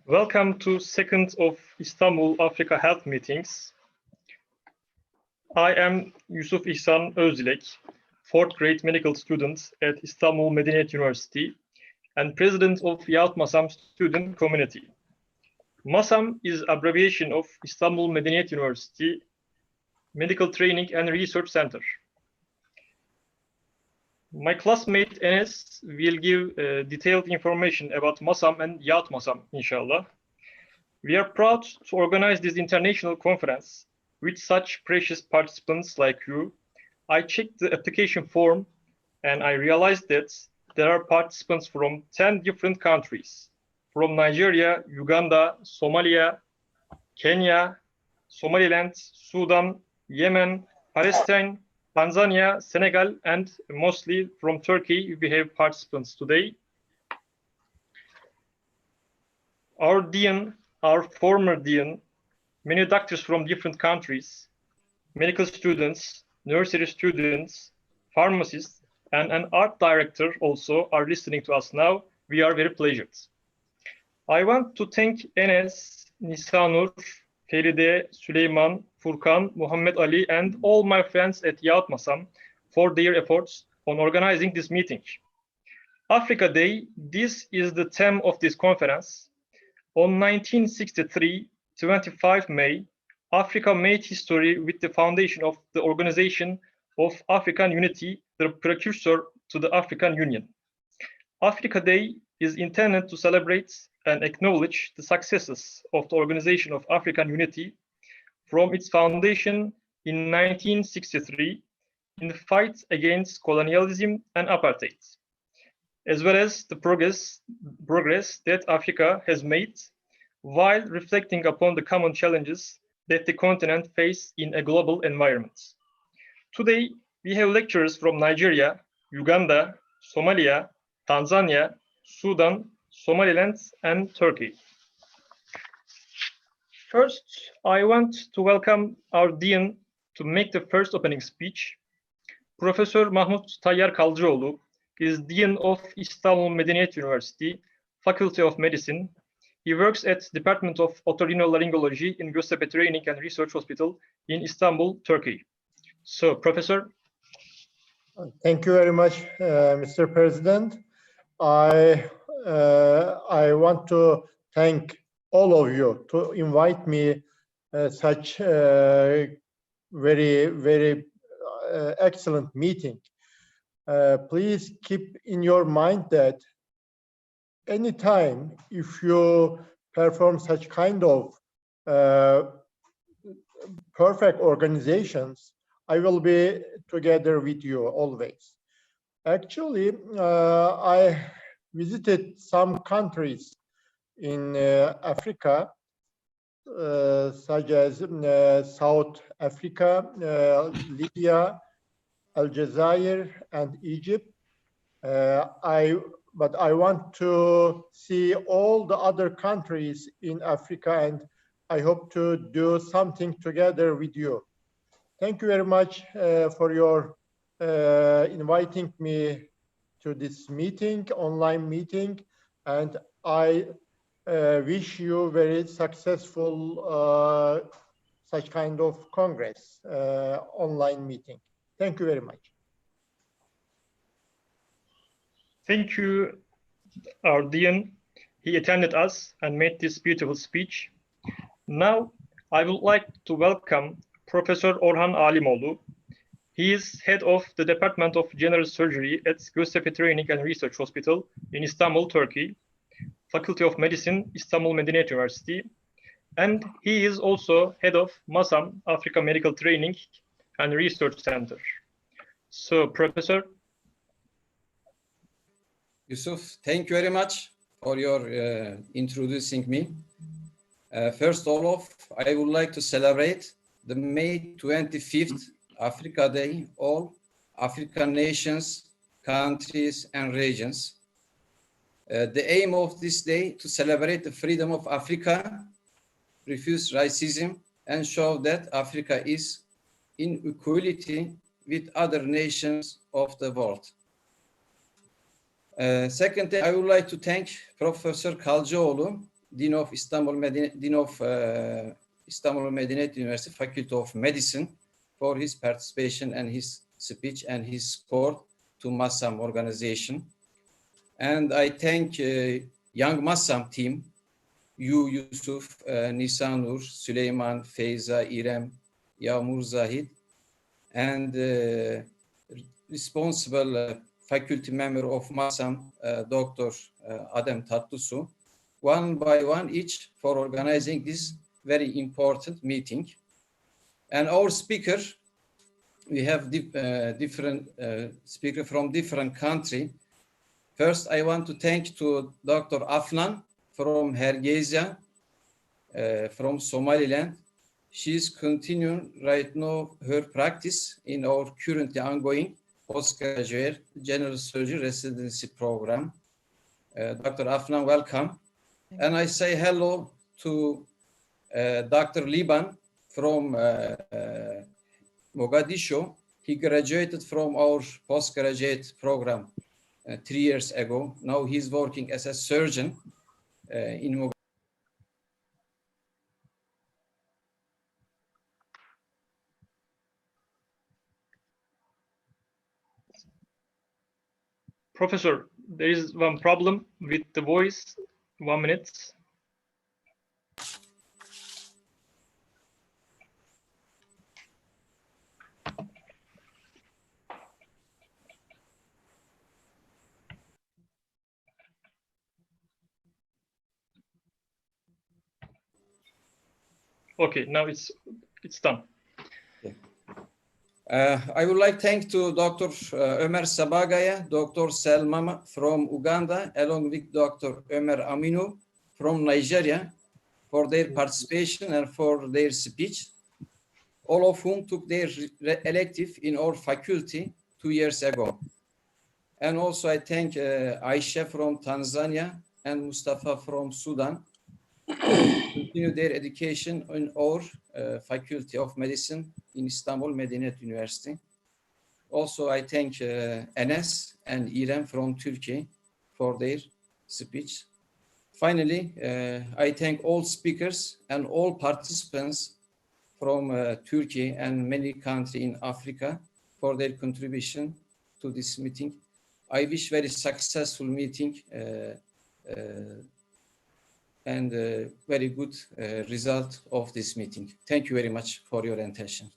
Welcome to second of Istanbul-Africa Health Meetings. I am Yusuf İhsan Özdilek, fourth grade medical student at Istanbul Medeniyet University and president of Youth MASAM student community. MASAM is abbreviation of Istanbul Medeniyet University Medical Training and Research Center. My classmate Enes will give detailed information about MASAM and Youth MASAM, inshallah. We are proud to organize this international conference with such precious participants like you. I checked the application form and I realized that there are participants from 10 different countries, from Nigeria, Uganda, Somalia, Kenya, Somaliland, Sudan, Yemen, Palestine, Tanzania, Senegal, and mostly from Turkey. We have participants today. Our dean, our former dean, many doctors from different countries, medical students, nursery students, pharmacists, and an art director also are listening to us now. We are very pleasured. I want to thank Enes, Nisanur, Feride, Süleyman, Furkan, Muhammad Ali, and all my friends at Youth MASAM for their efforts on organizing this meeting. Africa Day, this is the theme of this conference. On 1963, 25 May, Africa made history with the foundation of the Organization of African Unity, the precursor to the African Union. Africa Day is intended to celebrate and acknowledge the successes of the Organization of African Unity from its foundation in 1963 in the fight against colonialism and apartheid, as well as the progress that Africa has made while reflecting upon the common challenges that the continent faces in a global environment. Today, we have lecturers from Nigeria, Uganda, Somalia, Tanzania, Sudan, Somaliland, and Turkey. First, I want to welcome our dean to make the first opening speech. Professor Mahmut Tayyar Kalcıoğlu is Dean of Istanbul Medeniyet University, Faculty of Medicine. He works at Department of Otorhinolaryngology in Göztepe Training and Research Hospital in Istanbul, Turkey. So, Professor. Thank you very much, Mr. President. I want to thank all of you to invite me such very excellent meeting. Please keep in your mind that anytime if you perform such kind of perfect organizations, I will be together with you always. Actually, I visited some countries in Africa, such as South Africa, Libya, Algeria, and Egypt. But I want to see all the other countries in Africa, and I hope to do something together with you. Thank you very much for your inviting me to this meeting, online meeting, and I wish you very successful such kind of congress, online meeting. Thank you very much. Thank you, our dean. He attended us and made this beautiful speech. Now, I would like to welcome Professor Orhan Alimoğlu. He is head of the Department of General Surgery at Göztepe Training and Research Hospital in Istanbul, Turkey, Faculty of Medicine, Istanbul Medeniyet University, and he is also head of MASAM, Africa Medical Training and Research Center. So, Professor. Yusuf, thank you very much for your introducing me. First of all, I would like to celebrate the May 25th Africa Day, all African nations, countries, and regions. The aim of this day to celebrate the freedom of Africa, refuse racism, and show that Africa is in equality with other nations of the world. Secondly, I would like to thank Professor Kalcıoğlu, Dean of Istanbul Medeniyet University Faculty of Medicine for his participation and his speech and his support to MASAM organization. And I thank Young MASAM team, you, Yusuf, Nisanur, Süleyman, Feyza, İrem, Yağmur Zahid, and responsible faculty member of MASAM, Dr. Adem Tatlısu, one by one each for organizing this very important meeting. And our speaker, we have different speakers from different countries. First, I want to thank to Dr. Afnan from Hergeisa, from Somaliland. She's continuing right now her practice in our currently ongoing postgraduate general surgery residency program. Dr. Afnan, welcome. And I say hello to Dr. Liban from Mogadishu. He graduated from our postgraduate program 3 years ago. Now he's working as a surgeon in Mogadishu. Professor, there is one problem with the voice. 1 minute. Okay, now it's done. I would like to thank to Dr. Ömer Ssebagala, Dr. Selma from Uganda, along with Dr. Ömer Aminu from Nigeria for their participation and for their speech, all of whom took their elective in our faculty 2 years ago. And also I thank Aisha from Tanzania and Mustafa from Sudan continue their education in our Faculty of Medicine in Istanbul Medeniyet University. Also, I thank Enes and İrem from Turkey for their speech. Finally, I thank all speakers and all participants from Turkey and many countries in Africa for their contribution to this meeting. I wish very successful meeting and very good result of this meeting. Thank you very much for your attention.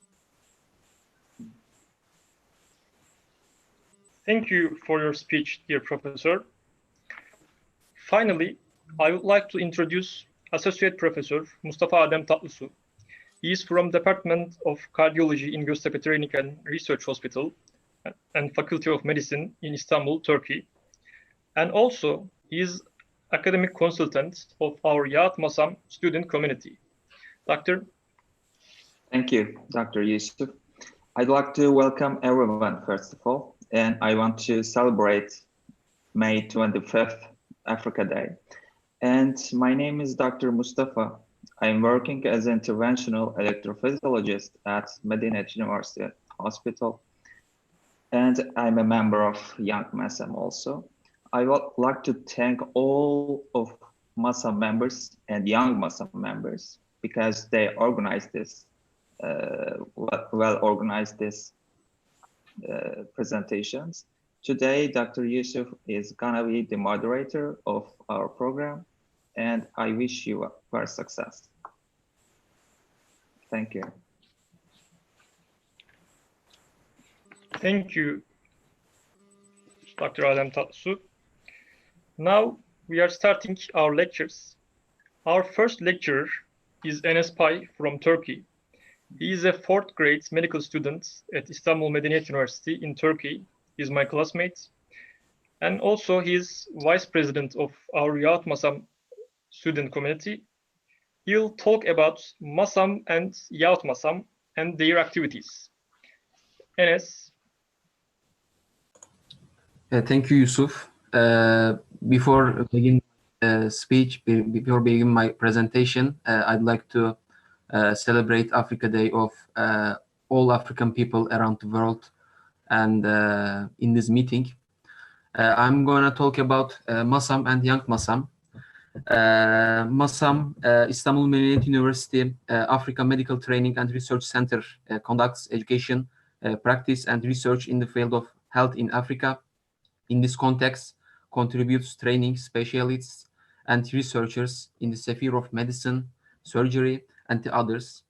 Thank you for your speech, dear Professor. Finally, I would like to introduce Associate Professor Mustafa Adem Tatlısu. He is from Department of Cardiology in Göztepe Training and Research Hospital and Faculty of Medicine in Istanbul, Turkey. And also, he is academic consultant of our Yat Masam student community. Doctor. Thank you, Dr. Yusuf. I'd like to welcome everyone, first of all, and I want to celebrate May 25th, Africa Day. And my name is Dr. Mustafa. I'm working as an interventional electrophysiologist at Medeniyet University Hospital, and I'm a member of Young MASAM also. I would like to thank all of MASAM members and Young MASAM members because they organized this, well-organized this presentations. Today, Dr. Yusuf is gonna be the moderator of our program, and I wish you very success. Thank you. Thank you, Dr. Adem Tatlısu. Now we are starting our lectures. Our first lecturer is Enes from Turkey. He is a 4th grade medical student at Istanbul Medeniyet University in Turkey. He is my classmate. And also he is vice president of our Yat Masam student community. He'll talk about MASAM and Yat Masam and their activities. Enes. Thank you, Yusuf. Before begin before begin my presentation, I'd like to celebrate Africa Day of all African people around the world. And in this meeting, I'm going to talk about MASAM and Young MASAM. MASAM, Istanbul Medeniyet University, Africa Medical Training and Research Center conducts education, practice, and research in the field of health in Africa. In this context, contributes training specialists and researchers in the sphere of medicine, surgery, and the others.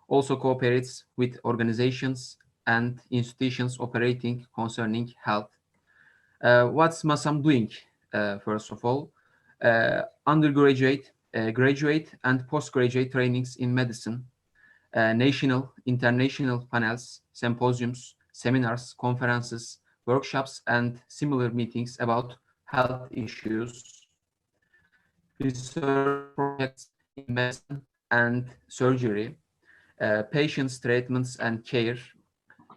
Also cooperates with organizations and institutions operating concerning health. What's MASAM doing? First of all, undergraduate, graduate, and postgraduate trainings in medicine, national, international panels, symposiums, seminars, conferences, workshops, and similar meetings about health issues, research projects in medicine and surgery, patients' treatments and care,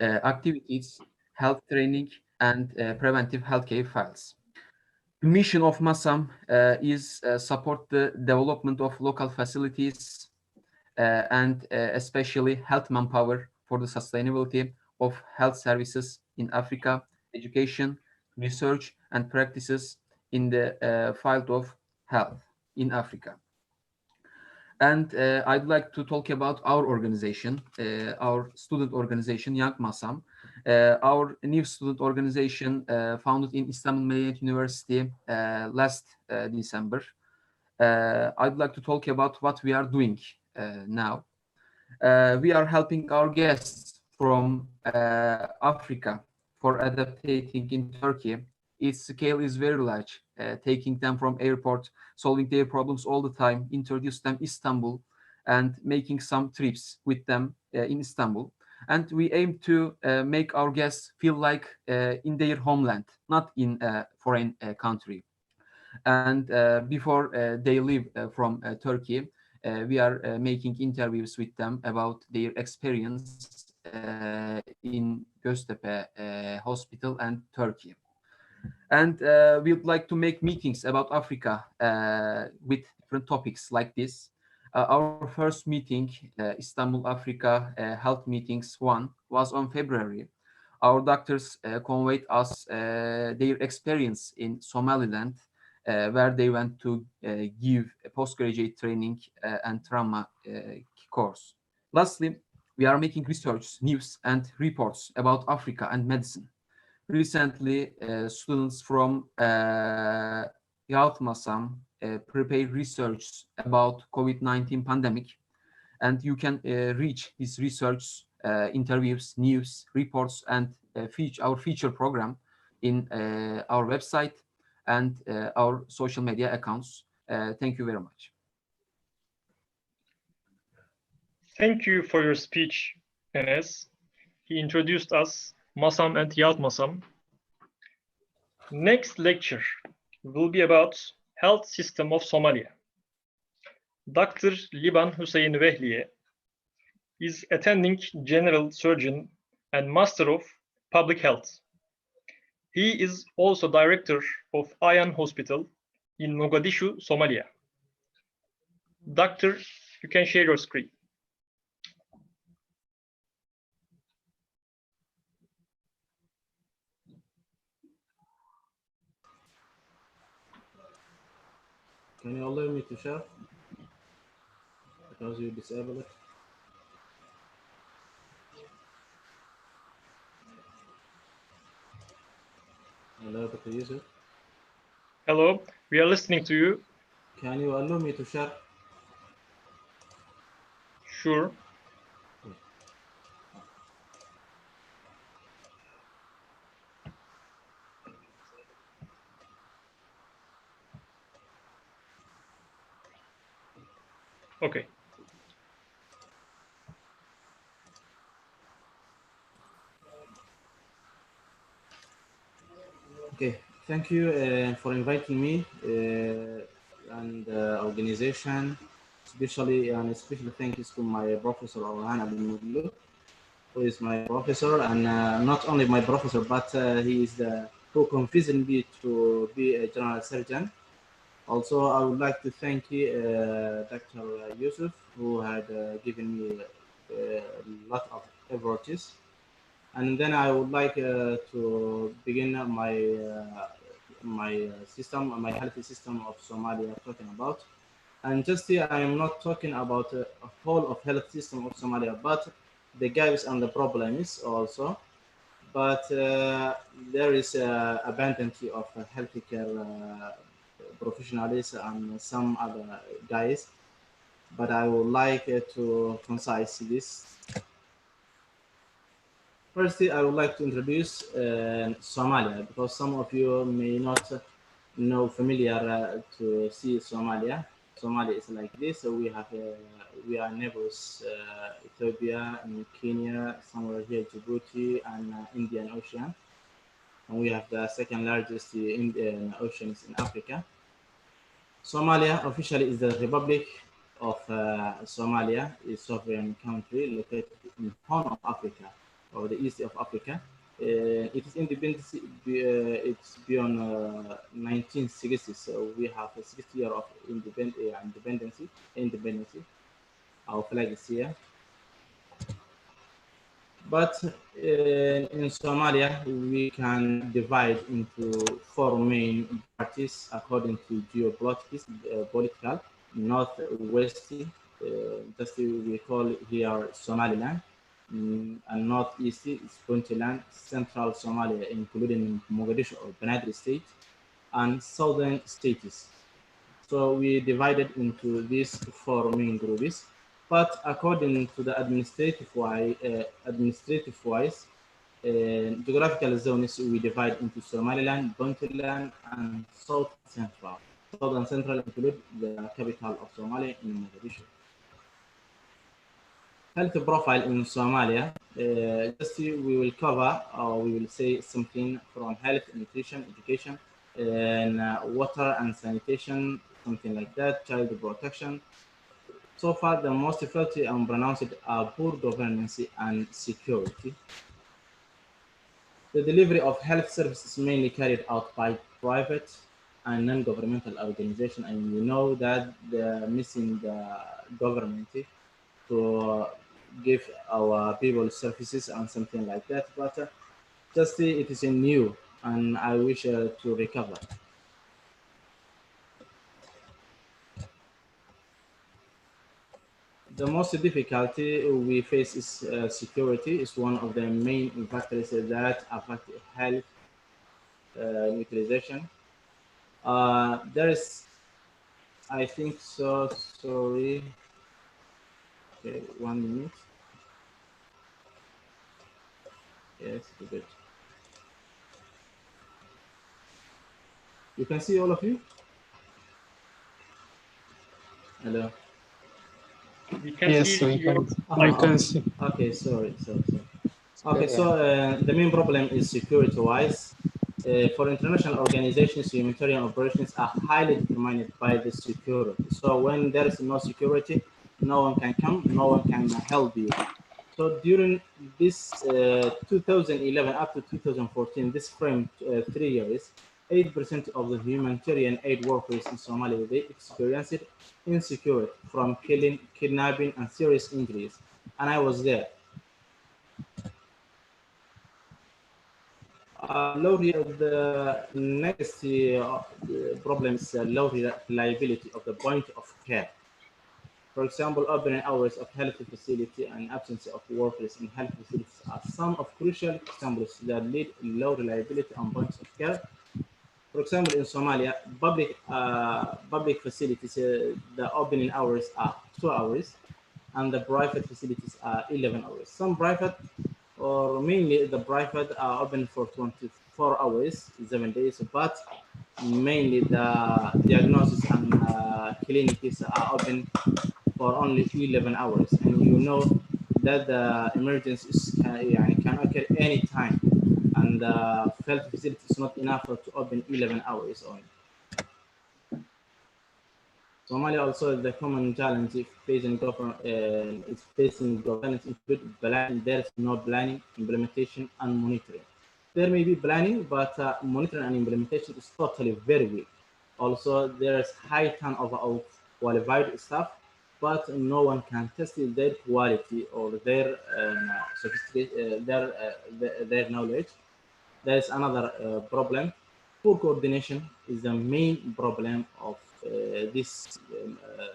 activities, health training, and preventive healthcare files. The mission of MASAM is support the development of local facilities and especially health manpower for the sustainability of health services in Africa, education, research, and practices in the field of health in Africa. And I'd like to talk about our organization, our student organization, Young MASAM. Our new student organization founded in Istanbul Medeniyet University last December. I'd like to talk about what we are doing now. We are helping our guests from Africa for adapting in Turkey. Its scale is very large, taking them from airport, solving their problems all the time, introduce them Istanbul, and making some trips with them in Istanbul. And we aim to make our guests feel like in their homeland, not in a foreign country. And before they leave from Turkey, we are making interviews with them about their experience in Göztepe Hospital and Turkey. And we would like to make meetings about Africa with different topics like this. Our first meeting, Istanbul-Africa Health Meetings-1, was on February. Our doctors conveyed us their experience in Somaliland, where they went to give a postgraduate training and trauma course. Lastly, we are making research, news, and reports about Africa and medicine. Recently, students from Youth MASAM prepared research about COVID-19 pandemic, and you can reach this research, interviews, news, reports, and our feature program in our website and our social media accounts. Thank you very much. Thank you for your speech, Enes. He introduced us, MASAM and Youth MASAM. Next lecture will be about health system of Somalia. Dr. Liban Hussein Wehliye is attending general surgeon and master of public health. He is also director of Ayaan Hospital in Mogadishu, Somalia. Doctor, you can share your screen. Can you allow me to share? Because you disable it. Hello, Dr. Yusuf. Hello, we are listening to you. Can you allow me to share? Sure. Okay. Okay, thank you for inviting me and organization, especially thank you to my professor Orhan Alimoğlu, who is my professor, and not only my professor, but he is the who convinced me to be a general surgeon. Also, I would like to thank Dr. Yusuf, who had given me a lot of efforts. And then I would like to begin my system, my health system of Somalia talking about. And just here, I am not talking about a whole of health system of Somalia, but the gaps and the problems also. But there is abundance of healthcare professionals and some other guys. But I would like to concise this. Firstly, I would like to introduce Somalia, because some of you may not know familiar to see Somalia. Somalia is like this. So we are neighbors, Ethiopia and Kenya, somewhere here Djibouti and Indian Ocean, and we have the second largest Indian oceans in Africa. Somalia officially is the Republic of Somalia, a sovereign country located in the Horn of Africa, or the east of Africa. Its independence it's beyond 1960, so we have a 60 year of independence. Our flag is here. But in Somalia, we can divide into four main parties according to geopolitics, political, north-west, just we call here Somaliland, and northeast is Puntland, central Somalia, including Mogadishu or Banadri state, and southern states. So we divided into these four main groups. But according to the administrative-wise, geographical zones, we divide into Somaliland, Puntland, and South Central. Southern Central include the capital of Somalia in Mogadishu. Health profile in Somalia, just we will cover, or we will say something from health, nutrition, education, and water and sanitation, something like that, child protection. So far, the most felt and pronounced are poor governance and security. The delivery of health services is mainly carried out by private and non-governmental organizations, and we know that they're missing the government to give our people services and something like that. But just it is new, and I wish to recover. The most difficulty we face is security. Is one of the main factors that affect health utilization. There is, I think so. Sorry. Okay, 1 minute. Yes, good. You can see all of you. Hello. We can see you. We can see. Okay, sorry. Okay, so the main problem is security-wise. For international organizations, humanitarian operations are highly determined by the security. So when there is no security, no one can come, no one can help you. So during this 2011 up to 2014, this frame 3 years, 8% of the humanitarian aid workers in Somalia, they experienced insecurity from killing, kidnapping, and serious injuries. And I was there. The next problem is low reliability of the point of care. For example, opening hours of health facility and absence of workers in health facilities are some of crucial examples that lead to low reliability on points of care. For example, in Somalia, public facilities, the opening hours are 2 hours, and the private facilities are 11 hours. Some private, or mainly the private, are open for 24 hours, 7 days, but mainly the diagnosis and clinics are open for only 11 hours. And you know that the emergencies can occur anytime, and the health facility is not enough to open 11 hours only. Somalia also the common challenge facing government include planning. There is no planning, implementation, and monitoring. There may be planning, but monitoring and implementation is totally very weak. Also, there is high turnover of qualified staff, but no one can test their quality or their their knowledge. There is another problem. poor coordination is the main problem of this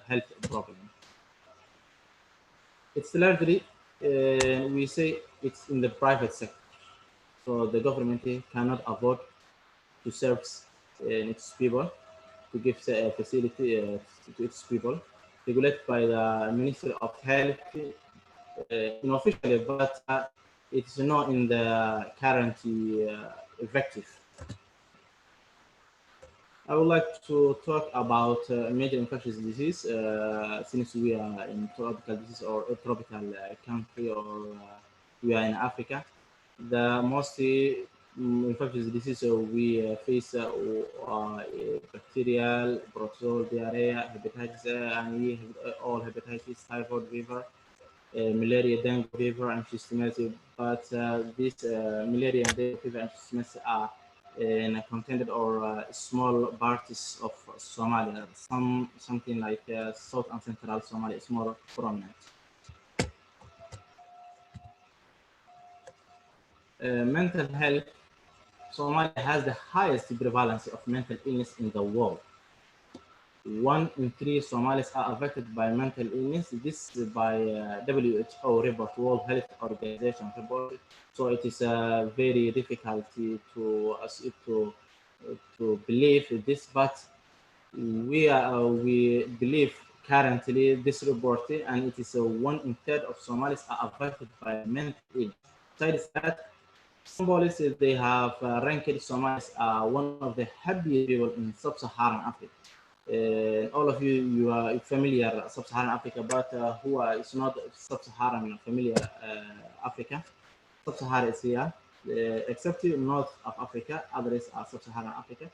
health problem. It's largely, we say it's in the private sector. So the government cannot afford to serve its people, to give a facility to its people, regulated by the Ministry of Health unofficially, but it is not in the current effective. I would like to talk about major infectious disease since we are in tropical disease or a tropical country, or we are in Africa. The most infectious diseases we face are bacterial, protozoal, diarrhea, hepatitis A and E, all hepatitis, typhoid fever, malaria, dengue fever, and schistosomiasis. But this malaria and dengue fever and schistosomiasis are contained or small parts of Somalia. Something like South and Central Somalia is more prominent. Mental health. Somalia has the highest prevalence of mental illness in the world. 1 in 3 Somalis are affected by mental illness. This is by WHO report, World Health Organization report. So it is very difficult to believe this, but we believe currently this report, and it is 1 in 3 of Somalis are affected by mental illness. Besides that, some policies they have ranked Somalis are one of the happiest people in sub-Saharan Africa. All of you are familiar sub-Saharan Africa, but who is not sub-Saharan familiar Africa? Sub-Saharan is here, except north of Africa, others are sub-Saharan Africa.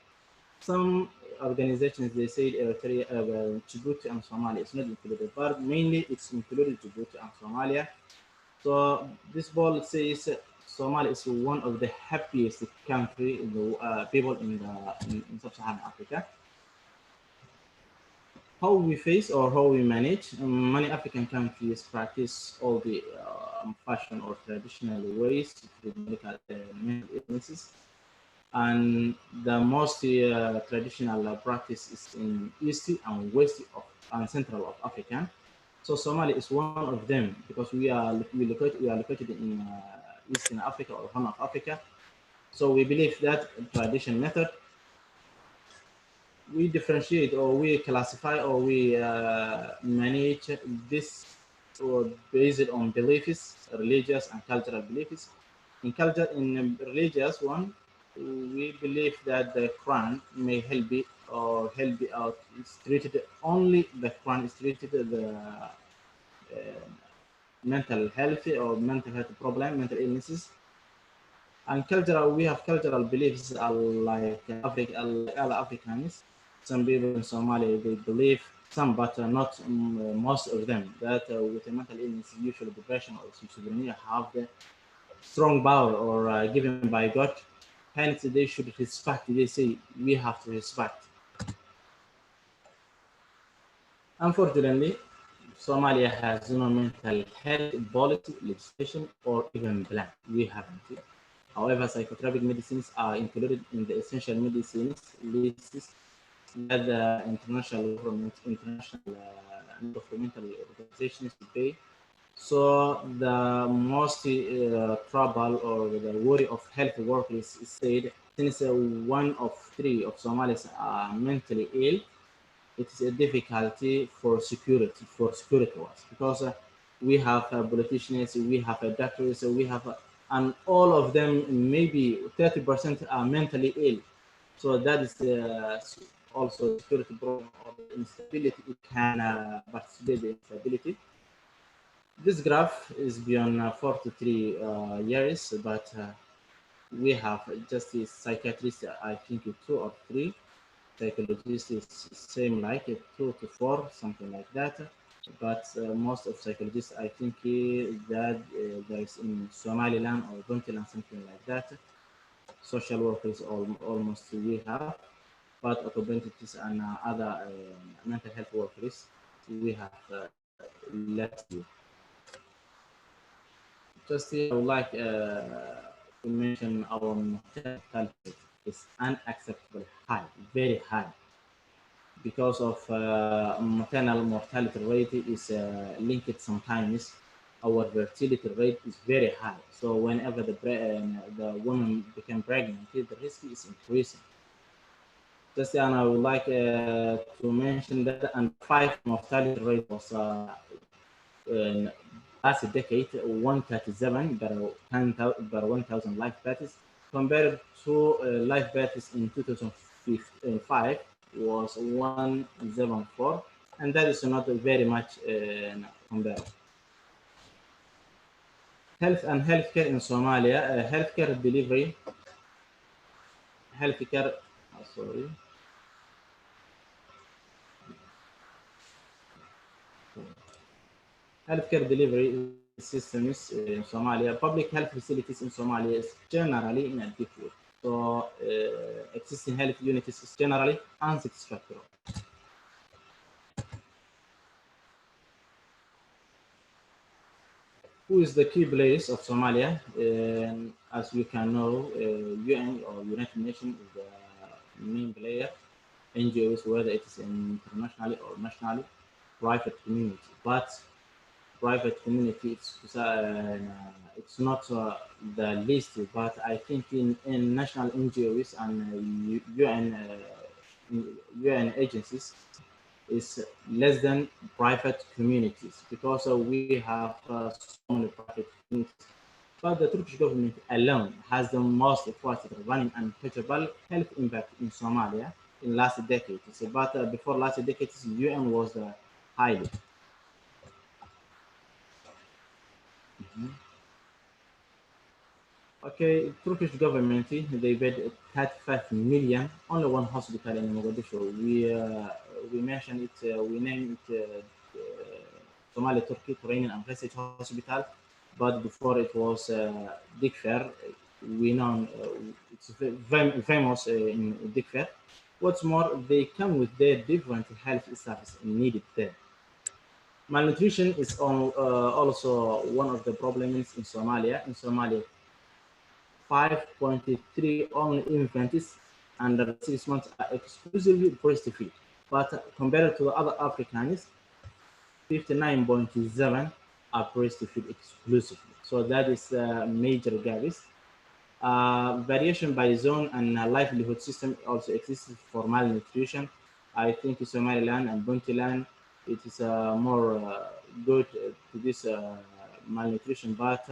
Some organizations they say Eritrea, Djibouti and Somalia is not included, but mainly it's included Djibouti and Somalia. So this poll says Somalia is one of the happiest country in the people in sub-Saharan Africa. How we face or how we manage? Many African countries practice all the fashion or traditional ways to treat mental illnesses, and the most traditional practice is in East and West and Central of Africa. So Somalia is one of them because we are located in Eastern Africa or Horn of Africa. So we believe that traditional method, we differentiate or we classify or we manage this based on beliefs, religious and cultural beliefs. In religious one, we believe that the Quran may help it or help it out. It's treated only the Quran is treated the mental health or mental health problem, mental illnesses. And cultural, we have cultural beliefs like all Africans. Some people in Somalia, they believe some, but not most of them, that with a mental illness, usually depression or schizophrenia, have the strong power or given by God. Hence, they should respect. They say we have to respect. Unfortunately, Somalia has no mental health policy, legislation, or even plan. We haven't. However, psychotropic medicines are included in the essential medicines lists that the international government, international non-governmental organizations pay. So the most trouble or the worry of health workers is said since 1 of 3 of Somalis are mentally ill, it is a difficulty for security wise, because we have politicians, we have doctors, we have and all of them maybe 30% are mentally ill. So that is also security problem or instability. It can participate in instability. This graph is beyond 43 years, but we have just a psychiatrist, I think 2 or 3. Psychologists is same like 2 to 4, something like that. But most of psychologists, I think that there is in Somaliland or Puntland, something like that. Social workers almost we have, but orthodontists and other mental health workers, we have less. Just here, I would like to mention our mortality. is unacceptable high, very high, because of maternal mortality rate is linked sometimes. Our fertility rate is very high. So whenever the woman become pregnant, the risk is increasing. Just and I would like to mention that the under 5 mortality rate was in last decade 137 per 1,000 live births, compared to live births in 2005 was 174, and that is not very much compared. Health and healthcare in Somalia, healthcare delivery, healthcare, sorry. Healthcare delivery systems in Somalia, public health facilities in Somalia is generally inadequate. So existing health units is generally unsatisfactory. Who is the key players of Somalia? As you can know, UN or United Nations is the main player. NGOs, whether it is internationally or nationally, private community. But private community, it's not the least, but I think in national NGOs and UN agencies is less than private communities, because we have so many private communities. But the Turkish government alone has the most effective running and measurable health impact in Somalia in last decade. But before last decade, UN was highly. Okay, Turkish government, they paid 35 million, only one hospital in Mogadishu. We mentioned it, we named it Somali Turkey Training and Research Hospital, but before it was Dikfer. We know it's very famous in Dikfer. What's more, they come with their different health services needed there. Malnutrition is also one of the problems in Somalia. In Somalia, 5.3 only infants under 6 months are exclusively breastfeed, but compared to the other Africans, 59.7 are breastfeed exclusively. So that is a major gap. Variation by zone and livelihood system also exists for malnutrition. I think in Somaliland and Puntland, it is more good to this malnutrition, but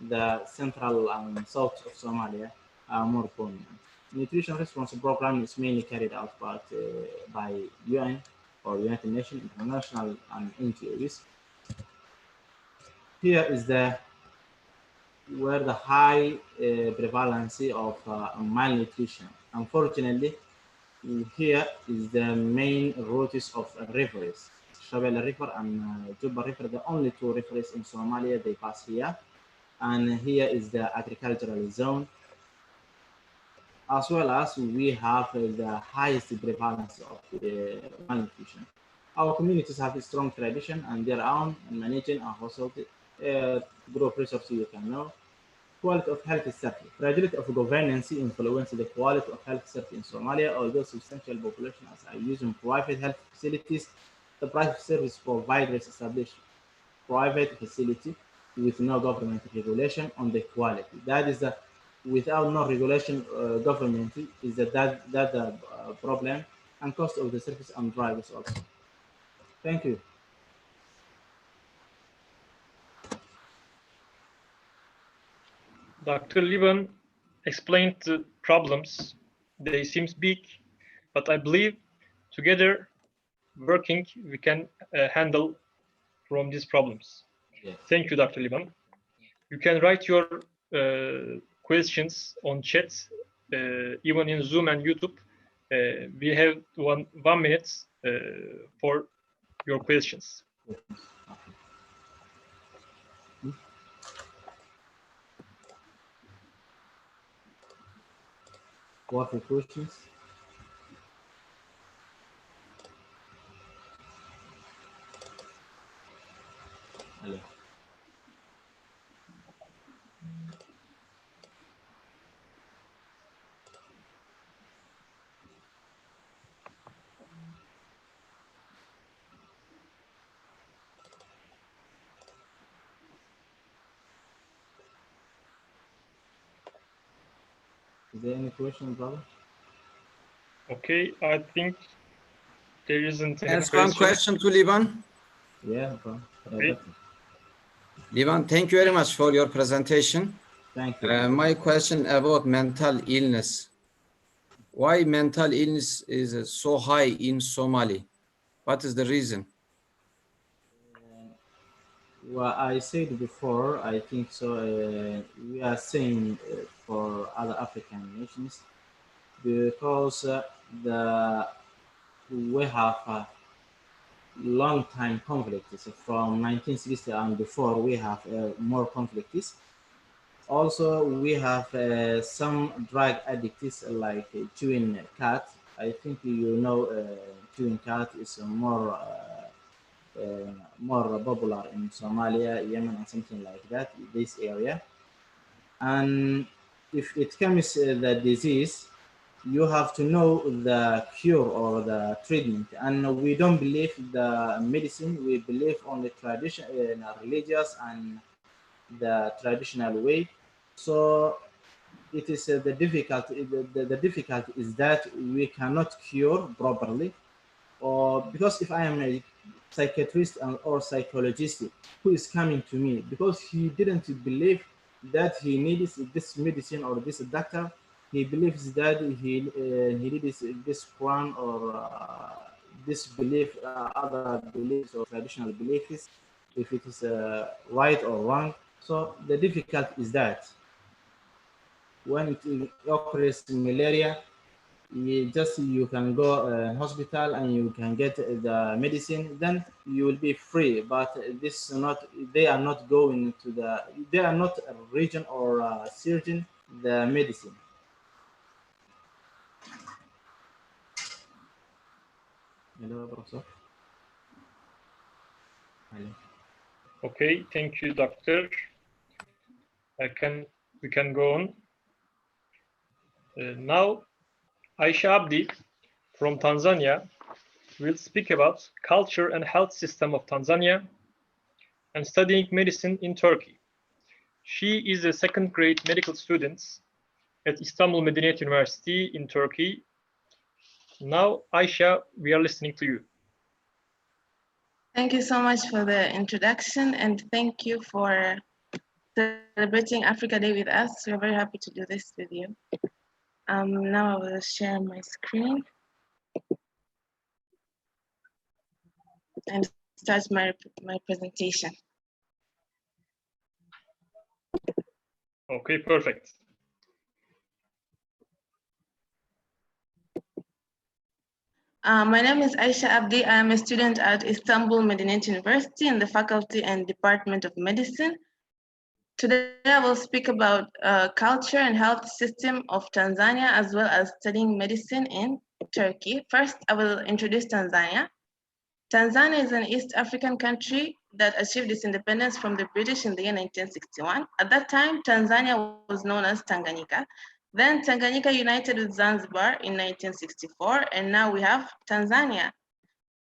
the central and south of Somalia are more prominent. Nutrition response program is mainly carried out by UN or United Nations, international and NGOs. Here is where the high prevalence of malnutrition. Unfortunately, here is the main routes of rivers. Kabale River and Juba River, the only two rivers in Somalia, they pass here. And here is the agricultural zone. As well as we have the highest prevalence of malnutrition. Our communities have a strong tradition and their own managing our household group resources, you can know. Quality of health service. Fragility of governance influence the quality of health service in Somalia, although substantial populations are using private health facilities. The private service providers establish private facility with no government regulation on the quality. That is without no regulation, government is that problem, and cost of the service and drivers also. Thank you. Dr. Liban explained the problems. They seem big, but I believe together working we can handle from these problems. Yes. Thank you, Dr. Liban. You can write your questions on chat, even in Zoom and YouTube. We have one minute for your questions. What are questions? Hello. Is there any question, brother? Okay, I think there isn't any Ask one question to Liban. Yeah, bro. Okay. Liban, thank you very much for your presentation. Thank you. My question about mental illness. Why mental illness is so high in Somali? What is the reason? Well, I said before, I think so. We are saying for other African nations because we have a long time conflicts from 1960 and before. We have more conflicts. Also, we have some drug addicts like chewing cat. I think you know chewing cat is more popular in Somalia, Yemen, and something like that, this area. And if it comes the disease, you have to know the cure or the treatment. And we don't believe the medicine, we believe on the tradition, religious and the traditional way. So it is the difficulty. The difficulty is that we cannot cure properly, or because if I am a psychiatrist or psychologist who is coming to me because he didn't believe that he needs this medicine or this doctor, he believes that he needs this Quran or this belief, other beliefs or traditional beliefs, if it is right or wrong. So the difficulty is that when it occurs malaria, you can go hospital and you can get the medicine, then you will be free. But this is not, they are not going to the, they are not a region or a surgeon the medicine. Hello, Professor. Hello. Okay, thank you, doctor. We can go on. Now, Aisha Abdi from Tanzania will speak about culture and health system of Tanzania and studying medicine in Turkey. She is a second grade medical student at Istanbul Medeniyet University in Turkey. Now, Aisha, we are listening to you. Thank you so much for the introduction, and thank you for celebrating Africa Day with us. We're very happy to do this with you. Now I will share my screen and start my presentation. Okay, perfect. My name is Aisha Abdi. I am a student at Istanbul Medeniyet University in the Faculty and Department of Medicine. Today I will speak about culture and health system of Tanzania, as well as studying medicine in Turkey. First, I will introduce Tanzania. Tanzania is an East African country that achieved its independence from the British in the year 1961. At that time, Tanzania was known as Tanganyika. Then Tanganyika united with Zanzibar in 1964, and now we have Tanzania.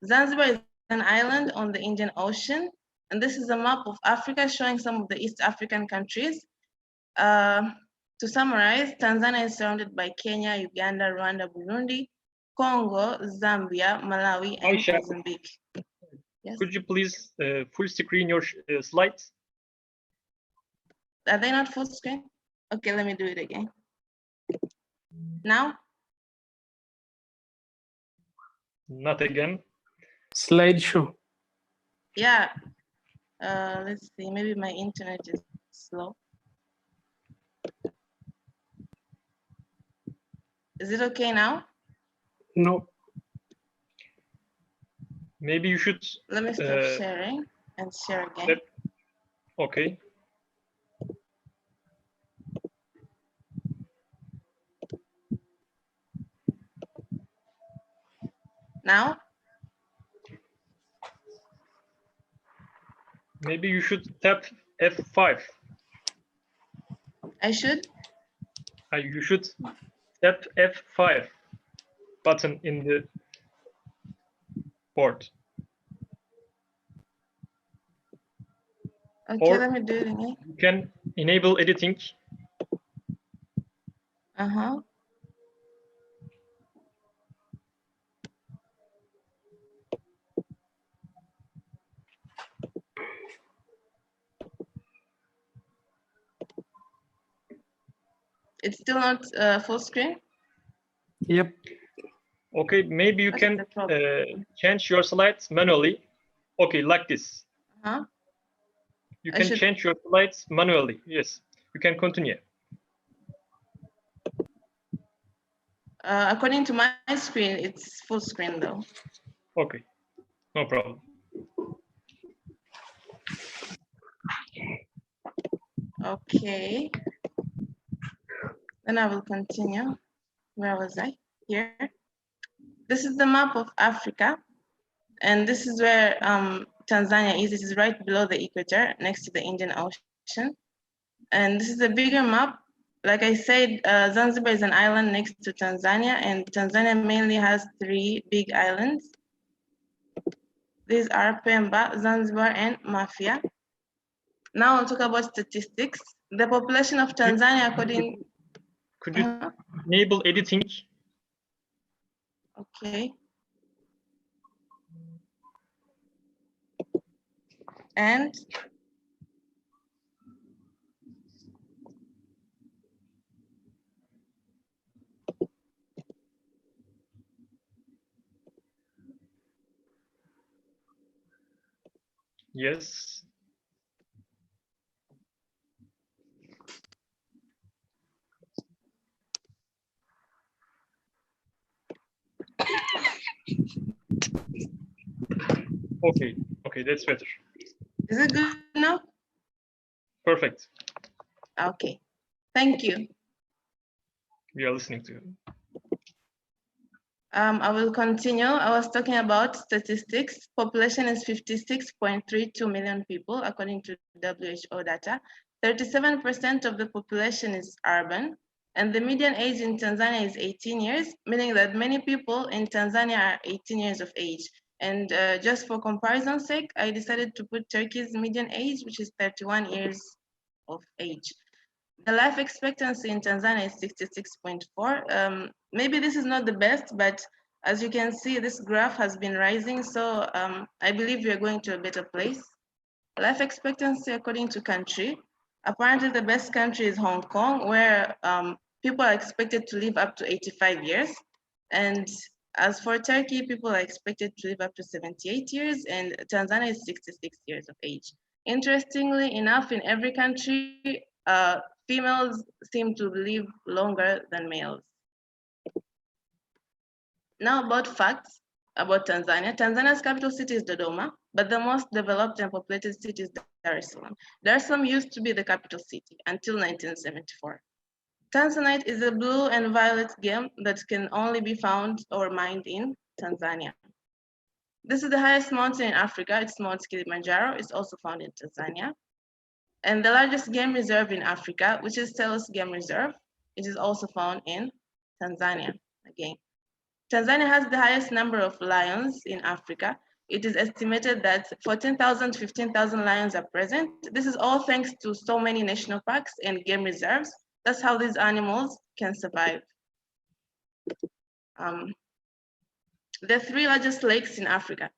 Zanzibar is an island on the Indian Ocean, and this is a map of Africa showing some of the East African countries. To summarize, Tanzania is surrounded by Kenya, Uganda, Rwanda, Burundi, Congo, Zambia, Malawi, and Aisha, Mozambique. Yes? could you please full screen your slides? Are they not full screen? Okay, let me do it again. Now? Not again. Slideshow. Yeah. Let's see, maybe my internet is slow. Is it okay now? No. Maybe you should. Let me stop sharing and share again. Okay. Now? Maybe you should tap F5. I should? You should tap F5 button in the board. Okay, Or let me do it again. you can enable editing. Uh-huh. It's still not full screen? Yep. Okay, maybe you What's can the problem? change your slides manually. Okay, like this. Uh-huh. You I can should- change your slides manually. Yes, you can continue. According to my screen, it's full screen though. Okay, no problem. Okay. Then I will continue. Where was I? Here. This is the map of Africa. And this is where Tanzania is. It is right below the equator, next to the Indian Ocean. And this is a bigger map. Like I said, Zanzibar is an island next to Tanzania, and Tanzania mainly has 3 big islands. These are Pemba, Zanzibar, and Mafia. Now I'll talk about statistics. The population of Tanzania, according... Could you enable editing? Okay. And Yes. Okay, okay, that's better. is it good now? Perfect. Okay, thank you. We are listening to you. I will continue. I was talking about statistics. Population is 56.32 million people, according to WHO data. 37% of the population is urban, and the median age in Tanzania is 18 years, meaning that many people in Tanzania are 18 years of age. And just for comparison's sake, I decided to put Turkey's median age, which is 31 years of age. The life expectancy in Tanzania is 66.4. Maybe this is not the best, but as you can see, this graph has been rising. So I believe we are going to a better place. Life expectancy according to country. Apparently the best country is Hong Kong, where people are expected to live up to 85 years. And as for Turkey, people are expected to live up to 78 years, and Tanzania is 66 years of age. Interestingly enough, in every country, females seem to live longer than males. Now about facts about Tanzania. Tanzania's capital city is Dodoma, but the most developed and populated city is Dar es Salaam. Dar es Salaam used to be the capital city until 1974. Tanzanite is a blue and violet gem that can only be found or mined in Tanzania. This is the highest mountain in Africa. It's Mount Kilimanjaro. It's also found in Tanzania. And the largest game reserve in Africa, which is Telos Game Reserve, it is also found in Tanzania again. Tanzania has the highest number of lions in Africa. It is estimated that 14,000 to 15,000 lions are present. This is all thanks to so many national parks and game reserves. That's how these animals can survive. The 3 largest lakes in Africa,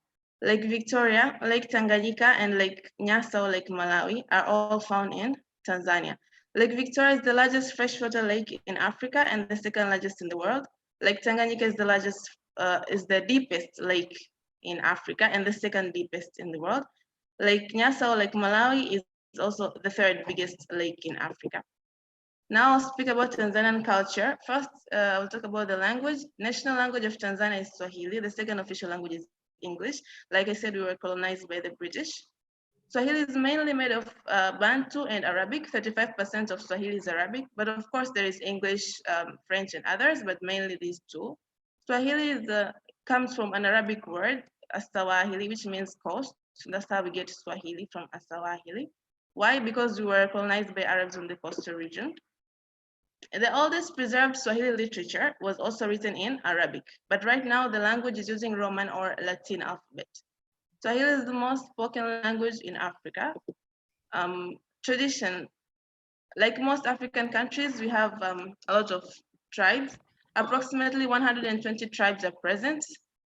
Lake Victoria, Lake Tanganyika, and Lake Nyasa or Lake Malawi are all found in Tanzania. Lake Victoria is the largest freshwater lake in Africa and the 2nd largest in the world. Lake Tanganyika is the deepest lake in Africa and the 2nd deepest in the world. Lake Nyasa or Lake Malawi is also the 3rd biggest lake in Africa. Now I'll speak about Tanzanian culture. First, I'll talk about the language. National language of Tanzania is Swahili. The 2nd official language is English. Like I said, we were colonized by the British. Swahili is mainly made of Bantu and Arabic. 35% of Swahili is Arabic, but of course there is English, French, and others, but mainly these 2. Swahili comes from an Arabic word, Asawahili, which means coast. So that's how we get Swahili, from Asawahili. Why? Because we were colonized by Arabs in the coastal region. The oldest preserved Swahili literature was also written in Arabic, but right now the language is using Roman or Latin alphabet. Swahili is the most spoken language in Africa. Tradition, like most African countries, we have a lot of tribes. Approximately 120 tribes are present.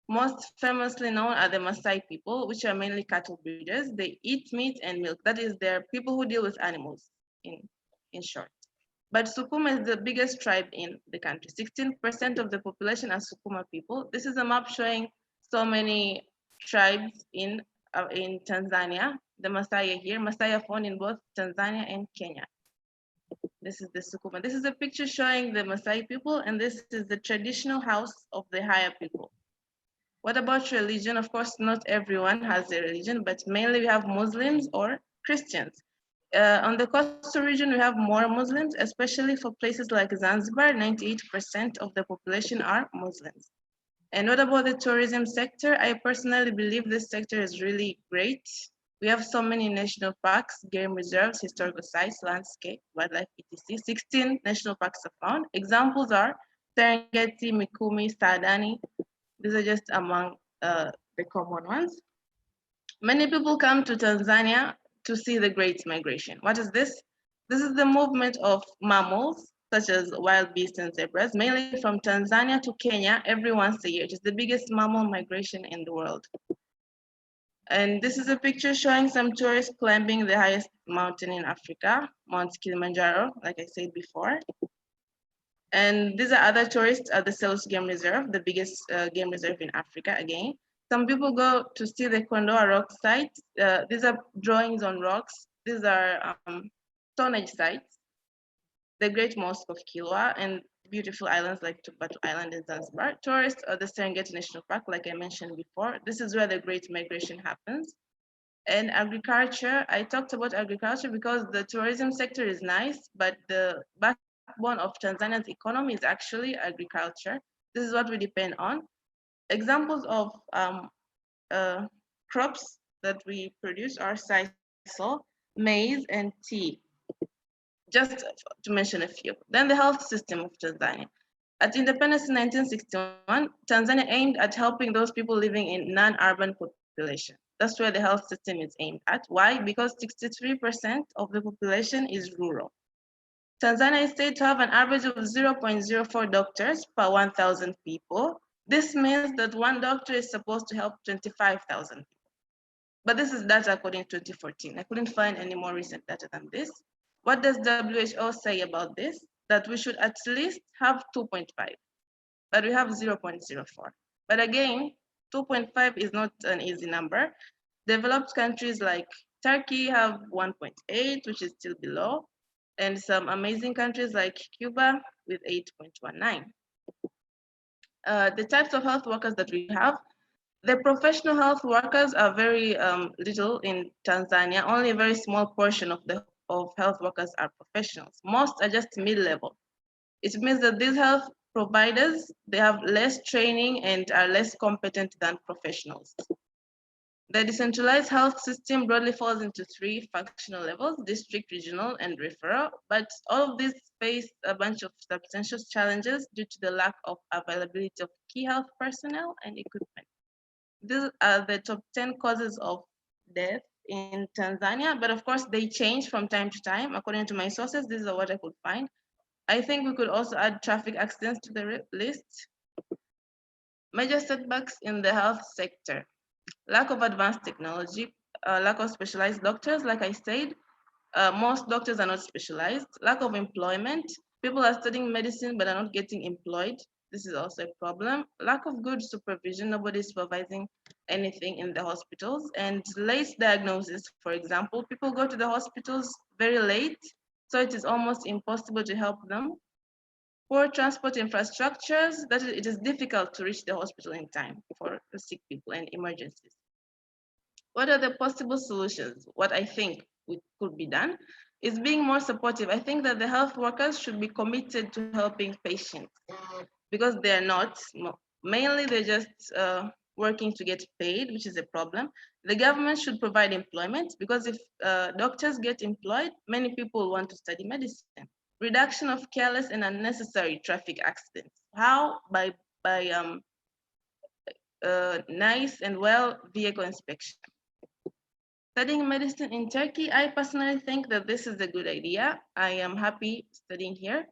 Most famously known are the Maasai people, which are mainly cattle breeders. They eat meat and milk. That is, they're people who deal with animals, in short. But Sukuma is the biggest tribe in the country. 16% of the population are Sukuma people. This is a map showing so many tribes in Tanzania. The Maasai here. Maasai are found in both Tanzania and Kenya. This is the Sukuma. This is a picture showing the Maasai people, and this is the traditional house of the Haya people. What about religion? Of course, not everyone has a religion, but mainly we have Muslims or Christians. On the coastal region, we have more Muslims, especially for places like Zanzibar. 98% of the population are Muslims. And what about the tourism sector? I personally believe this sector is really great. We have so many national parks, game reserves, historical sites, landscape, wildlife, etc. 16 national parks are found. Examples are Serengeti, Mikumi, Saadani. These are just among the common ones. Many people come to Tanzania to see the Great Migration. What is this? This is the movement of mammals, such as wild beasts and zebras, mainly from Tanzania to Kenya every once a year. It is the biggest mammal migration in the world. And this is a picture showing some tourists climbing the highest mountain in Africa, Mount Kilimanjaro, like I said before. And these are other tourists at the Selous Game Reserve, the biggest game reserve in Africa again. Some people go to see the Kondoa rock sites. These are drawings on rocks. These are Stone Age sites. The Great Mosque of Kilwa and beautiful islands like Tupatu Island in Zanzibar. Tourists at the Serengeti National Park, like I mentioned before. This is where the Great Migration happens. And agriculture, I talked about agriculture because the tourism sector is nice, but the backbone of Tanzania's economy is actually agriculture. This is what we depend on. Examples of crops that we produce are sisal, maize, and tea, just to mention a few. Then the health system of Tanzania. At independence in 1961, Tanzania aimed at helping those people living in non-urban population. That's where the health system is aimed at. Why? Because 63% of the population is rural. Tanzania is said to have an average of 0.04 doctors per 1,000 people. This means that one doctor is supposed to help 25,000 people. But this is data according to 2014. I couldn't find any more recent data than this. What does WHO say about this? That we should at least have 2.5, but we have 0.04. But again, 2.5 is not an easy number. Developed countries like Turkey have 1.8, which is still below, and some amazing countries like Cuba with 8.19. The types of health workers that we have, the professional health workers are very little in Tanzania. Only a very small portion of health workers are professionals. Most are just mid-level. It means that these health providers, they have less training and are less competent than professionals. The decentralized health system broadly falls into 3 functional levels: district, regional, and referral. But all of these face a bunch of substantial challenges due to the lack of availability of key health personnel and equipment. These are the top 10 causes of death in Tanzania, but of course they change from time to time. According to my sources, these are what I could find. I think we could also add traffic accidents to the list. Major setbacks in the health sector: lack of advanced technology, lack of specialized doctors. Like I said, most doctors are not specialized. Lack of employment. People are studying medicine but are not getting employed. This is also a problem. Lack of good supervision. Nobody is supervising anything in the hospitals. And late diagnosis, for example. People go to the hospitals very late, so it is almost impossible to help them. Poor transport infrastructures, that is, it is difficult to reach the hospital in time for the sick people and emergencies. What are the possible solutions? What I think could be done is being more supportive. I think that the health workers should be committed to helping patients because they're not. Mainly, they're just working to get paid, which is a problem. The government should provide employment because if doctors get employed, many people want to study medicine. Reduction of careless and unnecessary traffic accidents. How? By nice and well vehicle inspection. Studying medicine in Turkey, I personally think that this is a good idea. I am happy studying here.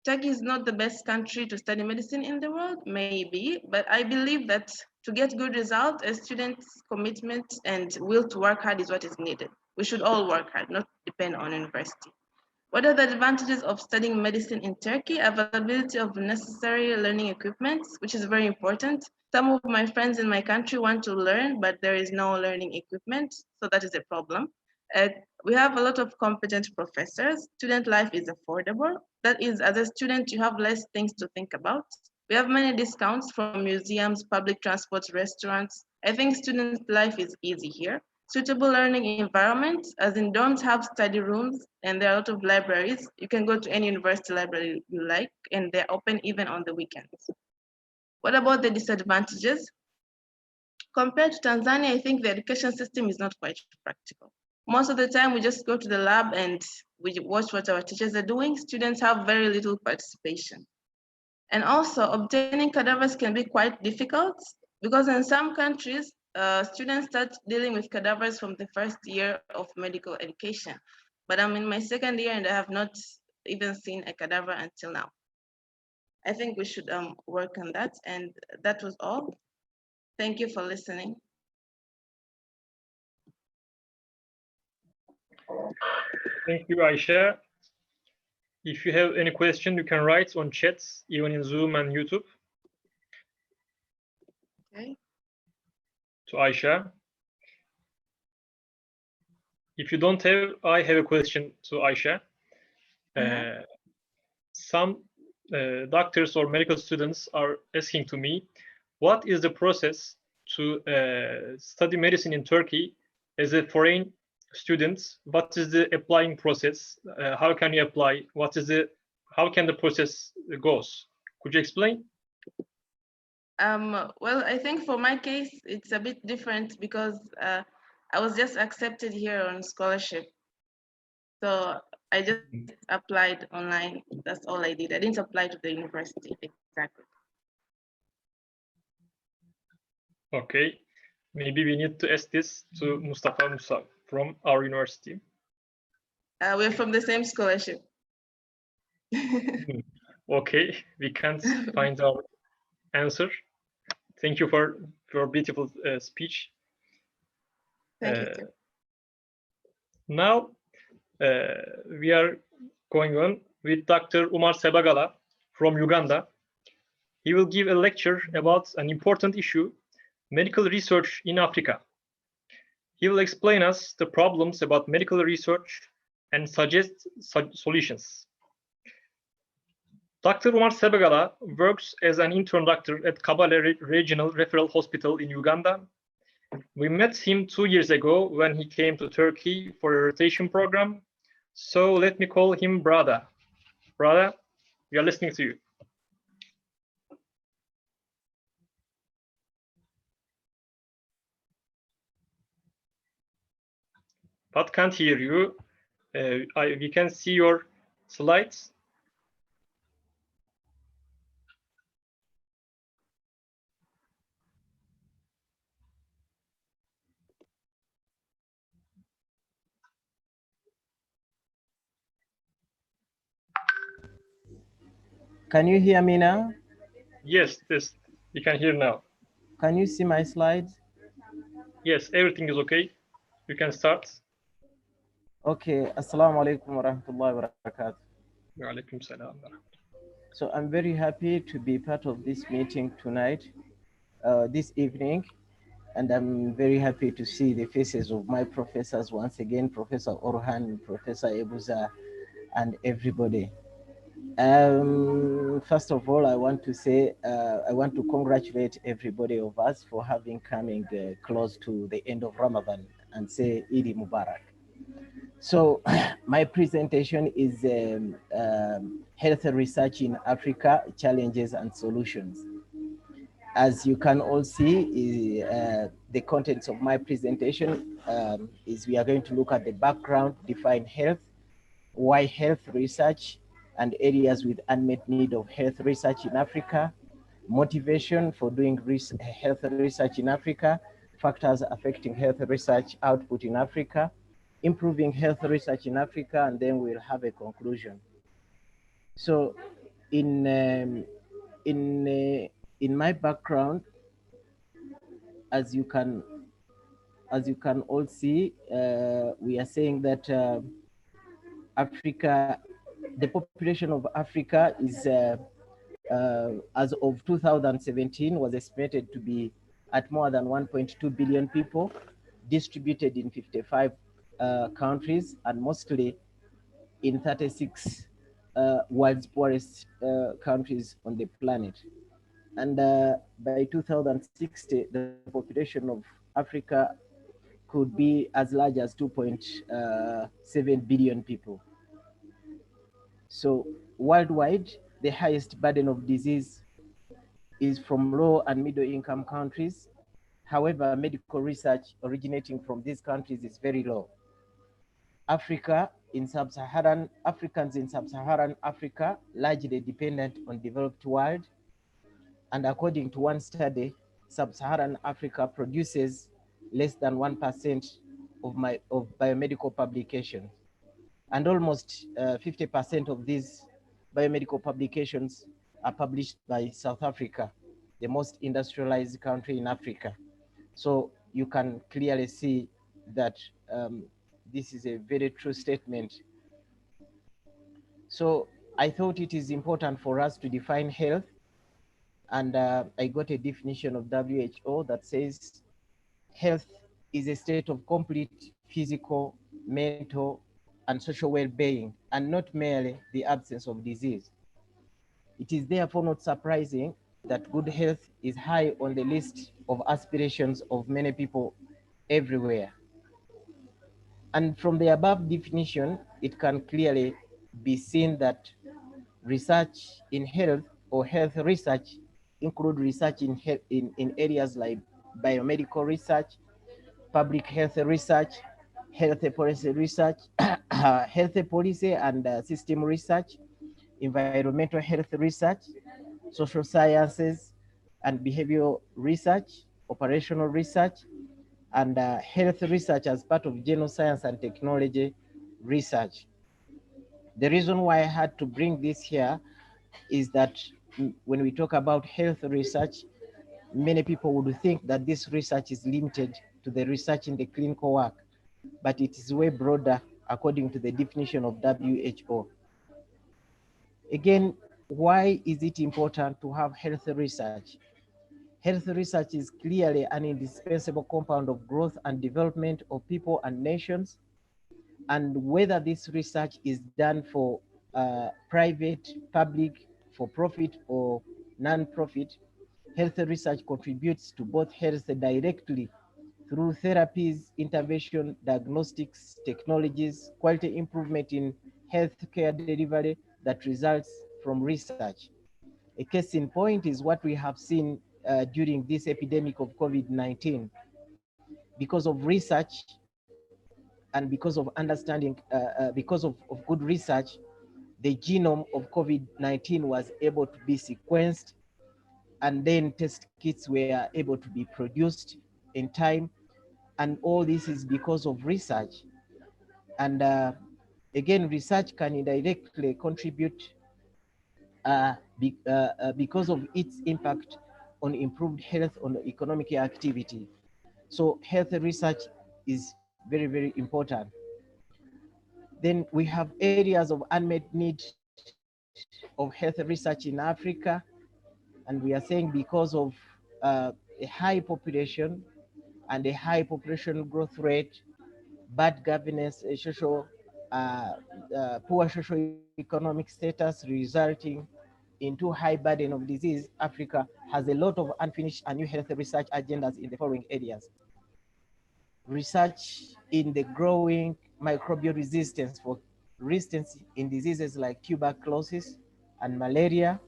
Turkey is not the best country to study medicine in the world, maybe, but I believe that to get good results, a student's commitment and will to work hard is what is needed. We should all work hard, not depend on university. What are the advantages of studying medicine in Turkey? Availability of necessary learning equipment, which is very important. Some of my friends in my country want to learn, but there is no learning equipment, so that is a problem. We have a lot of competent professors. Student life is affordable. That is, as a student, you have less things to think about. We have many discounts from museums, public transport, restaurants. I think student life is easy here. Suitable learning environment, as in dorms have study rooms and there are a lot of libraries. You can go to any university library you like and they're open even on the weekends. What about the disadvantages? Compared to Tanzania, I think the education system is not quite practical. Most of the time we just go to the lab and we watch what our teachers are doing. Students have very little participation. And also obtaining cadavers can be quite difficult because in some countries, students start dealing with cadavers from the first year of medical education. But I'm in my second year and I have not even seen a cadaver until now. I think we should work on that. And that was all. Thank you for listening. Thank you, Aisha. If you have any question, you can write on chats, even in Zoom and YouTube. Okay. To Aisha. If you don't have, I have a question to Aisha. Some doctors or medical students are asking to me, what is the process to study medicine in Turkey as a foreign student? What is the applying process? How can you apply? How can the process goes? Could you explain? Well, I think for my case, it's a bit different because I was just accepted here on scholarship. So I just applied online. That's all I did. I didn't apply to the university exactly. Okay, maybe we need to ask this to Mustafa from our university. We're from the same scholarship. Okay, we can't find our answer. Thank you for your beautiful speech. Thank you too. Now we are going on with Dr. Umar Ssebagala from Uganda. He will give a lecture about an important issue, medical research in Africa. He will explain us the problems about medical research and suggest solutions. Dr. Umar Ssebagala works as an intern doctor at Kabale Regional Referral Hospital in Uganda. We met him 2 years ago when he came to Turkey for a rotation program. So let me call him Brother. Brother, we are listening to you. But can't hear you. We can see your slides. Can you hear me now? Yes, we can hear now. Can you see my slides? Yes, everything is okay. You can start. Okay, Assalamu alaikum wa rahmatullahi wa barakatuh. Wa alaikum salam. So I'm very happy to be part of this meeting tonight, this evening, and I'm very happy to see the faces of my professors once again, Professor Orhan, Professor Ebuza, and everybody. First of all, I want to say, I want to congratulate everybody of us for having coming close to the end of Ramadan and say Eid Mubarak. So my presentation is Health Research in Africa, Challenges and Solutions. As you can all see, the contents of my presentation is we are going to look at the background, define health, why health research, and areas with unmet need of health research in Africa, motivation for doing health research in Africa, factors affecting health research output in Africa, improving health research in Africa, and then we'll have a conclusion. So in my background, as you can all see, we are saying that Africa, the population of Africa is, as of 2017, was estimated to be at more than 1.2 billion people, distributed in 55 countries, and mostly in 36 world's poorest countries on the planet. And by 2060, the population of Africa could be as large as 2.7 billion people. So worldwide, the highest burden of disease is from low and middle income countries. However, medical research originating from these countries is very low. Africans in sub-Saharan Africa largely dependent on developed world. And according to one study, sub-Saharan Africa produces less than 1% of biomedical publications. And almost 50% of these biomedical publications are published by South Africa, the most industrialized country in Africa. So you can clearly see that this is a very true statement. So I thought it is important for us to define health. And I got a definition of WHO that says health is a state of complete physical, mental, and social well-being, and not merely the absence of disease. It is therefore not surprising that good health is high on the list of aspirations of many people everywhere. And from the above definition, it can clearly be seen that research in health or health research include research in areas like biomedical research, public health research, health policy research, health policy and system research, environmental health research, social sciences and behavioral research, operational research, and health research as part of general science and technology research. The reason why I had to bring this here is that when we talk about health research, many people would think that this research is limited to the research in the clinical work, but it is way broader according to the definition of WHO. Again, why is it important to have health research? Health research is clearly an indispensable compound of growth and development of people and nations. And whether this research is done for private, public, for profit or non-profit, health research contributes to both health directly through therapies, intervention, diagnostics, technologies, quality improvement in healthcare delivery that results from research. A case in point is what we have seen during this epidemic of COVID-19. Because of research and because of understanding, because of good research, the genome of COVID-19 was able to be sequenced, and then test kits were able to be produced in time. And all this is because of research. And again, research can indirectly contribute because of its impact on improved health on economic activity. So health research is very, very important. Then we have areas of unmet need of health research in Africa. And we are saying because of a high population and a high population growth rate, bad governance, poor socio-economic status resulting in too high burden of disease, Africa has a lot of unfinished and new health research agendas in the following areas. Research in the growing microbial resistance, for instance, in diseases like tuberculosis and malaria,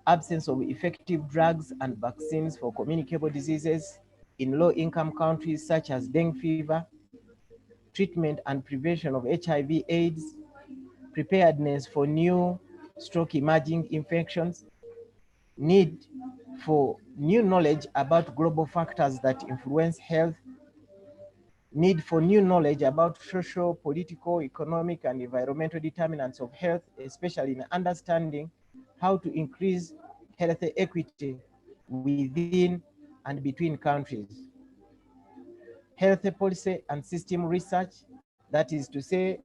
absence of effective drugs and vaccines for communicable diseases in low-income countries such as dengue fever, treatment and prevention of HIV/AIDS, preparedness for new stroke emerging infections, need for new knowledge about global factors that influence health, need for new knowledge about social, political, economic, and environmental determinants of health, especially in understanding how to increase health equity within and between countries. Health policy and system research, that is to say,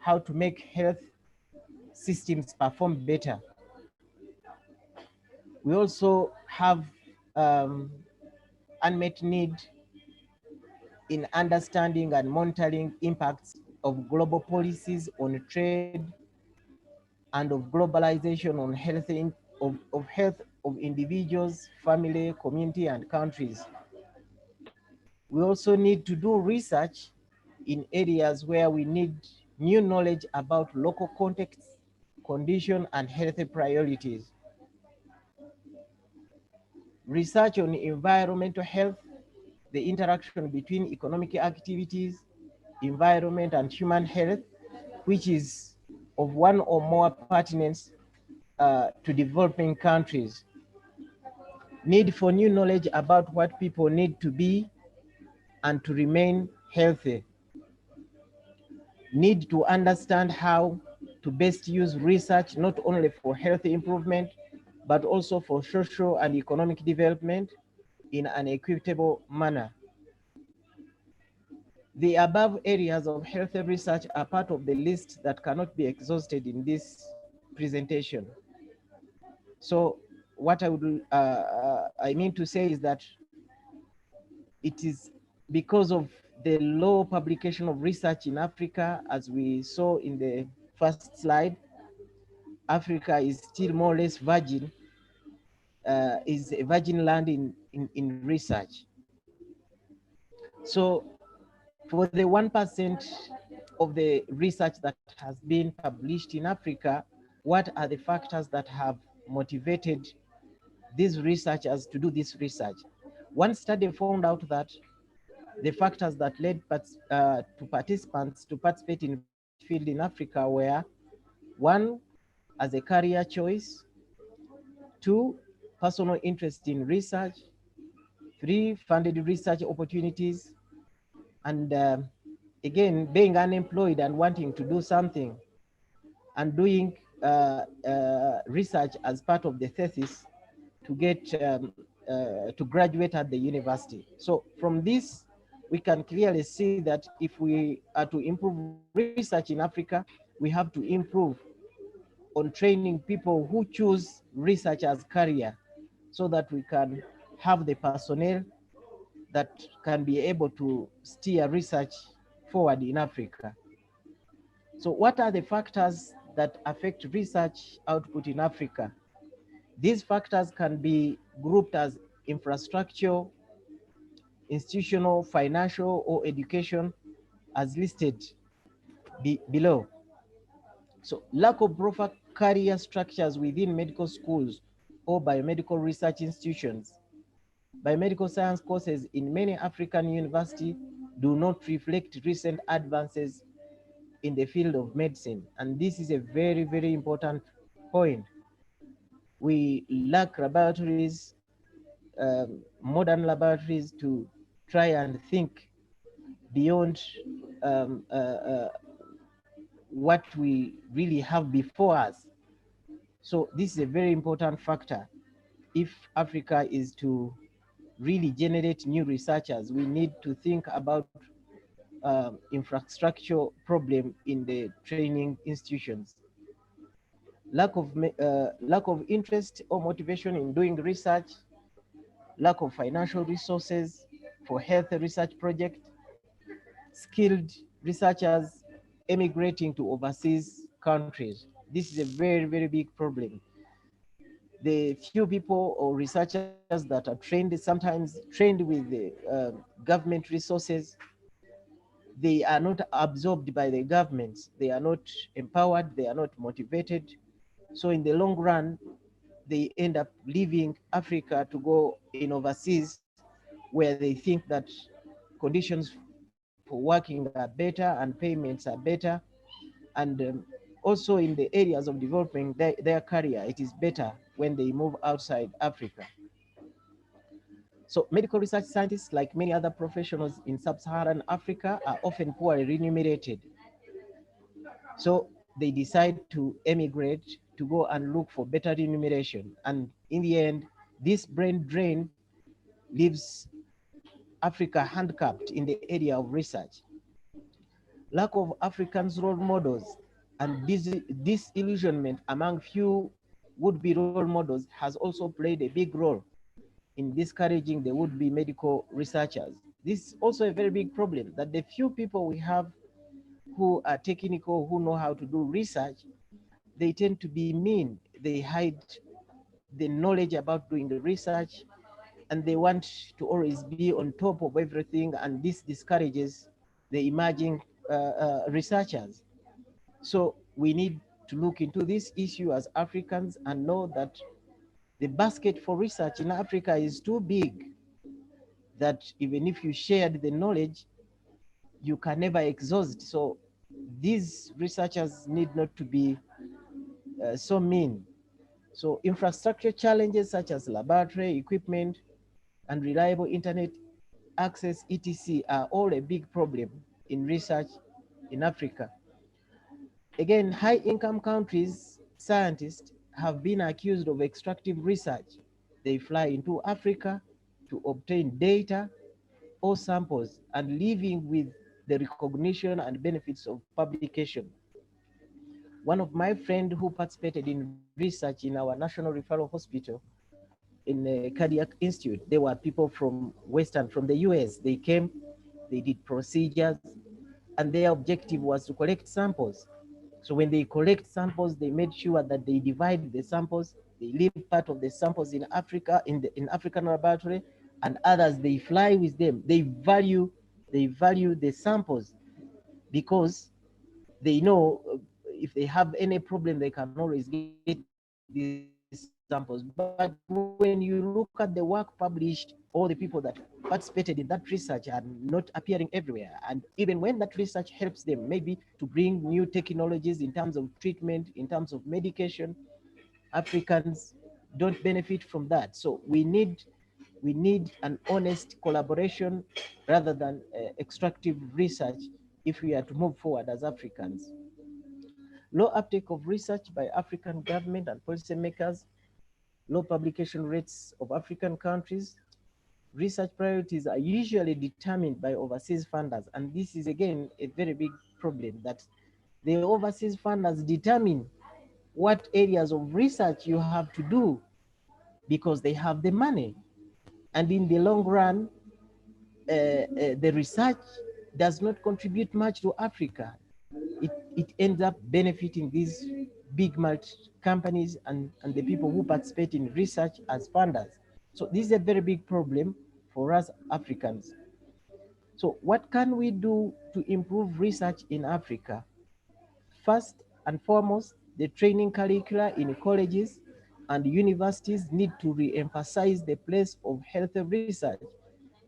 how to make health systems perform better. We also have unmet need in understanding and monitoring impacts of global policies on trade and of globalization on health of individuals, family, community, and countries. We also need to do research in areas where we need new knowledge about local contexts, condition, and health priorities. Research on environmental health, the interaction between economic activities, environment, and human health, which is of one or more pertinence to developing countries. Need for new knowledge about what people need to be and to remain healthy. Need to understand how to best use research, not only for health improvement, but also for social and economic development in an equitable manner. The above areas of health research are part of the list that cannot be exhausted in this presentation. So what I mean to say is that it is because of the low publication of research in Africa, as we saw in the first slide. Africa is still more or less virgin, is a virgin land in research. So for the 1% of the research that has been published in Africa, what are the factors that have motivated these researchers to do this research? One study found out that the factors that led to participants to participate in field in Africa were: 1, as a career choice; 2, personal interest in research; 3, funded research opportunities; and again, being unemployed and wanting to do something and doing research as part of the thesis to get to graduate at the university. So from this, we can clearly see that if we are to improve research in Africa, we have to improve on training people who choose research as career, so that we can have the personnel that can be able to steer research forward in Africa. So what are the factors that affect research output in Africa? These factors can be grouped as infrastructure, institutional, financial, or education, as listed below. So lack of proper career structures within medical schools or biomedical research institutions. Biomedical science courses in many African universities do not reflect recent advances in the field of medicine. And this is a very, very important point. We lack laboratories, modern laboratories, to try and think beyond what we really have before us. So this is a very important factor. If Africa is to really generate new researchers, we need to think about infrastructure problem in the training institutions. Lack of interest or motivation in doing research, lack of financial resources for health research projects, skilled researchers emigrating to overseas countries. This is a very, very big problem. The few people or researchers that are trained, sometimes trained with the government resources, they are not absorbed by the governments. They are not empowered. They are not motivated. So in the long run, they end up leaving Africa to go in overseas, where they think that conditions for working are better and payments are better. And also in the areas of developing their career, it is better when they move outside Africa. So medical research scientists, like many other professionals in sub-Saharan Africa, are often poorly remunerated. So they decide to emigrate to go and look for better remuneration. And in the end, this brain drain leaves Africa handicapped in the area of research. Lack of Africans role models and disillusionment among few would-be role models has also played a big role in discouraging the would-be medical researchers. This is also a very big problem, that the few people we have who are technical, who know how to do research, they tend to be mean. They hide the knowledge about doing the research, and they want to always be on top of everything, and this discourages the emerging researchers. So we need to look into this issue as Africans and know that the basket for research in Africa is too big, that even if you shared the knowledge, you can never exhaust. So these researchers need not to be so mean. So infrastructure challenges such as laboratory equipment and reliable internet access, etc., are all a big problem in research in Africa. Again, high-income countries' scientists have been accused of extractive research. They fly into Africa to obtain data or samples and living with the recognition and benefits of publication. One of my friends who participated in research in our National Referral Hospital in the Cardiac Institute, they were people from from the US. They came, they did procedures, and their objective was to collect samples. So when they collect samples, they made sure that they divide the samples. They leave part of the samples in Africa, in African laboratory, and others they fly with them. They value the samples because they know if they have any problem, they can always get these samples. But when you look at the work published, all the people that participated in that research are not appearing everywhere. And even when that research helps them, maybe to bring new technologies in terms of treatment, in terms of medication, Africans don't benefit from that. So we need an honest collaboration rather than extractive research if we are to move forward as Africans. Low uptake of research by African government and policymakers, low publication rates of African countries. Research priorities are usually determined by overseas funders, and this is again a very big problem, that the overseas funders determine what areas of research you have to do because they have the money. And in the long run, the research does not contribute much to Africa. It ends up benefiting these big multi companies and the people who participate in research as funders. So this is a very big problem for us Africans. So what can we do to improve research in Africa? First and foremost, the training curricula in colleges and universities need to re-emphasize the place of health research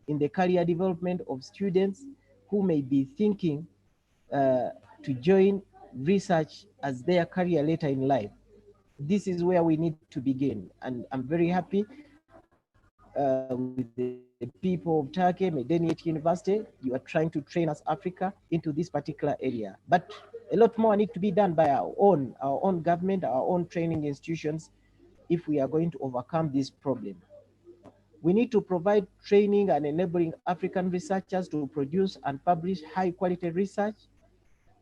in the career development of students who may be thinking to join research as their career later in life. This is where we need to begin. And I'm very happy with the people of Turkey, Medeniyet University. You are trying to train us Africa into this particular area. But a lot more need to be done by our own government, our own training institutions, if we are going to overcome this problem. We need to provide training and enabling African researchers to produce and publish high quality research.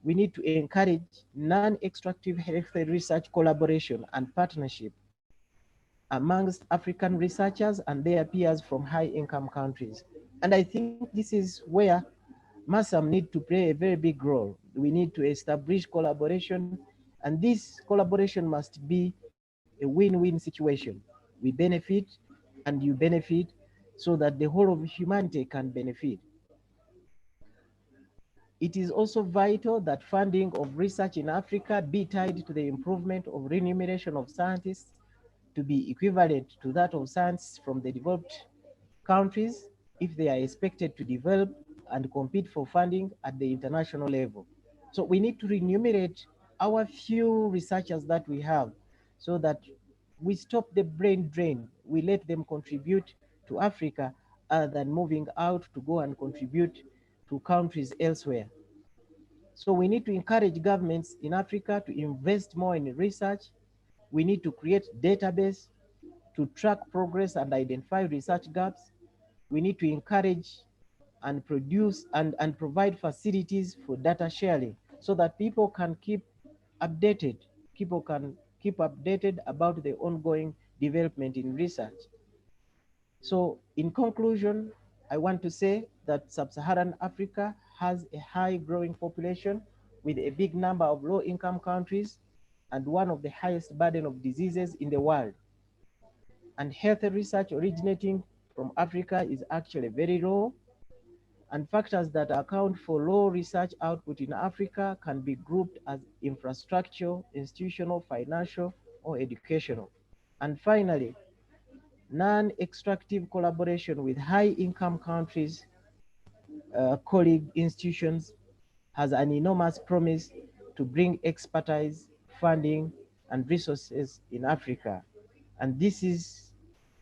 We need to encourage non-extractive health research collaboration and partnership amongst African researchers and their peers from high-income countries. And I think this is where MASAM need to play a very big role. We need to establish collaboration, and this collaboration must be a win-win situation. We benefit and you benefit so that the whole of humanity can benefit. It is also vital that funding of research in Africa be tied to the improvement of remuneration of scientists to be equivalent to that of scientists from the developed countries if they are expected to develop and compete for funding at the international level. So we need to remunerate our few researchers that we have so that we stop the brain drain. We let them contribute to Africa other than moving out to go and contribute to countries elsewhere. So we need to encourage governments in Africa to invest more in research. We need to create database to track progress and identify research gaps. We need to encourage and produce and provide facilities for data sharing so that people can keep updated. People can keep updated about the ongoing development in research. So in conclusion, I want to say that Sub-Saharan Africa has a high growing population with a big number of low-income countries and one of the highest burden of diseases in the world. And health research originating from Africa is actually very low, and factors that account for low research output in Africa can be grouped as infrastructure, institutional, financial, or educational. And finally, non-extractive collaboration with high-income countries, colleague institutions, has an enormous promise to bring expertise, funding, and resources in Africa. And this is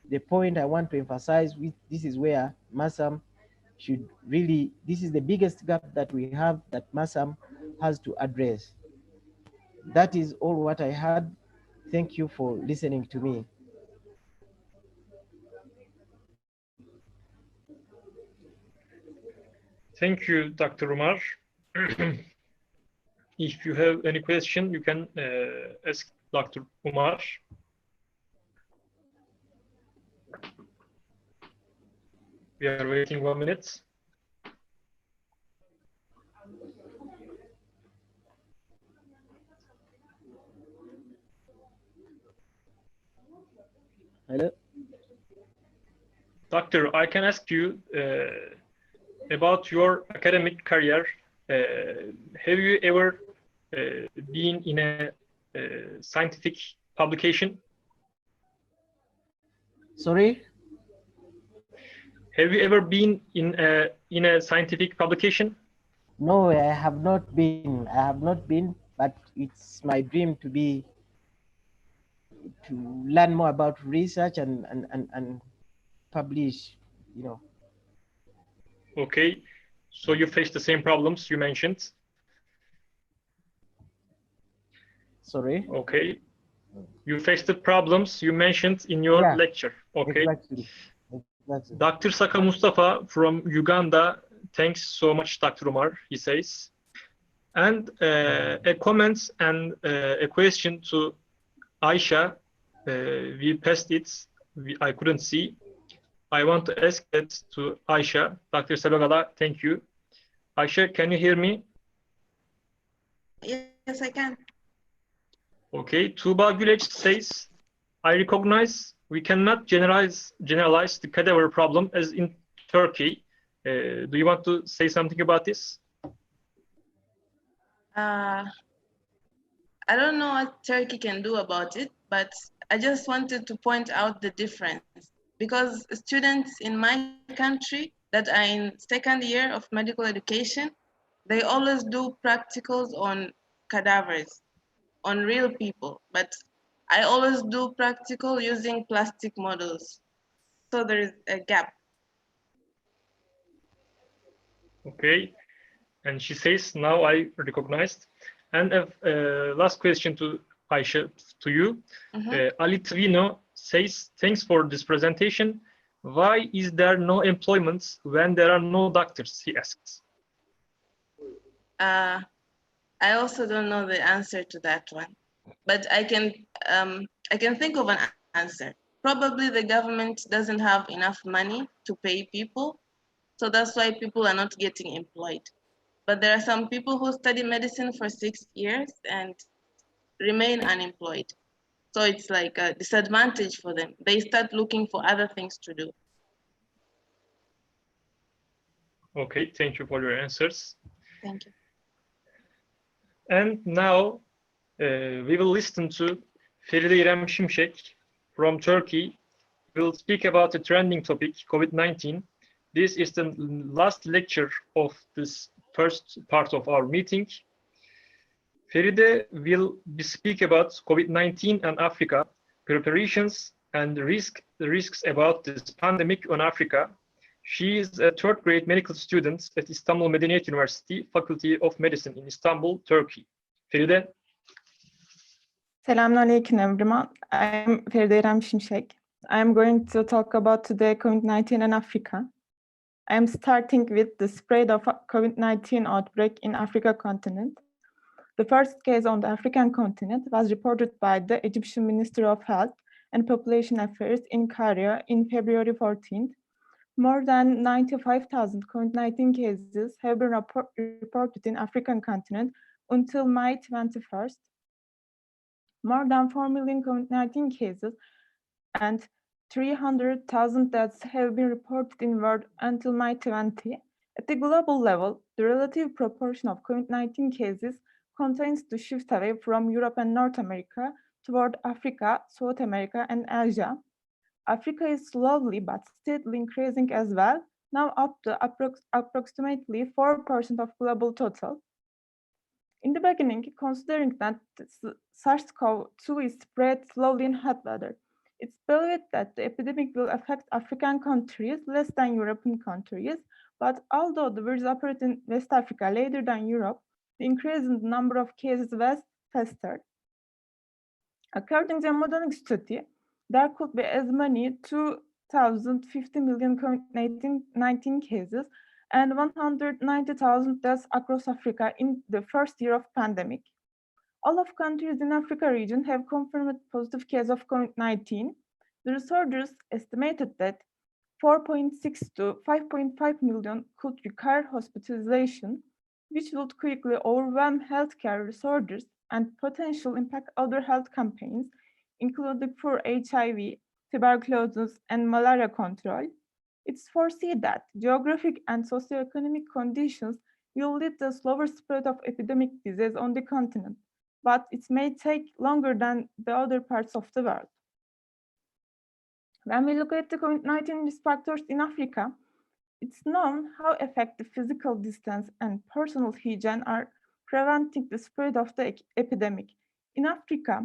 the point I want to emphasize. This is where MASAM should really, this is the biggest gap that we have that MASAM has to address. That is all what I had. Thank you for listening to me. Thank you, Dr. Umar. If you have any question, you can ask Dr. Umar. We are waiting 1 minute. Hello? Doctor, I can ask you about your academic career. Have you ever been in a scientific publication? Sorry? Have you ever been in a scientific publication? No, I have not been. I have not been, but it's my dream to learn more about research and publish, you know. Okay, so you face the same problems you mentioned. Sorry? Okay, you face the problems you mentioned in your lecture. Okay. Exactly. Dr. Saka Mustafa from Uganda, thanks so much, Dr. Umar, he says. And a comment and a question to Aisha, we passed it, I couldn't see. I want to ask it to Aisha. Dr. Ssebagala, thank you. Aisha, can you hear me? Yes, I can. Okay, Tuba Gülech says, I recognize we cannot generalize the cadaver problem as in Turkey. Do you want to say something about this? I don't know what Turkey can do about it, but I just wanted to point out the difference, because students in my country that are in second year of medical education, they always do practicals on cadavers, on real people, but I always do practical using plastic models. So there is a gap. Okay, and she says, now I recognized. And last question to Aisha, to you. Ali Tvino says, thanks for this presentation. Why is there no employment when there are no doctors, he asks. I also don't know the answer to that one, but I can think of an answer. Probably the government doesn't have enough money to pay people, so that's why people are not getting employed. But there are some people who study medicine for 6 years and remain unemployed. So it's like a disadvantage for them. They start looking for other things to do. Okay, thank you for your answers. Thank you. And now we will listen to Feride İrem Şimşek from Turkey. We'll speak about the trending topic, COVID-19. This is the last lecture of this first part of our meeting. Feride will speak about COVID-19 and Africa, preparations and the risks about this pandemic on Africa. She is a third grade medical student at Istanbul Medeniyet University, Faculty of Medicine in Istanbul, Turkey. Feride? Selamünaleyküm everyone. I'm Feride İrem Şimşek. I'm going to talk about today COVID-19 in Africa. I'm starting with the spread of COVID-19 outbreak in Africa continent. The first case on the African continent was reported by the Egyptian Ministry of Health and Population Affairs in Cairo in February 14th. More than 95,000 COVID-19 cases have been reported in African continent until May 21st. More than 4 million COVID-19 cases and 300,000 deaths have been reported in the world until May 20. At the global level, the relative proportion of COVID-19 cases continues to shift away from Europe and North America toward Africa, South America, and Asia. Africa is slowly but steadily increasing as well, now up to approximately 4% of global total. In the beginning, considering that SARS-CoV-2 is spread slowly in hot weather, it's believed that the epidemic will affect African countries less than European countries, but although the virus operated in West Africa later than Europe, the increase in the number of cases was faster. According to a modeling study, there could be as many 2,050 million COVID-19 cases and 190,000 deaths across Africa in the first year of pandemic. All of countries in Africa region have confirmed positive case of COVID-19. The researchers estimated that 4.6 to 5.5 million could require hospitalization, which would quickly overwhelm healthcare researchers and potentially impact other health campaigns, including for HIV, tuberculosis, and malaria control. It's foreseen that geographic and socioeconomic conditions will lead to slower spread of epidemic disease on the continent, but it may take longer than the other parts of the world. When we look at the COVID-19 risk factors in Africa, it's known how effective physical distance and personal hygiene are preventing the spread of the epidemic. In Africa,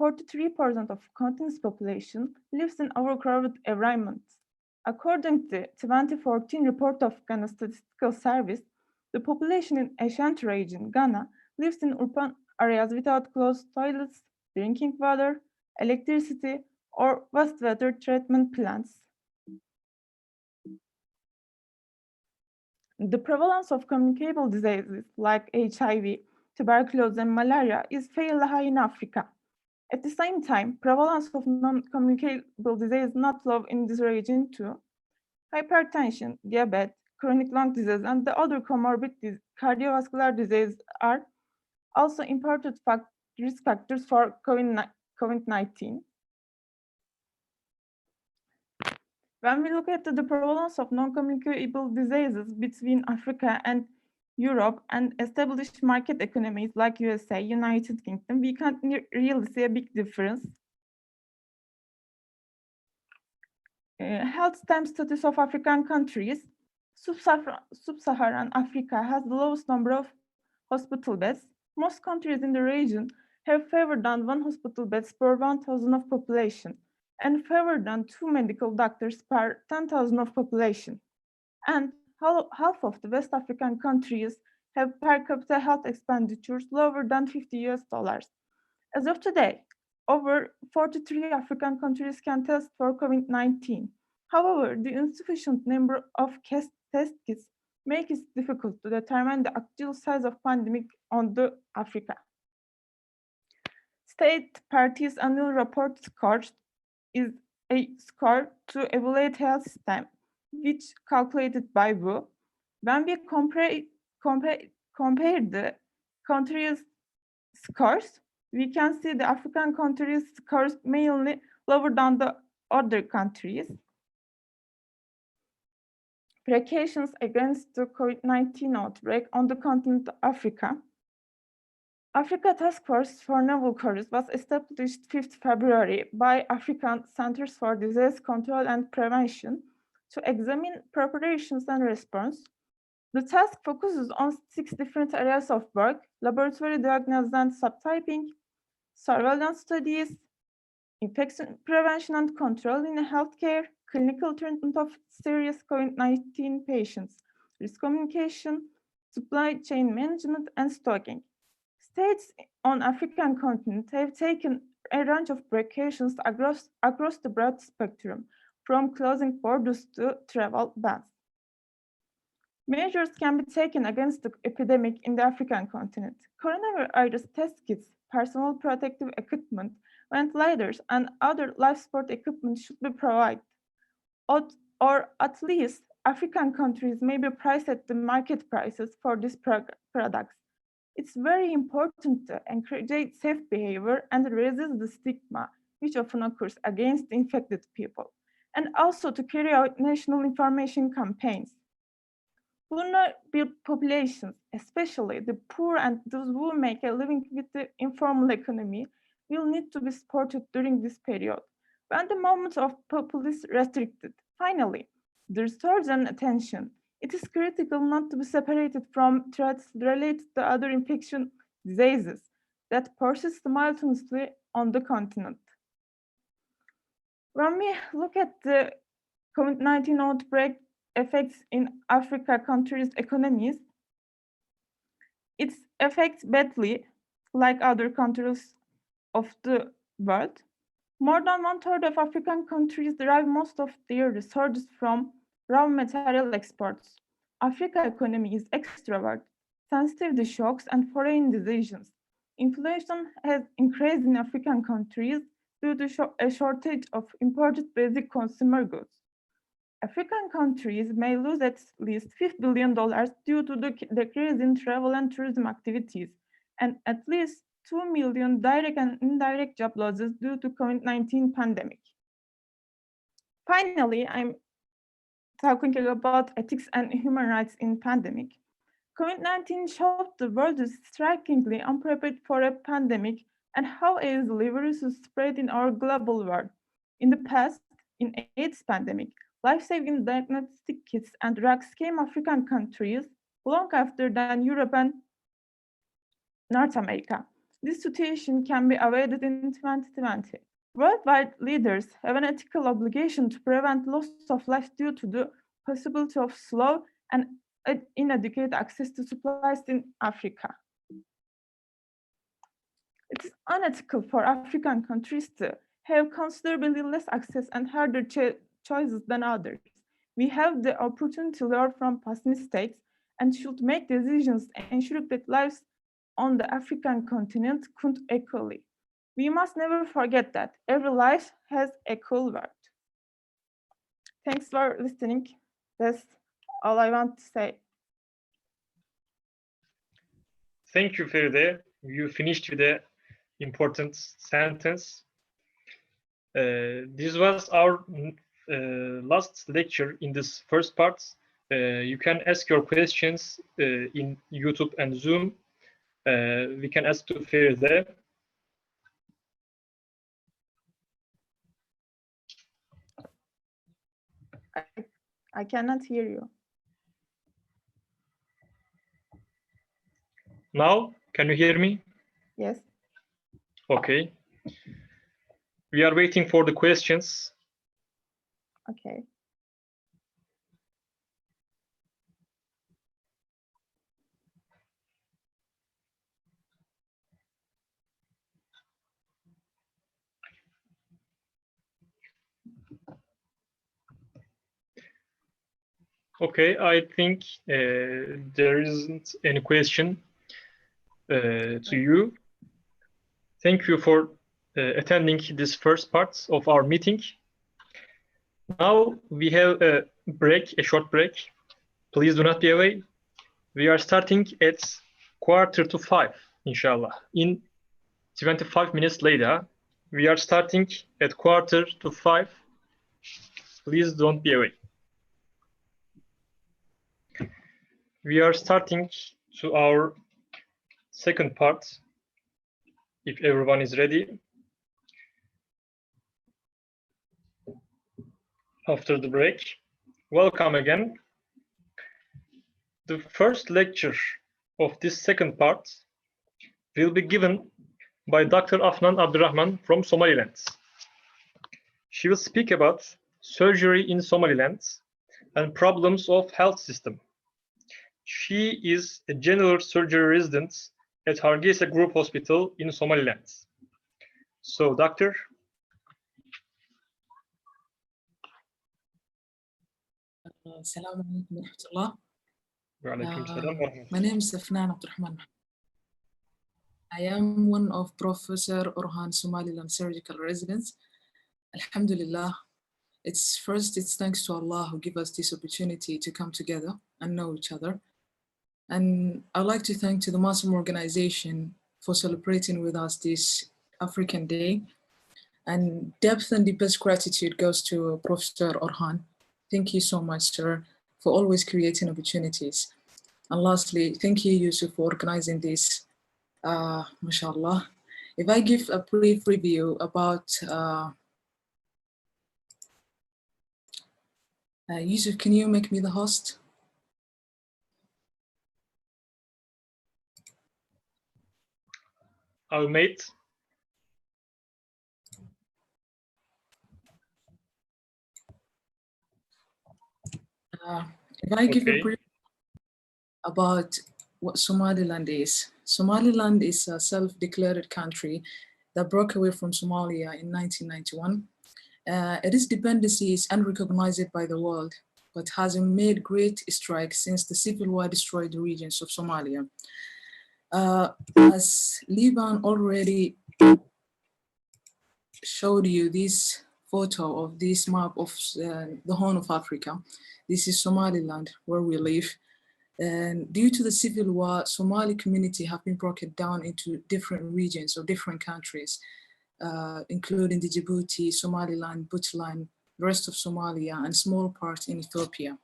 43% of continent's population lives in overcrowded environments. According to the 2014 report of Ghana Statistical Service, the population in Ashanti region, Ghana, lives in urban areas without closed toilets, drinking water, electricity, or wastewater treatment plants. The prevalence of communicable diseases like HIV, tuberculosis, and malaria is fairly high in Africa. At the same time, prevalence of non-communicable disease is not low in this region too. Hypertension, diabetes, chronic lung disease, and the other comorbid cardiovascular disease are also important risk factors for COVID-19. When we look at the prevalence of non-communicable diseases between Africa and Europe and established market economies like USA, United Kingdom, we can't really see a big difference. Health time status of African countries. Sub-Saharan Africa has the lowest number of hospital beds. Most countries in the region have fewer than 1 hospital beds per 1,000 of population and fewer than 2 medical doctors per 10,000 of population. And half of the West African countries have per capita health expenditures lower than $50. As of today, over 43 African countries can test for COVID-19. However, the insufficient number of test kits make it difficult to determine the actual size of pandemic on the Africa. State parties' annual report score is a score to evaluate health system, which calculated by WHO. When we compare the countries' scores, we can see the African countries' scores mainly lower than the other countries. Precautions against the COVID-19 outbreak on the continent of Africa. Africa Task Force for Novel Causes was established 5th February by African Centers for Disease Control and Prevention to examine preparations and response. The task focuses on 6 different areas of work: laboratory diagnosis and subtyping, surveillance studies, infection prevention and control in healthcare, clinical treatment of serious COVID-19 patients, risk communication, supply chain management, and stocking. States on African continent have taken a range of precautions across the broad spectrum, from closing borders to travel bans. Measures can be taken against the epidemic in the African continent. Coronavirus test kits, personal protective equipment, ventilators, and other life support equipment should be provided. Or at least African countries may be priced at the market prices for these products. It's very important to encourage safe behavior and resist the stigma which often occurs against infected people, and also to carry out national information campaigns. Vulnerable populations, especially the poor and those who make a living with the informal economy, will need to be supported during this period, when the movement of people is restricted. Finally, the research and attention. It is critical not to be separated from threats related to other infection diseases that persist simultaneously on the continent. When we look at the COVID-19 outbreak effects in Africa countries' economies, it affects badly, like other countries of the world. More than 1/3 of African countries derive most of their resources from raw material exports. Africa's economy is extrovert, sensitive to shocks and foreign decisions. Inflation has increased in African countries due to a shortage of imported basic consumer goods. African countries may lose at least $5 billion due to the decrease in travel and tourism activities, and at least 2 million direct and indirect job losses due to COVID-19 pandemic. Finally, I'm talking about ethics and human rights in pandemic. COVID-19 showed the world is strikingly unprepared for a pandemic and how easily viruses spread in our global world. In the past, in AIDS pandemic, life-saving diagnostic kits and drugs came African countries long after than Europe and North America. This situation can be avoided in 2020. Worldwide leaders have an ethical obligation to prevent loss of life due to the possibility of slow and inadequate access to supplies in Africa. It is unethical for African countries to have considerably less access and harder choices than others. We have the opportunity to learn from past mistakes and should make decisions ensuring that lives on the African continent count equally. We must never forget that every life has equal worth. Thanks for listening. That's all I want to say. Thank you, Feride. You finished with an important sentence. This was our last lecture in this first part. You can ask your questions in YouTube and Zoom. We can ask to Feride. I cannot hear you. Now, can you hear me? Yes. Okay. We are waiting for the questions. Okay. Okay, I think there isn't any question to you. Thank you for attending this first part of our meeting. Now we have a break, a short break. Please do not be away. We are starting at 4:45, inshallah. In 25 minutes later, we are starting at 4:45. Please don't be away. We are starting to our second part, if everyone is ready. After the break, welcome again. The first lecture of this second part will be given by Dr. Afnan Abdurrahman from Somaliland. She will speak about surgery in Somaliland, and problems of health system. She is a general surgery resident at Hargeisa Group Hospital in Somaliland. So, doctor. Assalamu alaikum wa rahmatullah. Wa My name is Afnan Abdurrahman. I am one of Professor Orhan Somaliland surgical residents. Alhamdulillah, it's thanks to Allah who give us this opportunity to come together and know each other. And I'd like to thank to the MASAM organization for celebrating with us this African Day. And depth and deepest gratitude goes to Professor Orhan. Thank you so much, sir, for always creating opportunities. And lastly, thank you, Yusuf, for organizing this, mashallah. If I give a brief review about, Yusuf, can you make me the host? Our mate. If I give a brief about what Somaliland is. Somaliland is a self-declared country that broke away from Somalia in 1991. Its dependency is unrecognized by the world, but has made great strides since the civil war destroyed the regions of Somalia. As Liban already showed you this photo of this map of the Horn of Africa, this is Somaliland, where we live. And due to the civil war, Somali community have been broken down into different regions or different countries, including the Djibouti, Somaliland, Puntland, the rest of Somalia, and small part in Ethiopia.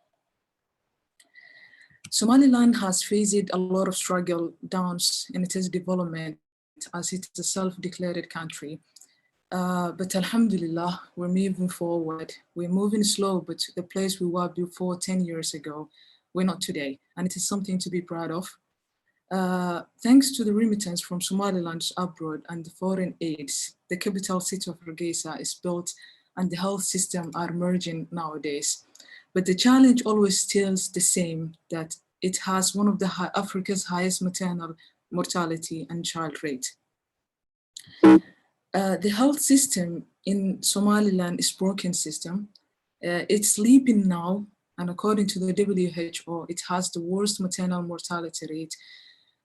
Somaliland has faced a lot of struggle downs in its development as it is a self-declared country. But Alhamdulillah, we're moving forward. We're moving slow, but the place we were before 10 years ago, we're not today. And it is something to be proud of. Thanks to the remittance from Somaliland abroad and the foreign aids, the capital city of Hargeisa is built and the health system are emerging nowadays. But the challenge always still the same, that it has one of the Africa's highest maternal mortality and child rate. The health system in Somaliland is broken system. It's sleeping now, and according to the WHO, it has the worst maternal mortality rate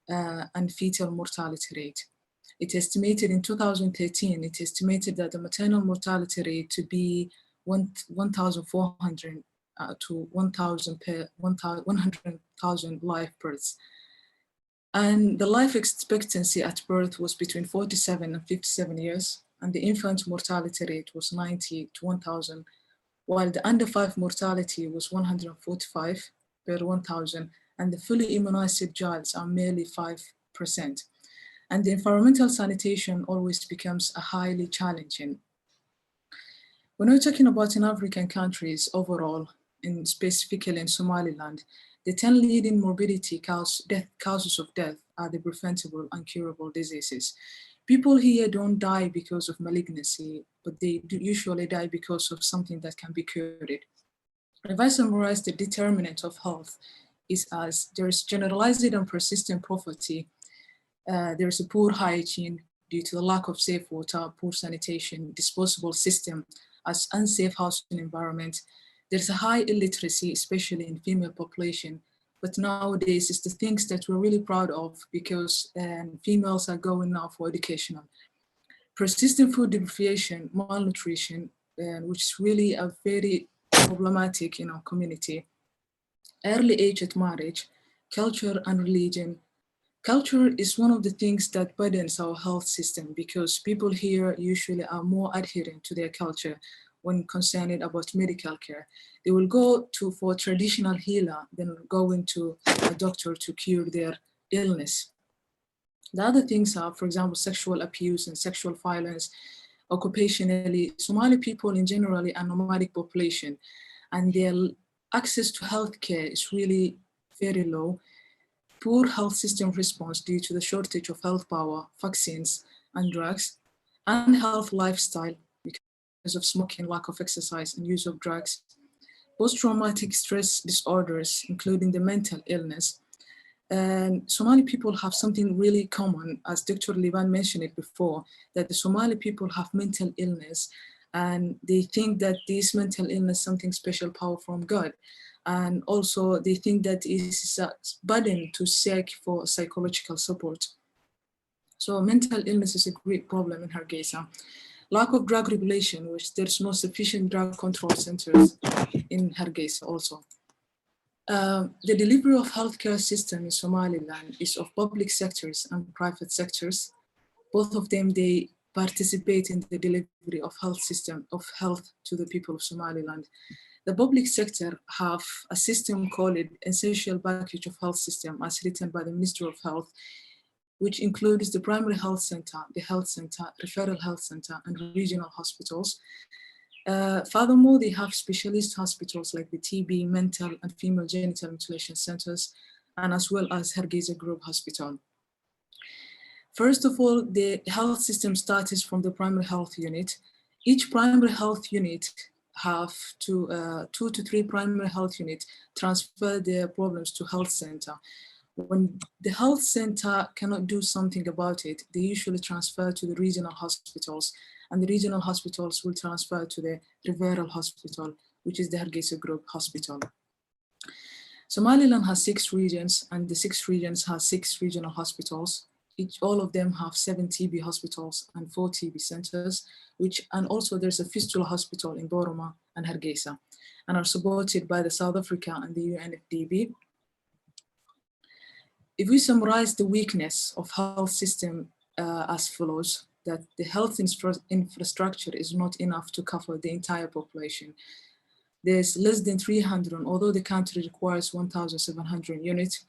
and fetal mortality rate. It estimated in 2013, it estimated that the maternal mortality rate to be 1,400 to 1,000 per 100,000 live births. And the life expectancy at birth was between 47 and 57 years, and the infant mortality rate was 90 to 1,000, while the under 5 mortality was 145 per 1,000, and the fully immunized childs are merely 5%. And the environmental sanitation always becomes a highly challenging. When we're talking about in African countries overall, and specifically in Somaliland, the 10 leading morbidity causes of death are the preventable and curable diseases. People here don't die because of malignancy, but they do usually die because of something that can be cured. If I summarize the determinant of health, is as there is generalized and persistent poverty, there is a poor hygiene due to the lack of safe water, poor sanitation, disposable system, as unsafe housing environment. There's a high illiteracy, especially in female population, but nowadays it's the things that we're really proud of because females are going now for educational. Persistent food deprivation, malnutrition, which is really a very problematic in our community. Early age at marriage, culture and religion. Culture is one of the things that burdens our health system because people here usually are more adherent to their culture when concerned about medical care. They will go for traditional healer than going to a doctor to cure their illness. The other things are, for example, sexual abuse and sexual violence. Occupationally, Somali people in general are nomadic population, and their access to healthcare is really very low. Poor health system response due to the shortage of health power, vaccines, and drugs, and health lifestyle, of smoking, lack of exercise, and use of drugs. Post-traumatic stress disorders, including the mental illness. And Somali people have something really common, as Dr. Liban mentioned it before, that the Somali people have mental illness, and they think that this mental illness is something special power from God. And also they think that it is a burden to seek for psychological support. So mental illness is a great problem in Hargeisa. Lack of drug regulation, which there's no sufficient drug control centers in Hargeisa also. The delivery of healthcare system in Somaliland is of public sectors and private sectors. Both of them, they participate in the delivery of health to the people of Somaliland. The public sector have a system called Essential Package of Health System, as written by the Minister of Health, which includes the primary health center, the health center, referral health center, and regional hospitals. Furthermore, they have specialist hospitals like the TB, mental, and female genital mutilation centers, and as well as Hargeisa Group Hospital. First of all, the health system starts from the primary health unit. Each primary health unit have 2 to 3 primary health units transfer their problems to health center. When the health center cannot do something about it, they usually transfer to the regional hospitals, and the regional hospitals will transfer to the referral hospital, which is the Hargeisa Group Hospital. Somaliland has 6 regions, and the 6 regions have 6 regional hospitals. All of them have 7 TB hospitals and 4 TB centers, and also there's a fistula hospital in Boroma and Hargeisa, and are supported by the South Africa and the UNFDB. If we summarize the weakness of health system as follows, that the health infrastructure is not enough to cover the entire population. There's less than 300, although the country requires 1,700 units.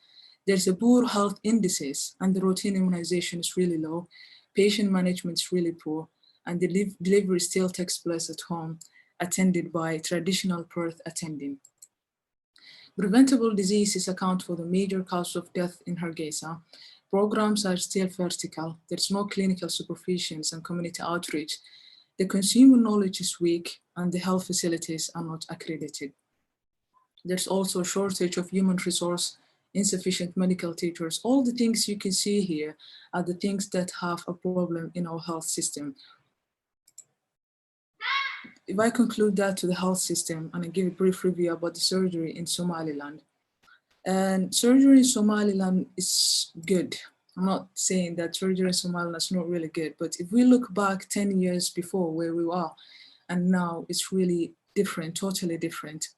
There's a poor health indices, and the routine immunization is really low. Patient management is really poor, and the delivery still takes place at home, attended by traditional birth attending. Preventable diseases account for the major cause of death in Hargeisa. Programs are still vertical. There's no clinical supervisions and community outreach. The consumer knowledge is weak, and the health facilities are not accredited. There's also a shortage of human resource, insufficient medical teachers. All the things you can see here are the things that have a problem in our health system. If I conclude that to the health system, and I give a brief review about the surgery in Somaliland. And surgery in Somaliland is good. I'm not saying that surgery in Somaliland is not really good, but if we look back 10 years before where we are, and now it's really different, totally different.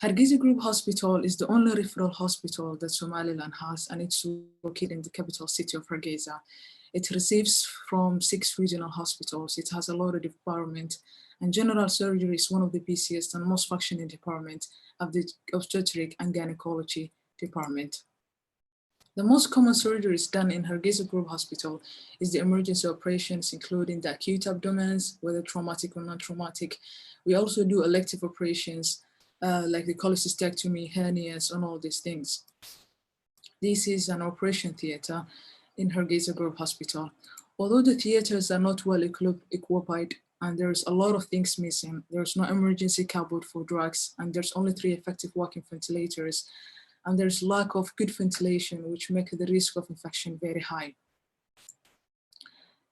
Hargeisa Group Hospital is the only referral hospital that Somaliland has, and it's located in the capital city of Hargeisa. It receives from 6 regional hospitals. It has a lot of departments, and general surgery is one of the busiest and most functioning departments of the obstetric and gynecology department. The most common surgeries done in Hargeisa Group Hospital is the emergency operations, including the acute abdomens, whether traumatic or non-traumatic. We also do elective operations like the cholecystectomy, hernias, and all these things. This is an operation theater in Hargeisa Group Hospital. Although the theaters are not well equipped and there's a lot of things missing, there's no emergency cupboard for drugs, and there's only 3 effective working ventilators, and there's lack of good ventilation, which makes the risk of infection very high.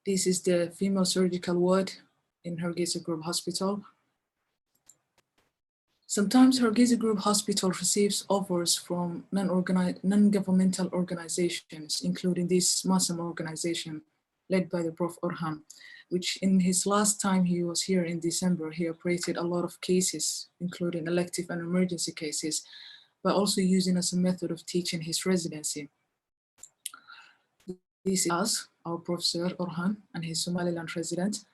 This is the female surgical ward in Hargeisa Group Hospital. Sometimes Hargeisa Group Hospital receives offers from non-governmental organizations, including this MASAM organization led by the Prof. Orhan, which in his last time he was here in December, he operated a lot of cases, including elective and emergency cases, but also using as a method of teaching his residency. This is us, our Professor Orhan and his Somaliland resident.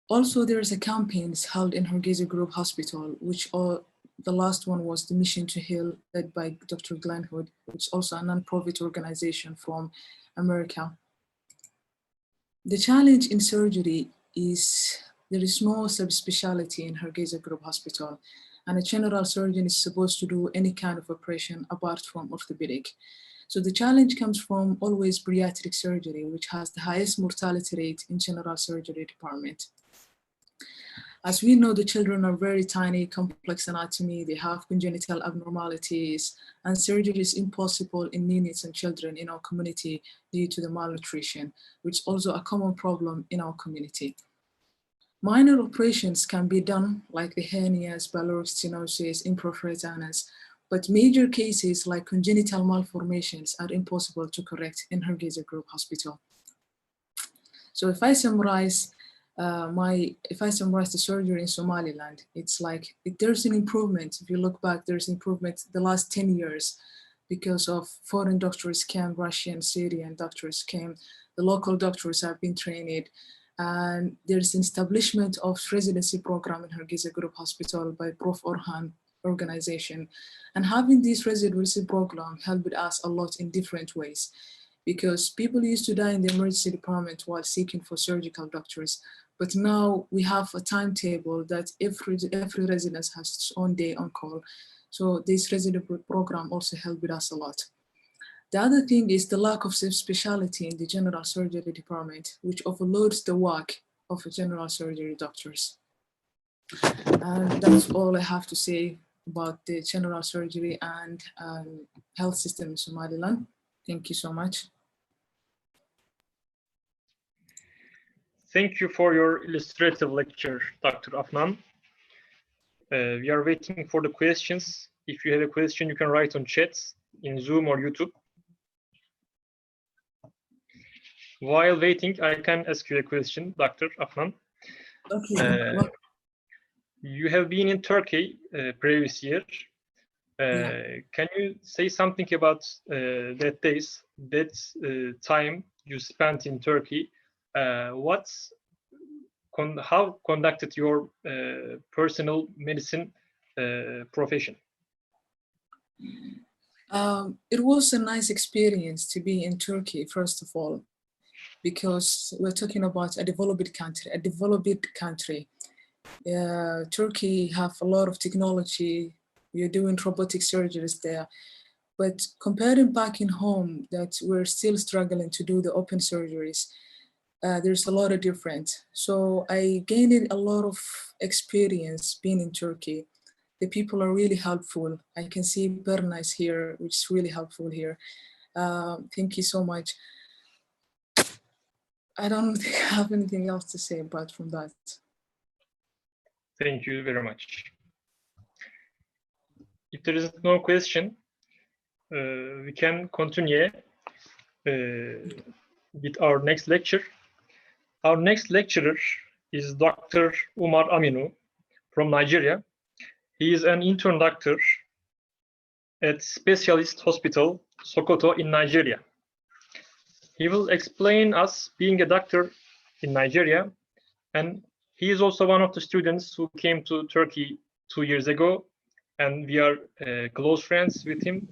Also, there is a campaigns held in Hargeisa Group Hospital, which the last one was the Mission to Heal, led by Dr. Glenn Hood, which is also a non-profit organization from America. The challenge in surgery is there is no subspecialty in Hargeisa Group Hospital, and a general surgeon is supposed to do any kind of operation apart from orthopedic. So the challenge comes from always bariatric surgery, which has the highest mortality rate in general surgery department. As we know, the children are very tiny, complex anatomy, they have congenital abnormalities, and surgery is impossible in neonates and children in our community due to the malnutrition, which is also a common problem in our community. Minor operations can be done, like the hernias, pyloric stenosis, imperforate anus, but major cases like congenital malformations are impossible to correct in Hargeisa Group Hospital. So if I summarize the surgery in Somaliland, it's like there's an improvement. If you look back, there's improvement the last 10 years because of foreign doctors came, Russian, Syrian doctors came, the local doctors have been trained, and there's an establishment of residency program in Hargeisa Group Hospital by Prof. Orhan organization. And having this residency program helped us a lot in different ways, because people used to die in the emergency department while seeking for surgical doctors. But now we have a timetable that every resident has its own day on call. So this residency program also helped us a lot. The other thing is the lack of subspecialty in the general surgery department, which overloads the work of general surgery doctors. And that's all I have to say about the general surgery and health system in Somaliland. Thank you so much. Thank you for your illustrative lecture, Dr. Afnan. We are waiting for the questions. If you have a question, you can write on chats in Zoom or YouTube. While waiting, I can ask you a question, Dr. Afnan. Okay. You have been in Turkey previous year. Can you say something about that days, that time you spent in Turkey? How conducted your personal medicine profession? It was a nice experience to be in Turkey, first of all, because we're talking about a developed country. Turkey have a lot of technology. We're doing robotic surgeries there. But comparing back in home, that we're still struggling to do the open surgeries, there's a lot of difference. So I gained a lot of experience being in Turkey. The people are really helpful. I can see Berna is here, which is really helpful here. Thank you so much. I don't have anything else to say apart from that. Thank you very much. If there is no question, we can continue with our next lecture. Our next lecturer is Dr. Umar Aminu from Nigeria. He is an intern doctor at Specialist Hospital, Sokoto in Nigeria. He will explain us being a doctor in Nigeria, and he is also one of the students who came to Turkey 2 years ago, and we are close friends with him.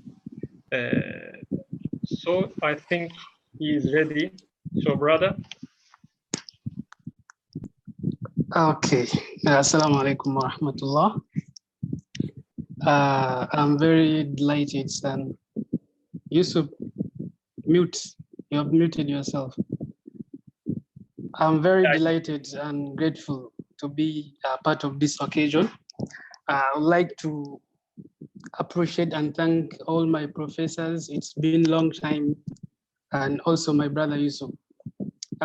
So I think he is ready. So, brother. Okay. Assalamu alaikum wa rahmatullah. I'm very delighted, and Yusuf, mute. You have muted yourself. I'm very delighted and grateful to be a part of this occasion. I would like to appreciate and thank all my professors. It's been a long time, and also my brother Yusuf.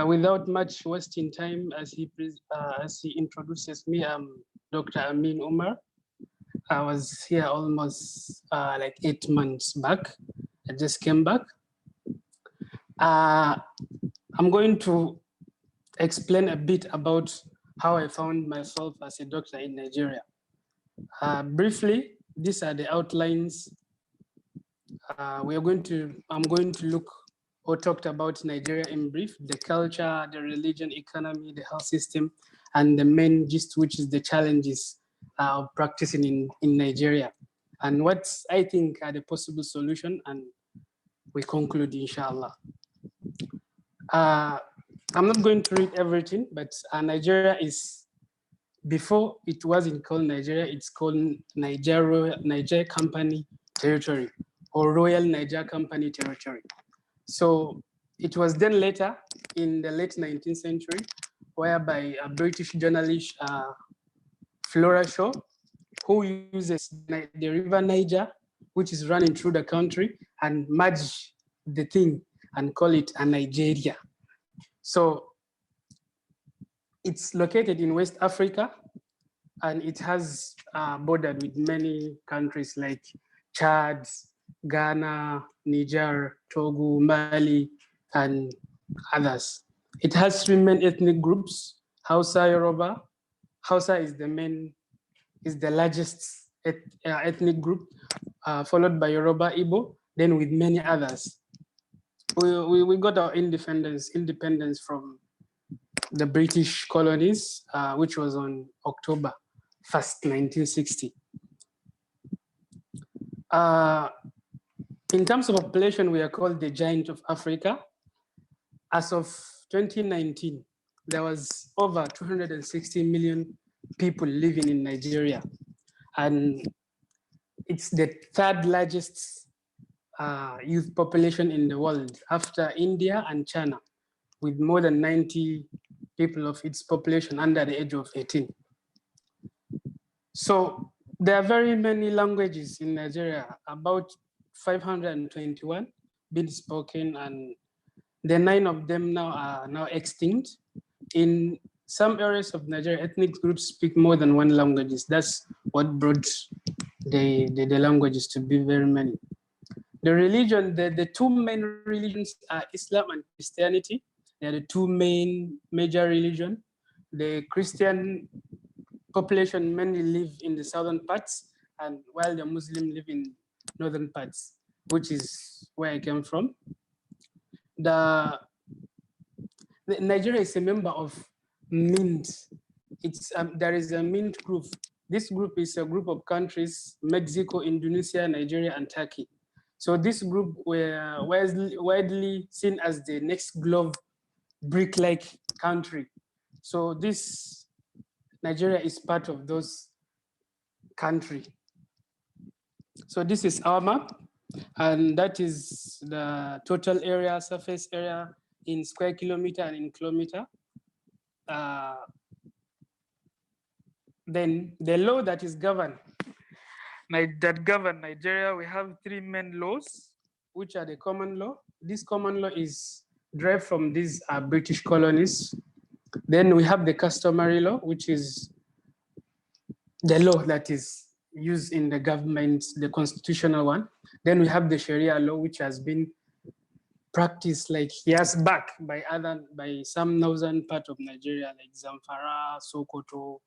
Without much wasting time, as he introduces me, I'm Dr. Amin Umar. I was here almost like 8 months back. I just came back. I'm going to explain a bit about how I found myself as a doctor in Nigeria. Briefly, these are the outlines. I'm going to look or talked about Nigeria in brief, the culture, the religion, economy, the health system, and the main gist, which is the challenges of practicing in Nigeria, and what I think are the possible solution, and we conclude, inshallah. I'm not going to read everything, but Nigeria is, before it wasn't called Nigeria, it's called Niger Company Territory, or Royal Niger Company Territory. So it was then later in the late 19th century, whereby a British journalist, Flora Shaw, who uses the river Niger, which is running through the country, and merge the thing and call it a Nigeria. So it's located in West Africa, and it has bordered with many countries like Chad, Ghana, Niger, Togo, Mali, and others. It has 3 main ethnic groups: Hausa, Yoruba. Hausa is the largest ethnic group, followed by Yoruba, Igbo, then with many others. We got our independence from the British colonies, which was on October 1st, 1960. In terms of population, we are called the Giant of Africa. As of 2019, there was over 260 million people living in Nigeria. And it's the 3rd largest youth population in the world after India and China, with more than 90 people of its population under the age of 18. So there are very many languages in Nigeria, about 521 being spoken, and the 9 of them now are now extinct. In some areas of Nigeria, ethnic groups speak more than 1 language. That's what brought the languages to be very many. The religion, the 2 main religions are Islam and Christianity. They are the 2 main major religions. The Christian population mainly live in the southern parts, and while the Muslim live in northern parts, which is where I came from. Nigeria is a member of MINT. There is a MINT group. This group is a group of countries: Mexico, Indonesia, Nigeria, and Turkey. So this group were widely seen as the next globe brick-like country. So this Nigeria is part of those countries. So this is our map, and that is the total area, surface area in square kilometer and in kilometer. Then the law that is govern Nigeria, we have 3 main laws, which are the common law. This common law is derived from these British colonies. Then we have the customary law, which is the law that is used in the government, the constitutional one. Then we have the Sharia law, which has been practiced like years back by some northern part of Nigeria, like Zamfara, Sokoto,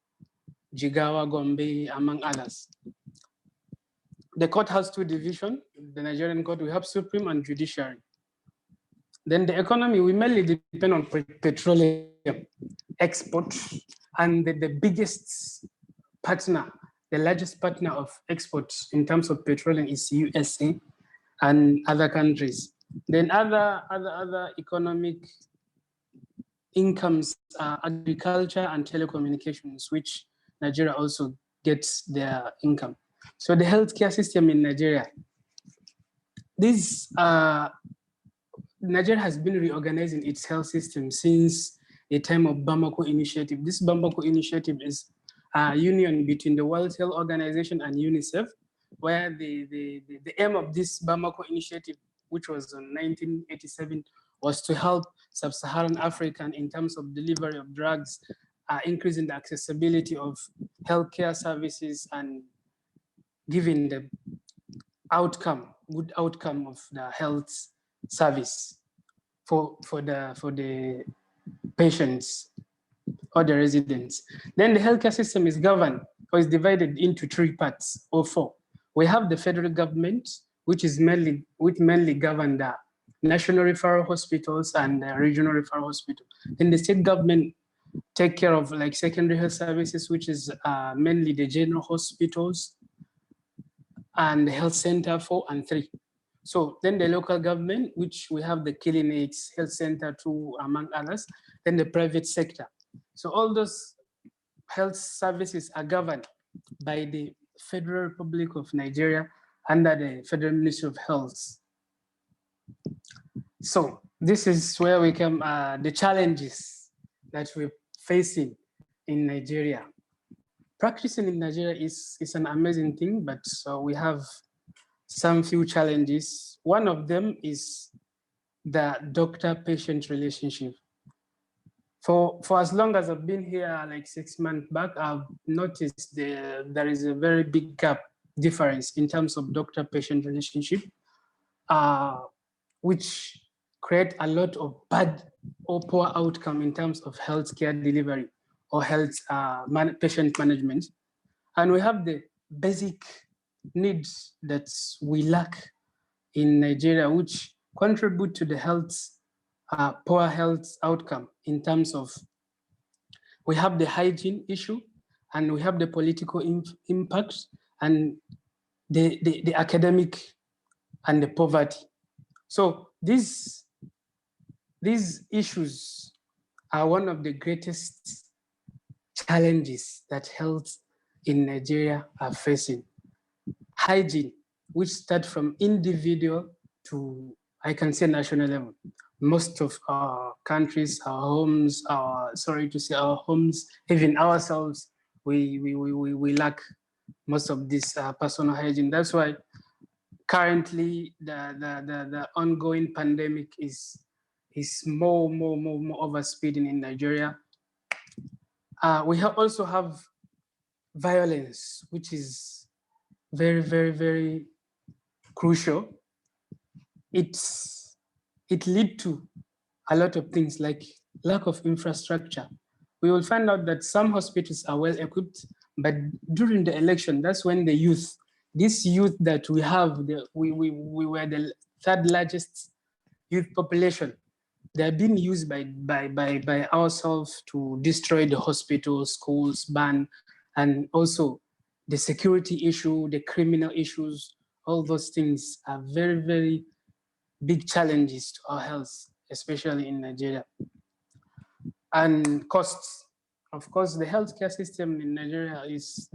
Jigawa, Gombe, among others. The court has 2 divisions. The Nigerian court, we have Supreme and Judiciary. Then the economy, we mainly depend on petroleum export, and the biggest partner, the largest partner of exports in terms of petroleum is USA and other countries. Then other economic incomes are agriculture and telecommunications, which Nigeria also gets their income. So the healthcare system in Nigeria, Nigeria has been reorganizing its health system since the time of Bamako Initiative. This Bamako Initiative is a union between the World Health Organization and UNICEF, where the aim of this Bamako Initiative, which was in 1987, was to help sub-Saharan Africa in terms of delivery of drugs, increasing the accessibility of healthcare services, and giving the good outcome of the health service for the patients or the residents. Then the healthcare system is governed or is divided into 3 parts or 4. We have the federal government, which mainly govern the national referral hospitals and the regional referral hospital. Then the state government take care of like secondary health services, which is mainly the general hospitals and the health center 4 and 3. So then the local government, which we have the clinics, health center 2, among others, then the private sector. So all those health services are governed by the Federal Republic of Nigeria under the Federal Ministry of Health. So this is where we come, the challenges that we're facing in Nigeria. practicing in Nigeria is an amazing thing, but we have some few challenges. One of them is the doctor-patient relationship. For as long as I've been here, like 6 months back, I've noticed there is a very big gap difference in terms of doctor-patient relationship, which create a lot of bad or poor outcome in terms of healthcare delivery or health patient management. And we have the basic needs that we lack in Nigeria, which contribute to the poor health outcome in terms of, we have the hygiene issue, and we have the political impact, and the academic and the poverty. So these issues are one of the greatest challenges that health in Nigeria are facing. Hygiene, which start from individual to, I can say, national level. Most of our countries, our homes, our homes, even ourselves, we lack most of this personal hygiene. That's why currently the ongoing pandemic is more overspeeding in Nigeria. We also have violence, which is very, very, very crucial. It leads to a lot of things like lack of infrastructure. We will find out that some hospitals are well equipped, but during the election, that's when this youth that we have, we were the third largest youth population. They're being used by ourselves to destroy the hospitals, schools, ban, and also the security issue, the criminal issues. All those things are very, very big challenges to our health, especially in Nigeria. And costs. Of course, the healthcare system in Nigeria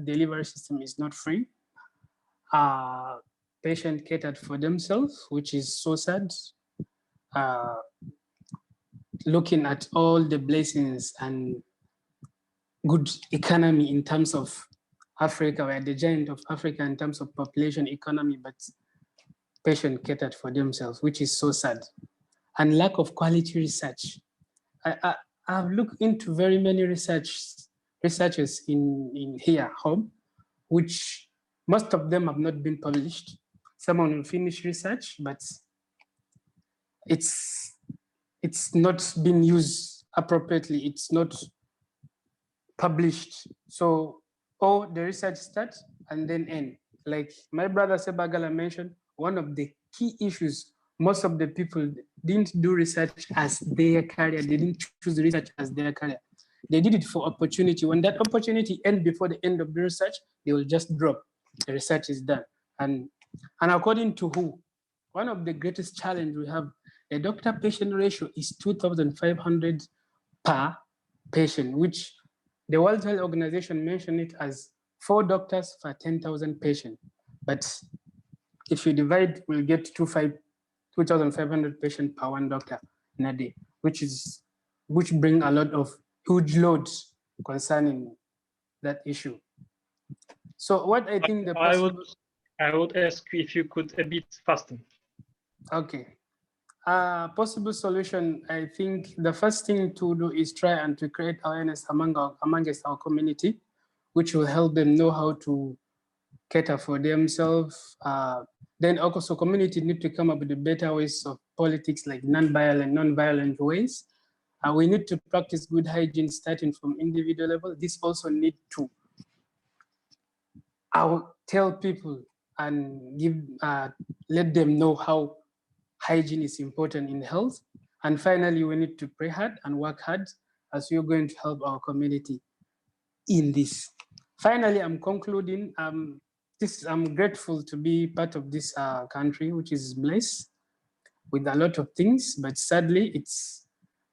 delivery system is not free. Patients catered for themselves, which is so sad. Looking at all the blessings and good economy in terms of Africa, we're the giant of Africa in terms of population economy, but patients catered for themselves, which is so sad. And lack of quality research. I've looked into very many researchers in here home, which most of them have not been published. Some will finish research, but it's not been used appropriately. It's not published. So, or the research starts and then end. Like my brother Ssebagala mentioned, one of the key issues, most of the people didn't do research as their career. They didn't choose research as their career. They did it for opportunity. When that opportunity ends before the end of the research, they will just drop. The research is done. And according to who? One of the greatest challenge we have, the doctor-patient ratio is 2,500 per patient, which the World Health Organization mentioned it as 4 doctors for 10,000 patients. But if you divide, we'll get 2,500 patients per 1 doctor in a day, which bring a lot of huge loads concerning that issue. So what I think I would ask you if you could a bit faster. Okay. Possible solution, I think the first thing to do is try and to create awareness amongst our community, which will help them know how to cater for themselves. Then also community need to come up with better ways of politics, like non-violent ways. We need to practice good hygiene starting from individual level. This also need to tell people and let them know how hygiene is important in health. And finally, we need to pray hard and work hard as we're going to help our community in this. Finally, I'm concluding. I'm grateful to be part of this country, which is blessed with a lot of things, but sadly, it's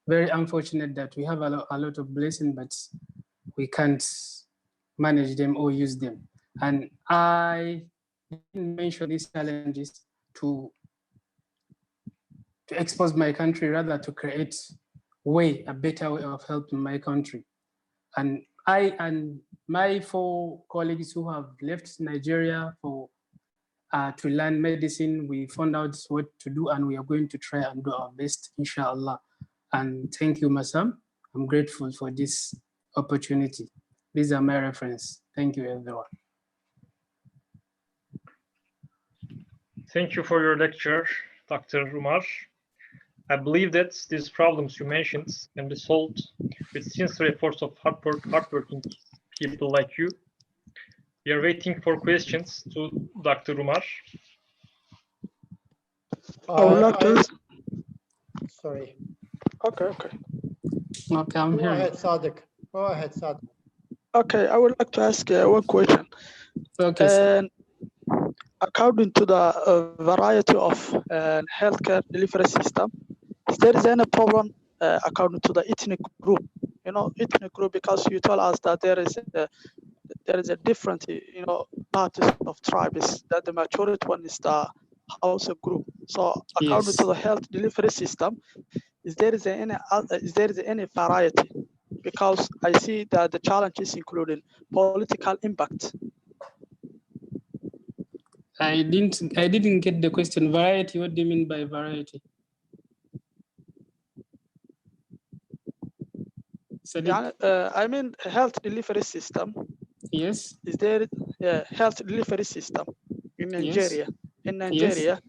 very unfortunate that we have a lot of blessings, but we can't manage them or use them. And I didn't mention these challenges to expose my country, rather to create a better way of helping my country. And I and my 4 colleagues who have left Nigeria to learn medicine, we found out what to do, and we are going to try and do our best, inshallah. And thank you, Masam. I'm grateful for this opportunity. These are my references. Thank you, everyone. Thank you for your lecture, Dr. Umar. I believe that these problems you mentioned can be solved with sincere efforts of hardworking people like you. We are waiting for questions to Dr. Umar. I would like to. Sorry. Okay. Okay, I'm here. Go ahead, Sadiq. Go ahead, Sadiq. Okay, I would like to ask one question. Okay. And according to the variety of healthcare delivery system, is there any problem according to the ethnic group? You know, ethnic group, because you told us that there is a different, parties of tribes. That the majority one is the Hausa group. So according to the health delivery system, is there any variety? Because I see that the challenges including political impact. I didn't get the question. Variety, what do you mean by variety? Yeah, I mean health delivery system. Yes. Is there a health delivery system in Nigeria? Yes. In Nigeria,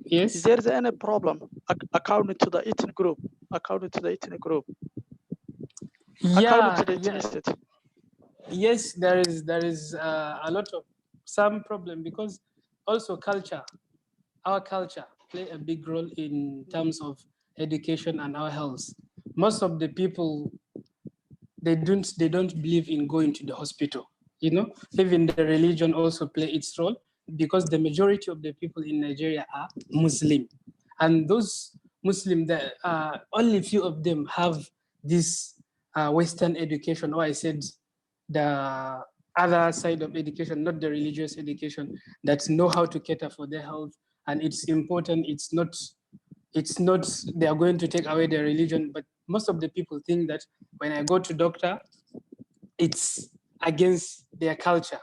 yes. Is there any problem according to the ethnic group? According to the ethnic group. Yeah. According to the ethnicity. Yes, there is a lot of some problem, because also our culture play a big role in terms of education and our health. Most of the people, they don't believe in going to the hospital. You know, even the religion also play its role, because the majority of the people in Nigeria are Muslim, and those Muslim, only few of them have this Western education, or I said the other side of education, not the religious education, that know how to cater for their health. And it's important. It's not they are going to take away their religion, but most of the people think that when I go to doctor, it's against their culture.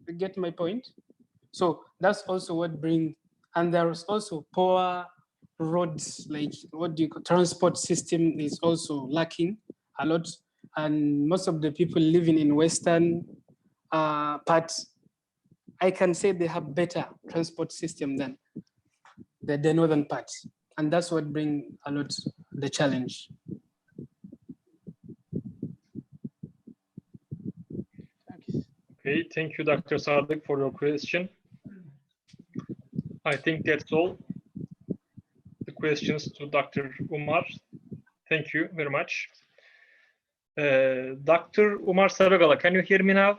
You get my point? So that's also what brings, and there's also poor roads, like transport system is also lacking a lot. And most of the people living in Western parts, I can say they have better transport system than the northern parts. And that's what brings a lot the challenge. Okay, thank you, Dr. Sadiq, for your question. I think that's all the questions to Dr. Umar. Thank you very much. Dr. Umar Ssebagala, can you hear me now?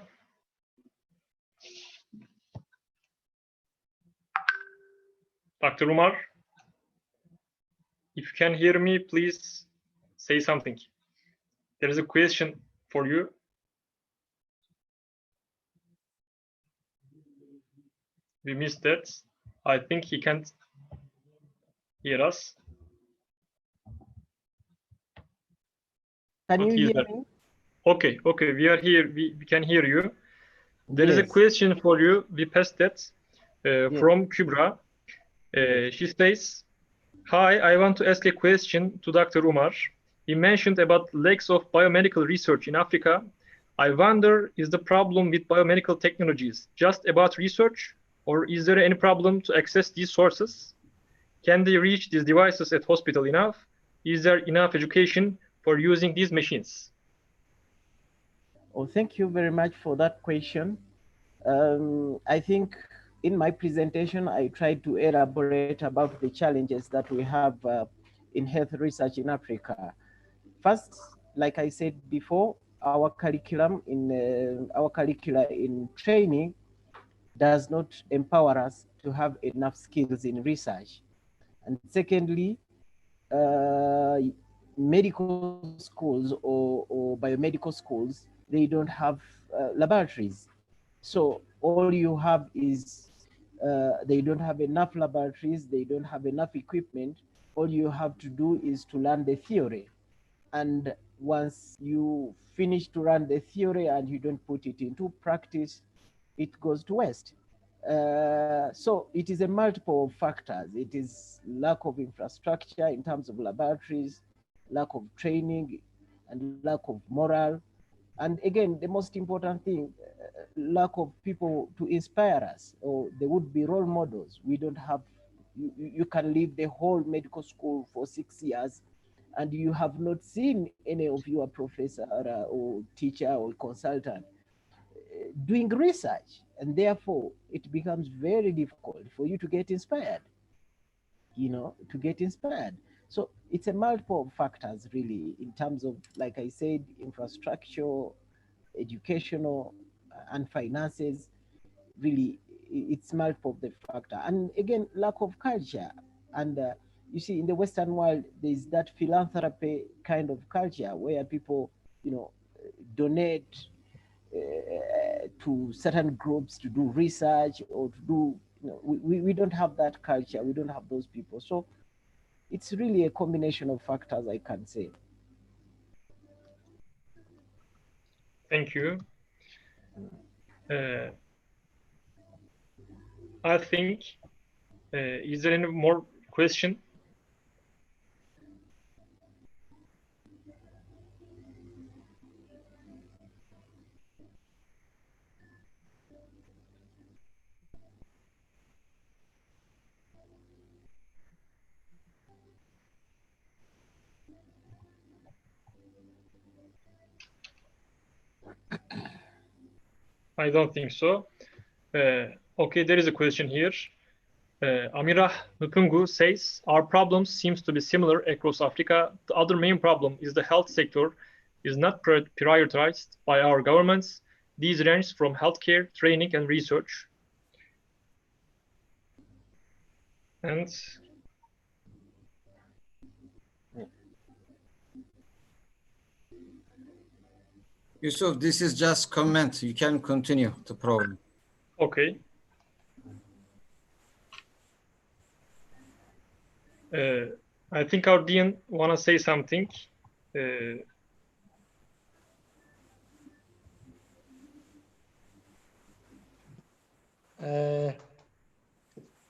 Dr. Umar, if you can hear me, please say something. There is a question for you. We missed that. I think he can't hear us. Can you hear me? Okay, we are here. We can hear you. There is a question for you. We passed that from Kübra. She says, hi, I want to ask a question to Dr. Umar. He mentioned about lacks of biomedical research in Africa. I wonder, is the problem with biomedical technologies just about research, or is there any problem to access these sources? Can they reach these devices at hospital enough? Is there enough education for using these machines? Oh, thank you very much for that question. I think in my presentation, I tried to elaborate about the challenges that we have in health research in Africa. First, like I said before, our curricula in training does not empower us to have enough skills in research. And secondly, medical schools or biomedical schools, they don't have laboratories. So all you have is, they don't have enough laboratories, they don't have enough equipment. All you have to do is to learn the theory. And once you finish to run the theory and you don't put it into practice, it goes to waste. So it is a multiple of factors. It is lack of infrastructure in terms of laboratories, lack of training, and lack of morale. And again, the most important thing, lack of people to inspire us, or there would be role models. We don't have, you can leave the whole medical school for 6 years and you have not seen any of your professor or teacher or consultant doing research, and therefore it becomes very difficult for you to get inspired, to get inspired. So it's a multiple of factors really in terms of, like I said, infrastructure, educational, and finances. Really, it's multiple of the factor. And again, lack of culture. And you see, in the Western world, there's that philanthropy kind of culture where people, donate to certain groups to do research or to do, we don't have that culture. We don't have those people. So it's really a combination of factors, I can say. Thank you. I think, is there any more question? I don't think so. Okay, there is a question here. Amirah Nupungu says, our problems seems to be similar across Africa. The other main problem is the health sector is not prioritized by our governments. These range from healthcare, training, and research. And Yusuf, this is just comment. You can continue the problem. Okay. I think our dean wanna say something.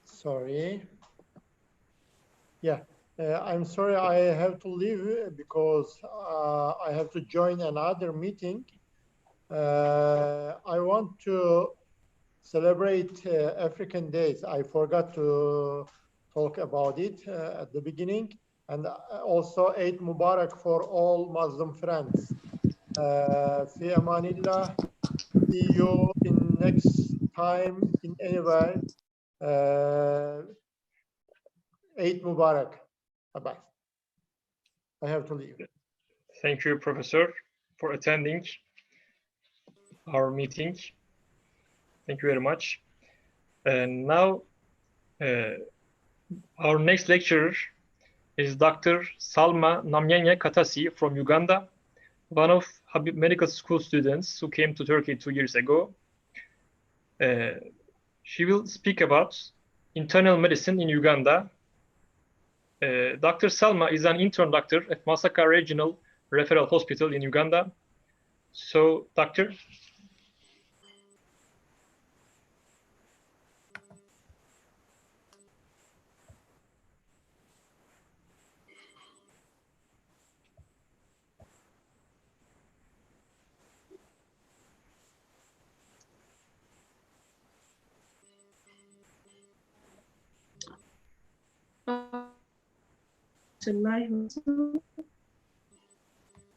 Sorry. Yeah, I'm sorry I have to leave because I have to join another meeting. I want to celebrate African Days. I forgot to talk about it at the beginning. And also Eid Mubarak for all Muslim friends. Fi amanillah. See you in next time in anywhere. Eid Mubarak. Bye-bye. I have to leave. Thank you, Professor, for attending our meeting. Thank you very much. And now, our next lecturer is Dr. Salma Namyenye Katasi from Uganda, one of Habib Medical School students who came to Turkey 2 years ago. She will speak about internal medicine in Uganda. Dr. Salma is an intern doctor at Masaka Regional Referral Hospital in Uganda. So, doctor.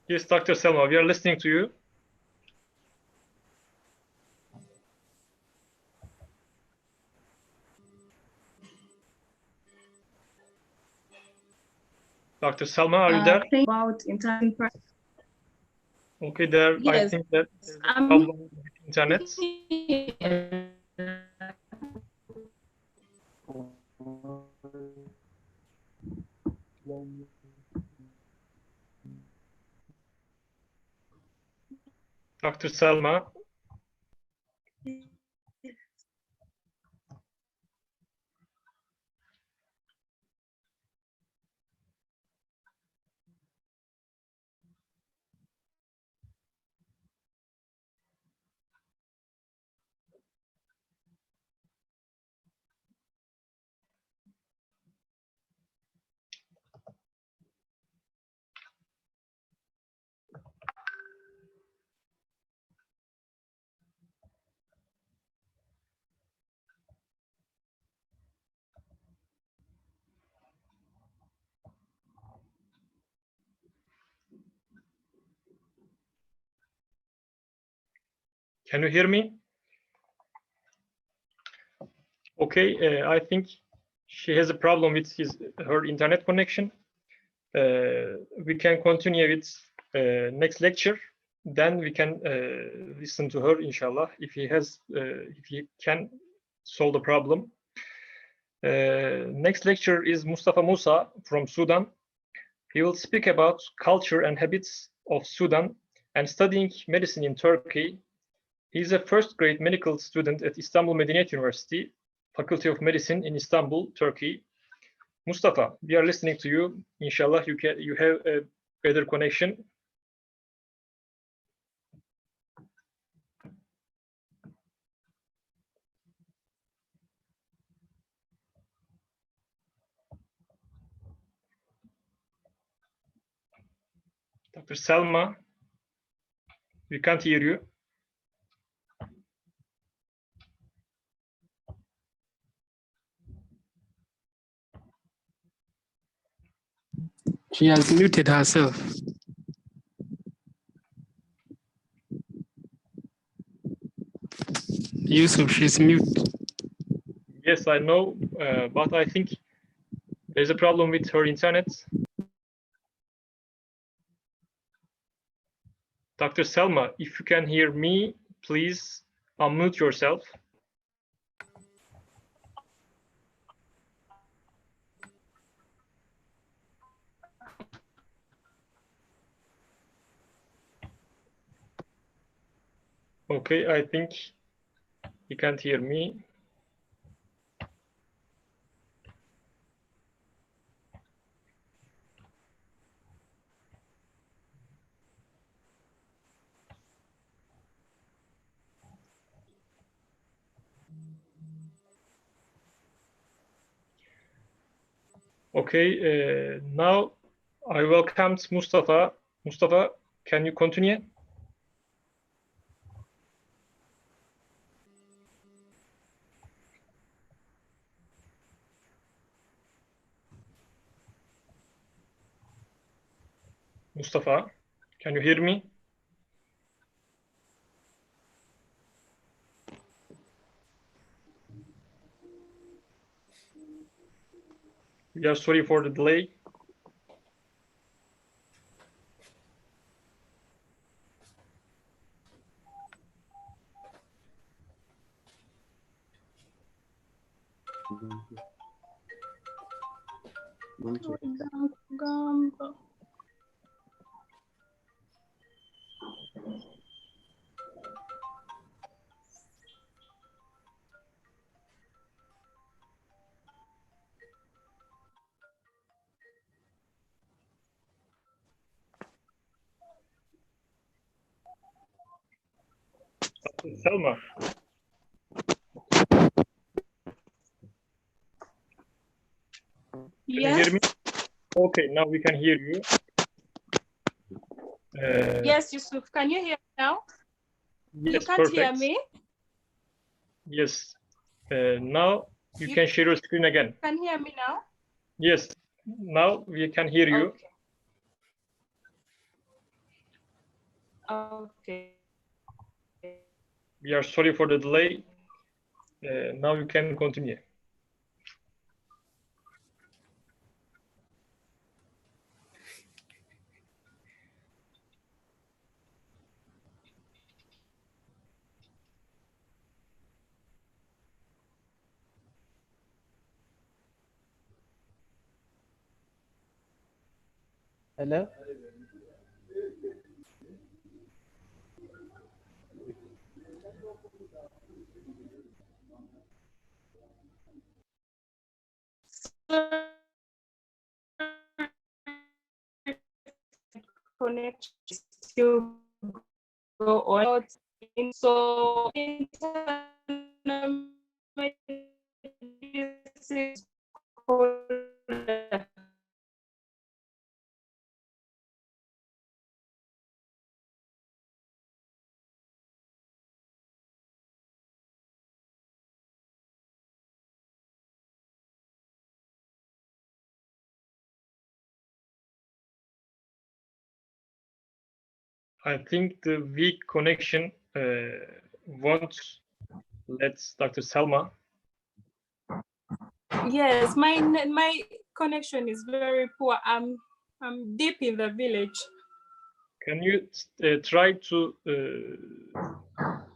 Yes, Dr. Salma, we are listening to you. Dr. Salma, are you there? About intern. Okay, there. Yes, I think that there's a problem with internet. Dr. Salma. Can you hear me? Okay, I think she has a problem with her internet connection. We can continue with next lecture. Then we can listen to her, inshallah, if he can solve the problem. Next lecture is Mustafa Musa from Sudan. He will speak about culture and habits of Sudan and studying medicine in Turkey. He is a first-grade medical student at Istanbul Medeniyet University, Faculty of Medicine in Istanbul, Turkey. Mustafa, we are listening to you. Inshallah, you have a better connection. Dr. Selma, we can't hear you. She has muted herself. Yusuf, she's mute. Yes, I know, but I think there's a problem with her internet. Dr. Selma, if you can hear me, please unmute yourself. Okay, I think you can't hear me. Okay, now I welcomed Mustafa. Mustafa, can you continue? Mustafa, can you hear me? We are sorry for the delay. Selma. Can you hear me? Okay, now we can hear you. Yes, Yusuf, can you hear me now? Yes, you can't perfect. hear me? Yes. Now you can share your screen again. Can you hear me now? Yes, now we can hear you. Okay. We are sorry for the delay. Now you can continue. Hello? Connection still go on. So I think the weak connection want let Dr. Selma. Yes, my connection is very poor. I'm deep in the village. Can you try to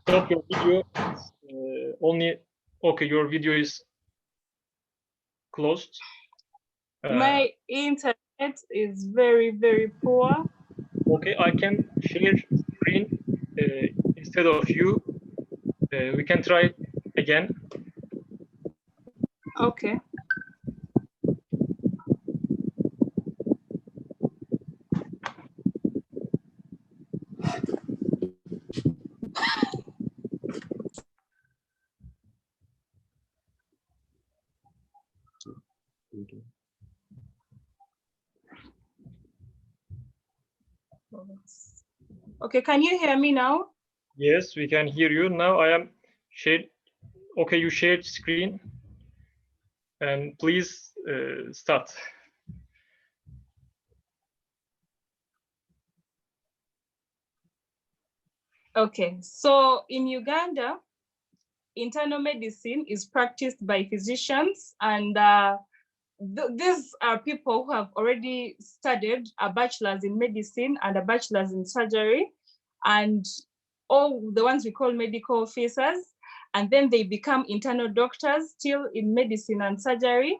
stop your video? Only okay. Your video is closed. My internet is very, very poor. Okay, I can share screen instead of you. We can try again. Okay. Okay, can you hear me now? Yes, we can hear you. Now I am shared. Okay, you shared screen. And please start. Okay, so in Uganda, internal medicine is practiced by physicians, and these are people who have already studied a bachelor's in medicine and a bachelor's in surgery, and all the ones we call medical officers, and then they become internal doctors still in medicine and surgery.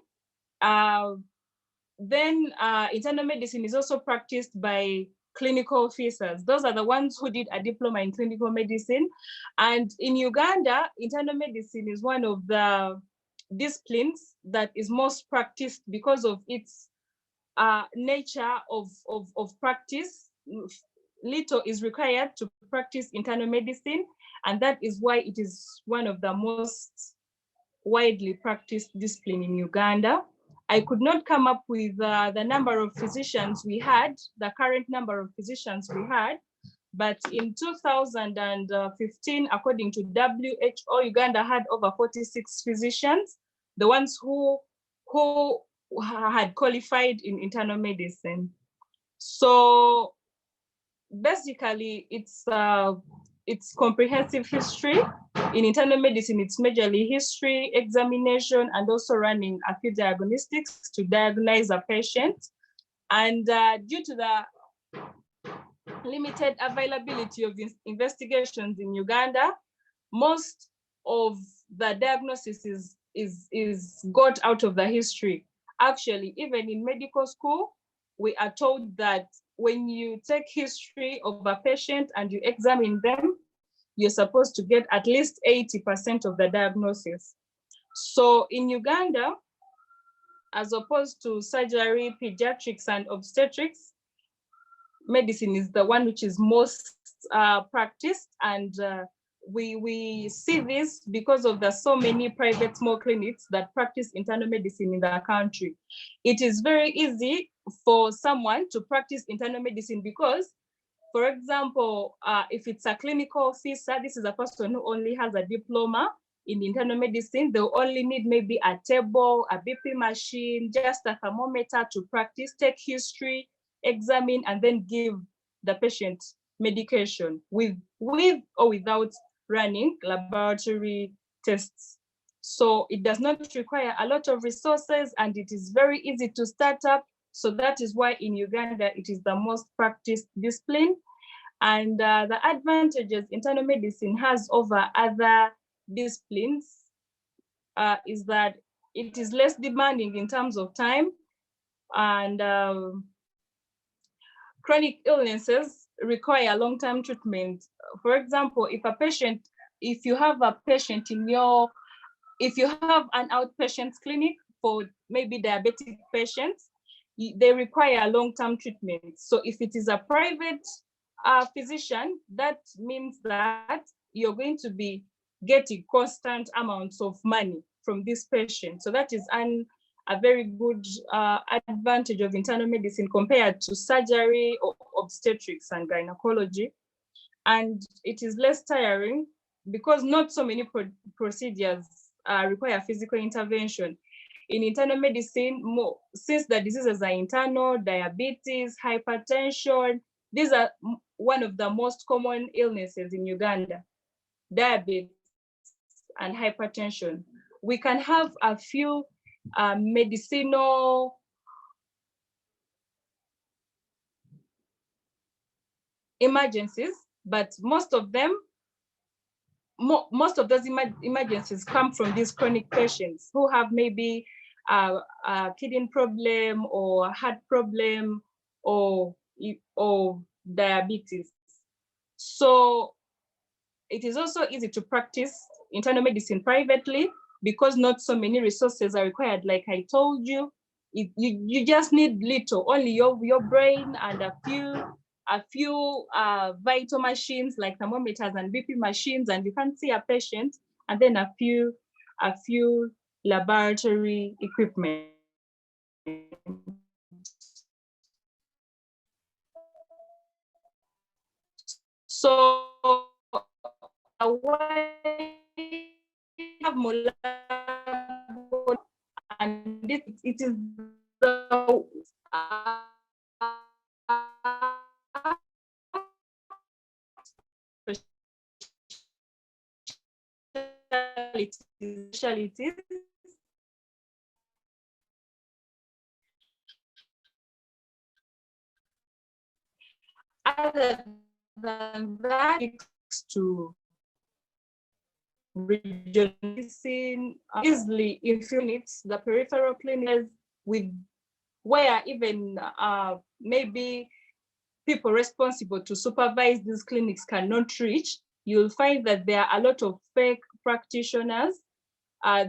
Then internal medicine is also practiced by clinical officers. Those are the ones who did a diploma in clinical medicine. And in Uganda, internal medicine is one of the disciplines that is most practiced because of its nature of practice. Little is required to practice internal medicine, and that is why it is one of the most widely practiced discipline in Uganda. I could not come up with the number of physicians we had, the current number of physicians we had, but in 2015, according to WHO, Uganda had over 46 physicians, the ones who had qualified in internal medicine. So basically, it's comprehensive history. In internal medicine, it's majorly history, examination, and also running a few diagnostics to diagnose a patient. And due to the limited availability of investigations in Uganda, most of the diagnosis is got out of the history. Actually, even in medical school, we are told that when you take history of a patient and you examine them, you're supposed to get at least 80% of the diagnosis. So in Uganda, as opposed to surgery, pediatrics, and obstetrics, medicine is the one which is most practiced. And we see this because of the so many private small clinics that practice internal medicine in the country. It is very easy for someone to practice internal medicine because, for example, if it's a clinical officer, this is a person who only has a diploma in internal medicine, they'll only need maybe a table, a BP machine, just a thermometer to practice, take history, examine, and then give the patient medication with or without running laboratory tests. So it does not require a lot of resources, and it is very easy to start up. So that is why in Uganda, it is the most practiced discipline. And the advantages internal medicine has over other disciplines is that it is less demanding in terms of time, and chronic illnesses require long-term treatment. For example, if you have an outpatient clinic for maybe diabetic patients, they require long-term treatment. So if it is a private physician, that means that you're going to be getting constant amounts of money from this patient. So that is a very good advantage of internal medicine compared to surgery or obstetrics and gynecology. And it is less tiring because not so many procedures require physical intervention. In internal medicine, since the diseases are internal, diabetes, hypertension, these are one of the most common illnesses in Uganda. diabetes, and hypertension. We can have a few medicinal emergencies, but most of those emergencies come from these chronic patients who have maybe a kidney problem or heart problem or diabetes. So it is also easy to practice internal medicine privately because not so many resources are required. Like I told you, you just need little, only your brain and a few vital machines like thermometers and BP machines, and you can see a patient, and then a few laboratory equipment. So have more, and it is the specialties. Other than that, to regional medicine, easily influence the peripheral clinics with where even maybe people responsible to supervise these clinics cannot reach. You'll find that there are a lot of fake practitioners.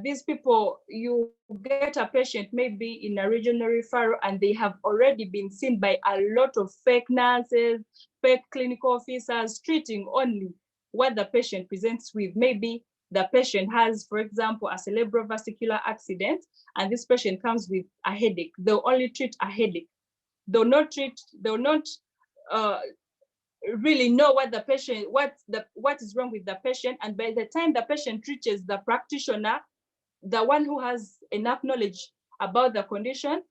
These people, you get a patient maybe in a regional referral and they have already been seen by a lot of fake nurses, fake clinical officers, treating only what the patient presents with. Maybe the patient has, for example, a cerebrovascular accident, and this patient comes with a headache. They'll only treat a headache. They'll not really know what the patient, what is wrong with the patient. And by the time the patient reaches the practitioner, the one who has enough knowledge about the condition,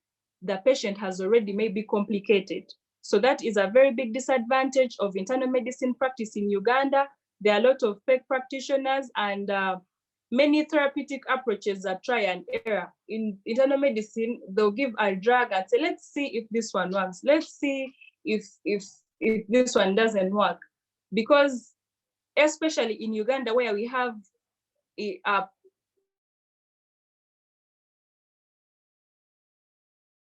the patient has already maybe complicated. So that is a very big disadvantage of internal medicine practice in Uganda. There are a lot of fake practitioners and many therapeutic approaches that try and error. In internal medicine, they'll give a drug and say, let's see if this one works. Let's see if this one doesn't work. Because especially in Uganda, where we have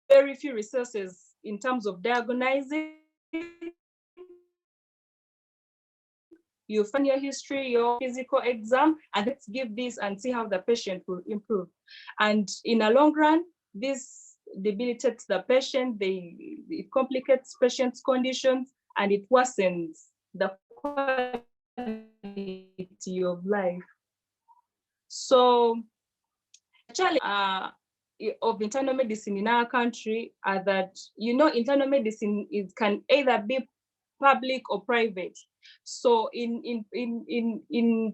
very few resources in terms of diagnosing, you find your history, your physical exam, and let's give this and see how the patient will improve. And in a long run, this debilitates the patient, it complicates patient's conditions, and it worsens the quality of life. So, challenge of internal medicine in our country are that, internal medicine can either be public or private. So in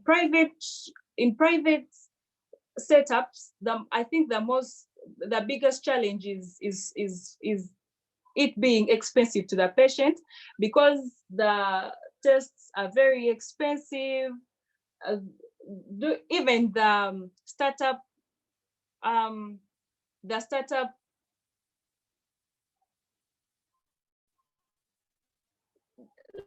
private setups, I think the biggest challenge is it being expensive to the patient, because the tests are very expensive. Even the startup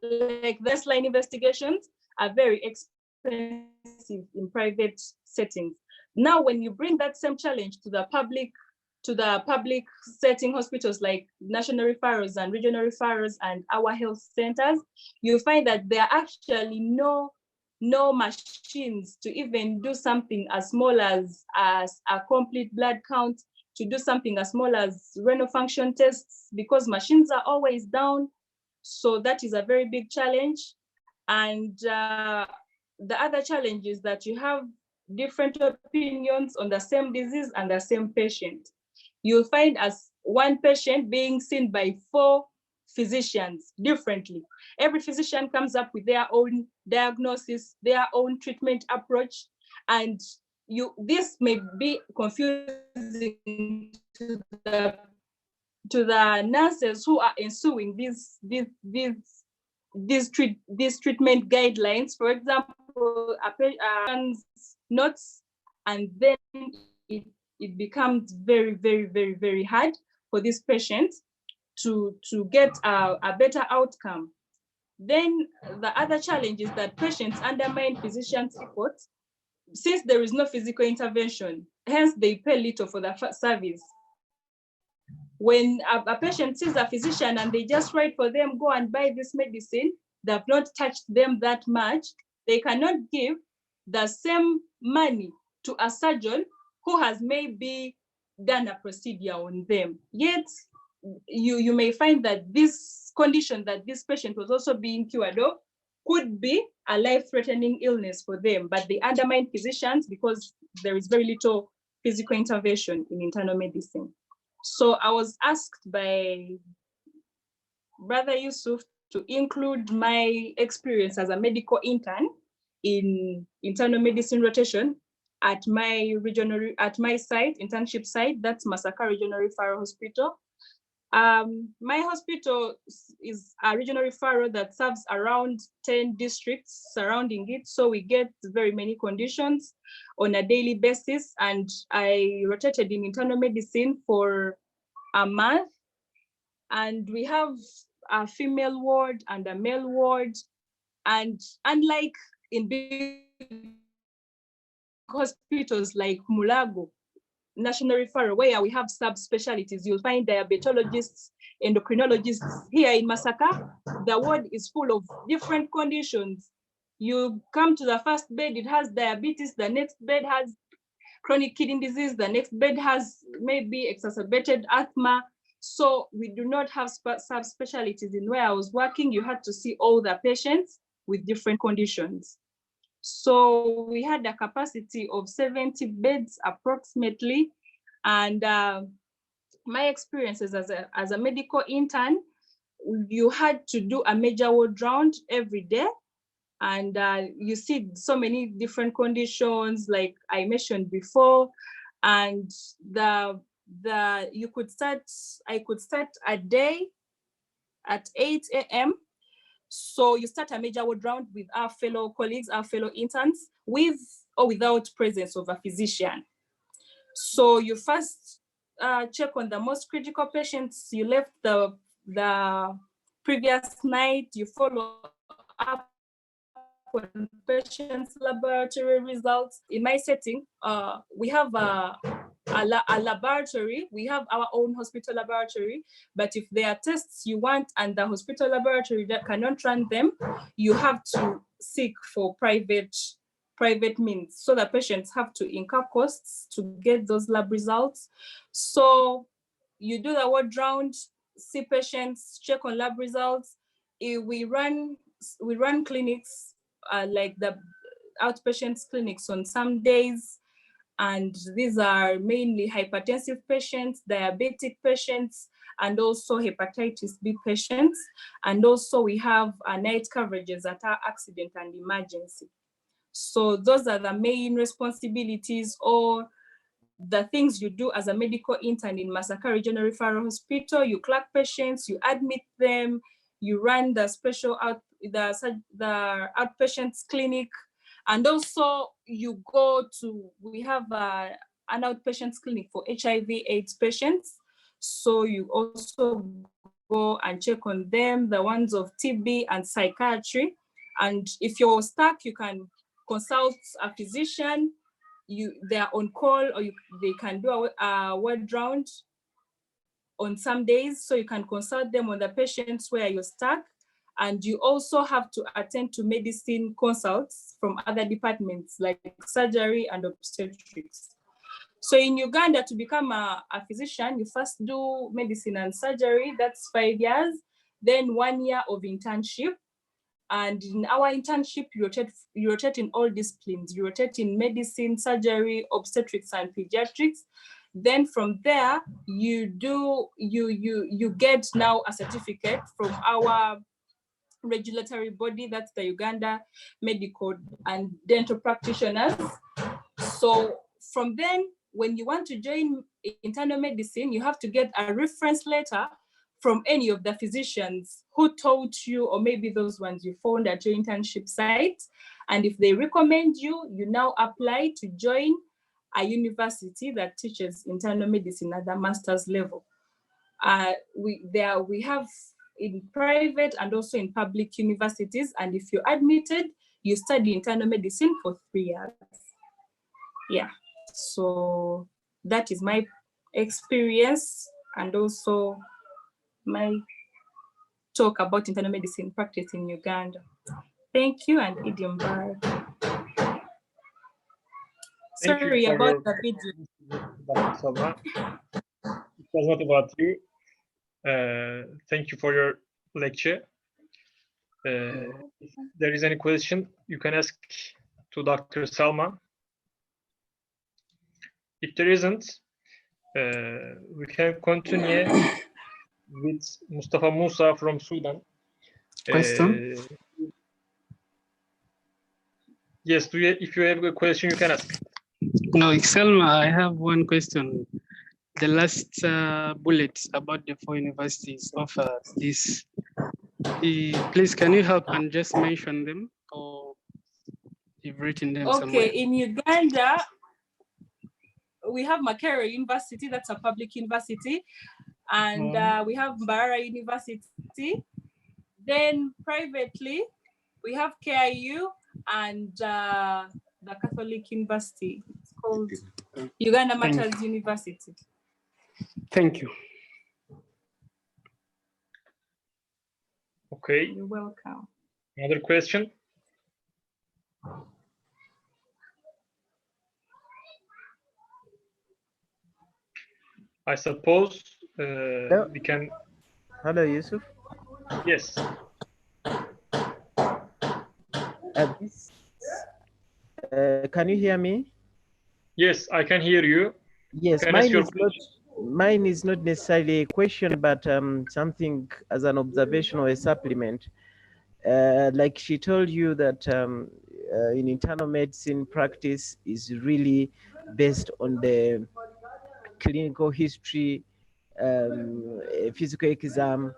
like this line investigations are very expensive in private settings. Now, when you bring that same challenge to the public setting, hospitals like national referrals and regional referrals and our health centers, you find that there are actually no machines to even do something as small as a complete blood count, to do something as small as renal function tests, because machines are always down. So that is a very big challenge. And the other challenge is that you have different opinions on the same disease and the same patient. You'll find as one patient being seen by 4 physicians differently. Every physician comes up with their own diagnosis, their own treatment approach, and this may be confusing to the nurses who are ensuing these treatment guidelines. For example, example, a patient's notes, and then it becomes very, very, very, very hard for this patient to get a better outcome. Then the other challenge is that patients undermine physicians' effort since there is no physical intervention, hence they pay little for the service. When a patient sees a physician and they just write for them, go and buy this medicine, they've not touched them that much, they cannot give the same money to a surgeon who has maybe done a procedure on them. Yet, you may find that this condition that this patient was also being cured of could be a life-threatening illness for them, but they undermine physicians because there is very little physical intervention in internal medicine. So I was asked by Brother Yusuf to include my experience as a medical intern in internal medicine rotation at my internship site, that's Masaka Regional Referral Hospital. My hospital is a regional referral that serves around 10 districts surrounding it. So we get very many conditions on a daily basis. And I rotated in internal medicine for a month. And we have a female ward and a male ward. And unlike in big hospitals like Mulago, National Referral, where we have subspecialties, you'll find diabetologists, endocrinologists. Here in Masaka, the ward is full of different conditions. You come to the first bed, it has diabetes, the next bed has chronic kidney disease, the next bed has maybe exacerbated asthma. So we do not have subspecialties. In where I was working, you had to see all the patients with different conditions. So we had a capacity of 70 beds approximately. And my experiences as a medical intern, you had to do a major ward round every day. And you see so many different conditions, like I mentioned before. And I could start a day at 8 a.m. So you start a major ward round with our fellow colleagues, our fellow interns, with or without presence of a physician. So you first check on the most critical patients you left the previous night. You follow up on patients' laboratory results. In my setting, we have a laboratory. We have our own hospital laboratory, but if there are tests you want and the hospital laboratory that cannot run them, you have to seek for private means. So the patients have to incur costs to get those lab results. So you do the ward round, see patients, check on lab results. We run clinics like the outpatients clinics on some days. And these are mainly hypertensive patients, diabetic patients, and also hepatitis B patients. And also we have night coverages at our accident and emergency. So those are the main responsibilities or the things you do as a medical intern in Masaka Regional Referral Hospital. You clerk patients, you admit them, you run the the outpatients clinic, and also you go to, we have an outpatients clinic for HIV/AIDS patients. So you also go and check on them, the ones of TB and psychiatry. And if you're stuck, you can consult a physician. They're on call, or they can do a ward round on some days. So you can consult them on the patients where you're stuck. And you also have to attend to medicine consults from other departments like surgery and obstetrics. So in Uganda, to become a physician, you first do medicine and surgery, that's 5 years, then 1 year of internship. And in our internship, you rotate in all disciplines. You rotate in medicine, surgery, obstetrics, and pediatrics. Then from there, you get now a certificate from our regulatory body, that's the Uganda Medical and Dental Practitioners. So from then, when you want to join internal medicine, you have to get a reference letter from any of the physicians who taught you, or maybe those ones you found at your internship site. And if they recommend you, you now apply to join a university that teaches internal medicine at the master's level. We have in private and also in public universities. And if you're admitted, you study internal medicine for 3 years. Yeah, so that is my experience and also my talk about internal medicine practice in Uganda. Thank you, and Idem Bar. Sorry about the video. It was not about you. Thank you for your lecture. If there is any question, you can ask to Dr. Salma. If there isn't, we can continue with Mustafa Musa from Sudan. Question? Yes, if you have a question, you can ask. No, Selma, I have one question. The last bullet about the 4 universities offer this. Please, can you help and just mention them, or you've written them somewhere? Okay, in Uganda, we have Makerere University, that's a public university, and we have Mbarara University. Then privately, we have KIU and the Catholic University. It's called Uganda Matters University. Thank you. Okay. You're welcome. Another question? I suppose we can. Hello, Yusuf. Yes. Can you hear me? Yes, I can hear you. Yes, mine is not necessarily a question, but something as an observation or a supplement. Like she told you that in internal medicine practice is really based on the clinical history, a physical exam,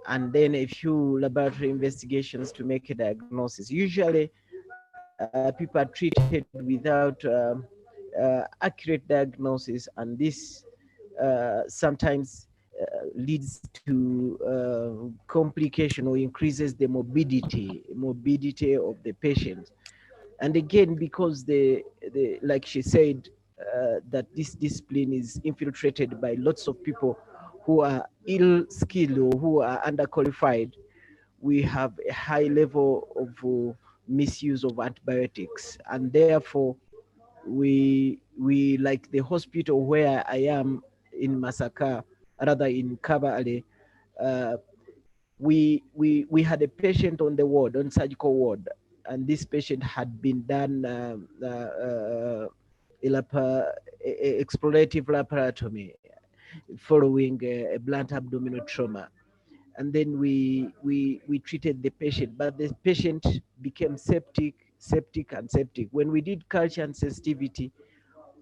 and then a few laboratory investigations to make a diagnosis. Usually, people are treated without accurate diagnosis, and this sometimes leads to complication or increases the morbidity of the patient. And again, because like she said, that this discipline is infiltrated by lots of people who are ill-skilled or who are underqualified, we have a high level of misuse of antibiotics, and therefore we like the hospital where I am in Masaka, rather in Kabale, we had a patient on the ward, on surgical ward, and this patient had been done explorative laparotomy following a blunt abdominal trauma. And then we treated the patient, but the patient became septic. When we did culture and sensitivity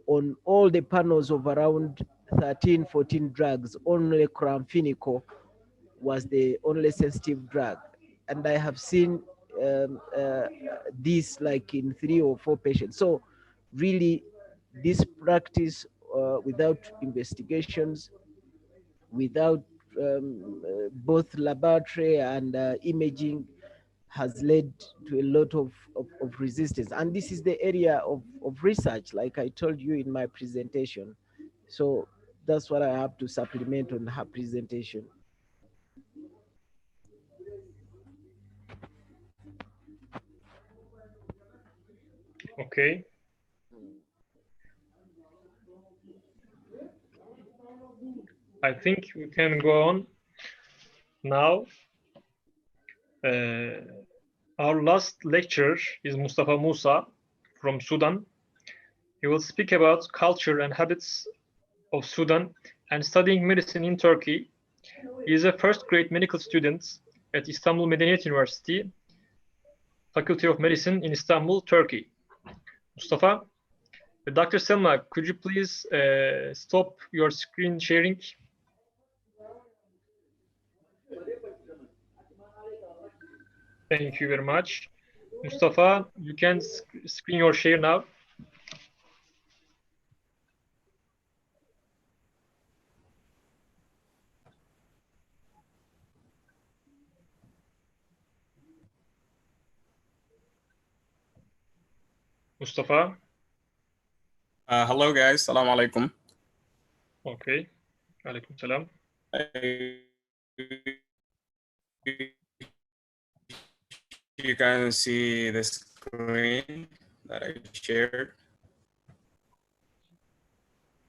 on all the panels of around 13, 14 drugs, only chloramphenicol was the only sensitive drug. And I have seen this like in 3 or 4 patients. So really this practice without investigations, without both laboratory and imaging, has led to a lot of resistance. And this is the area of research, like I told you in my presentation. So that's what I have to supplement on her presentation. Okay. I think we can go on now. Our last lecturer is Mustafa Musa from Sudan. He will speak about culture and habits of Sudan and studying medicine in Turkey. He is a first-grade medical student at Istanbul Medeniyet University, Faculty of Medicine in Istanbul, Turkey. Mustafa, Dr. Selma, could you please stop your screen sharing? Thank you very much. Mustafa, you can screen your share now. Mustafa. Hello guys, salam alaikum. Okay, alaikum salam. You can see the screen that I shared.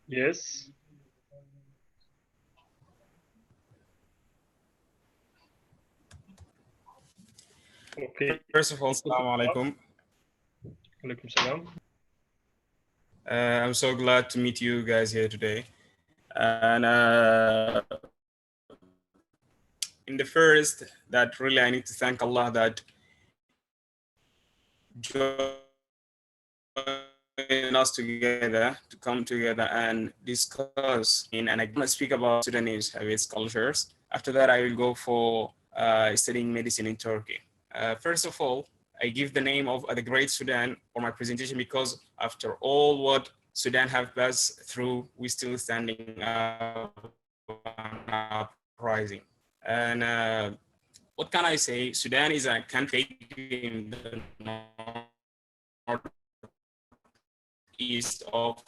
Yes. Okay. First of all, salam alaikum. Alaikum salam. I'm so glad to meet you guys here today. And in the first, that really I need to thank Allah that joined us together to come together and discuss and I'm going to speak about Sudanese habits, cultures. After that, I will go for studying medicine in Turkey. First of all, I give the name of the Great Sudan for my presentation because after all what Sudan have passed through, we're still standing up and uprising. And what can I say? Sudan is a country in the northeast of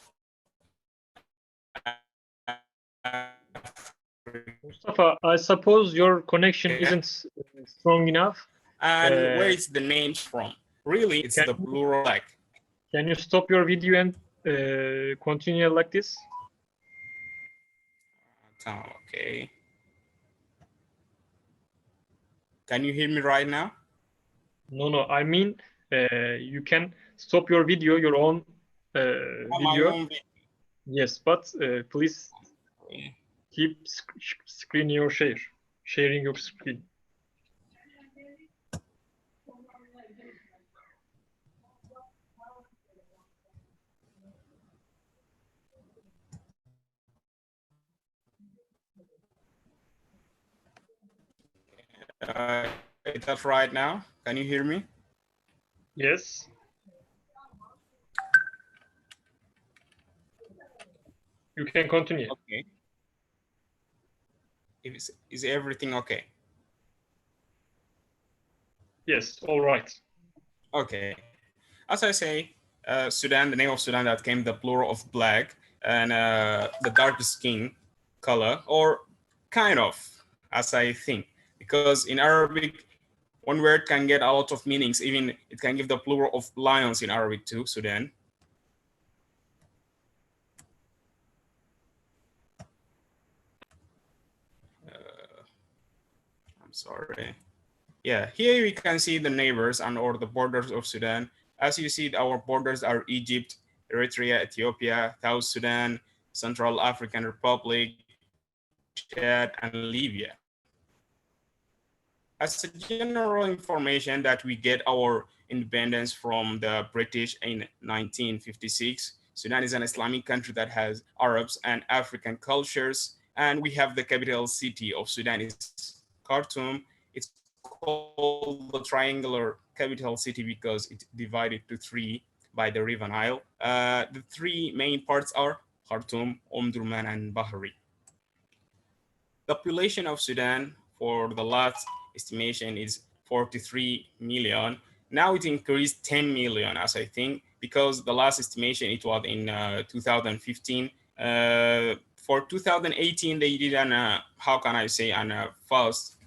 Mustafa, I suppose your connection isn't strong enough. And where is the name from? Really, it's the plural flag. Can you stop your video and continue like this? Okay. Can you hear me right now? No. I mean, you can stop your video, your own video. Own video. Yes, but please keep screen your sharing your screen. Is that right now? Can you hear me? Yes. You can continue. Okay. Is everything okay? Yes, all right. Okay. As I say, Sudan, the name of Sudan that came the plural of black and the dark skin color, or kind of, as I think, because in Arabic, one word can get a lot of meanings. Even it can give the plural of lions in Arabic too, Sudan. I'm sorry. Yeah, here we can see the neighbors and or the borders of Sudan. As you see, our borders are Egypt, Eritrea, Ethiopia, South Sudan, Central African Republic, Chad, and Libya. As a general information that we get our independence from the British in 1956, Sudan is an Islamic country that has Arabs and African cultures, and we have the capital city of Sudan is Khartoum. It's called the triangular capital city because it's divided to three by the river Nile. The three main parts are Khartoum, Omdurman, and Bahri. The population of Sudan for the last estimation is 43 million. Now it increased 10 million, as I think, because the last estimation, it was in 2015. For 2018, they did an, how can I say, an fast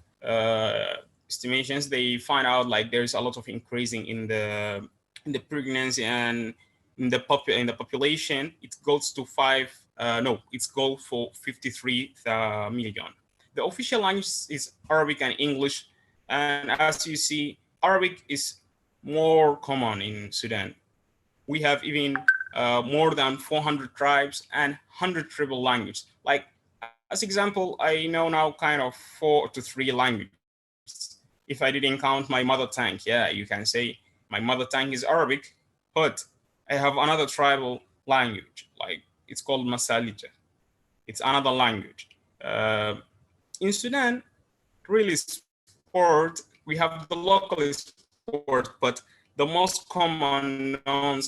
estimations. They find out like there's a lot of increasing in the pregnancy and in the population. It goes to it's goal for 53 million. The official language is Arabic and English. And as you see, Arabic is more common in Sudan. We have even more than 400 tribes and 100 tribal languages. Like, as example, I know now kind of 4 to 3 languages. If I didn't count my mother tongue, yeah, you can say my mother tongue is Arabic, but I have another tribal language, like it's called Masalija. It's another language. In Sudan, really sport we have the local sport, but the most common known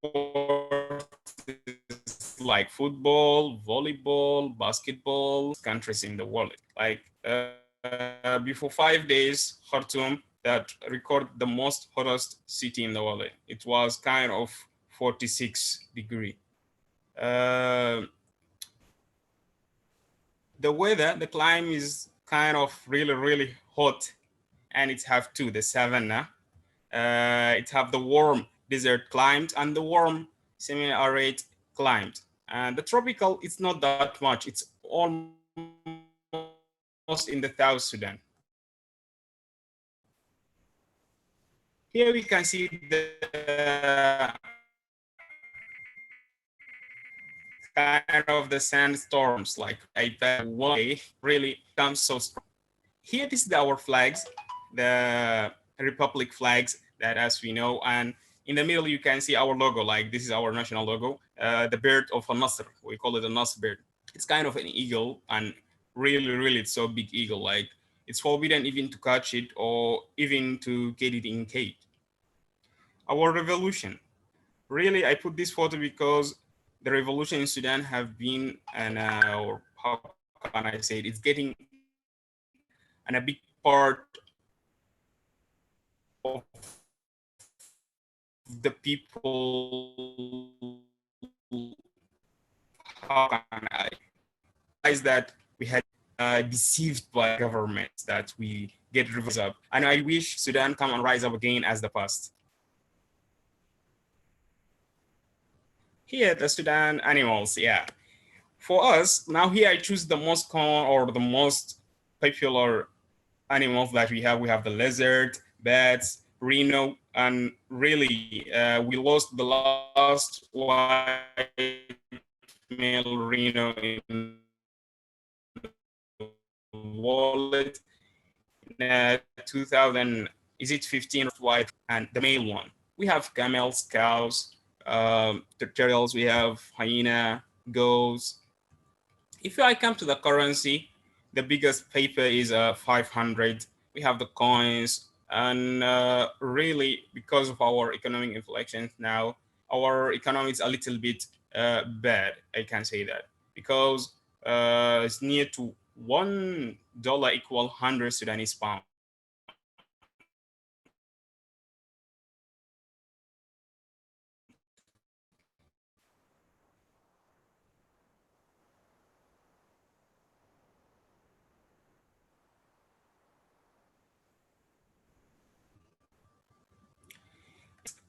sport is like football, volleyball, basketball, countries in the world. Like before 5 days, Khartoum that recorded the most hottest city in the world. It was kind of 46 degrees. The weather, the climate is kind of really hot, and it have too the savanna. It have the warm desert climate and the warm semi-arid climate. And the tropical, it's not that much. It's almost in the South Sudan. Here we can see the kind of the sandstorms, like one day really comes so strong. Here, this is our flags, the Republic flags that as we know, and in the middle you can see our logo, like this is our national logo, the bird of a Nasr, we call it a Nasr bird. It's kind of an eagle, and really it's so big eagle, like it's forbidden even to catch it or even to get it in cage. Our revolution, really I put this photo because the revolution in Sudan have been, and or how can I say it, it's getting and a big part of the people. How can I realize that we had deceived by governments, that we get reversed up, and I wish Sudan come and rise up again as the past. Here, the Sudan animals, yeah. For us, now here I choose the most common or the most popular animals that we have. We have the lizard, bats, rhino, and really, we lost the last white male rhino in the wallet. 2000, is it 15 white, and the male one. We have camels, cows, turtles, we have hyena, goats. If I come to the currency, the biggest paper is 500. We have the coins, and really, because of our economic inflections now, our economy is a little bit bad, I can say that, because it's near to $1 equal 100 Sudanese pounds.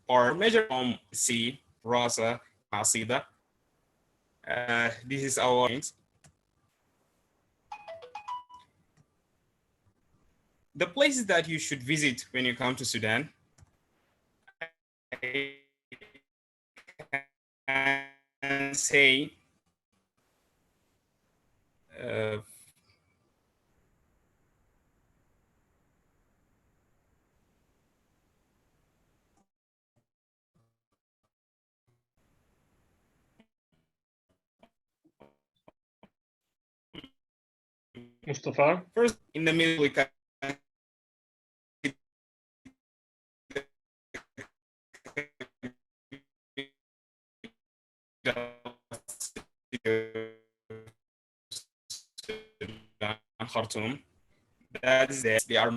Or measure from C, Rasa, Masida. This is our points. The places that you should visit when you come to Sudan. I can say Mustafa? First, in the middle, we can Khartoum. That is there. They are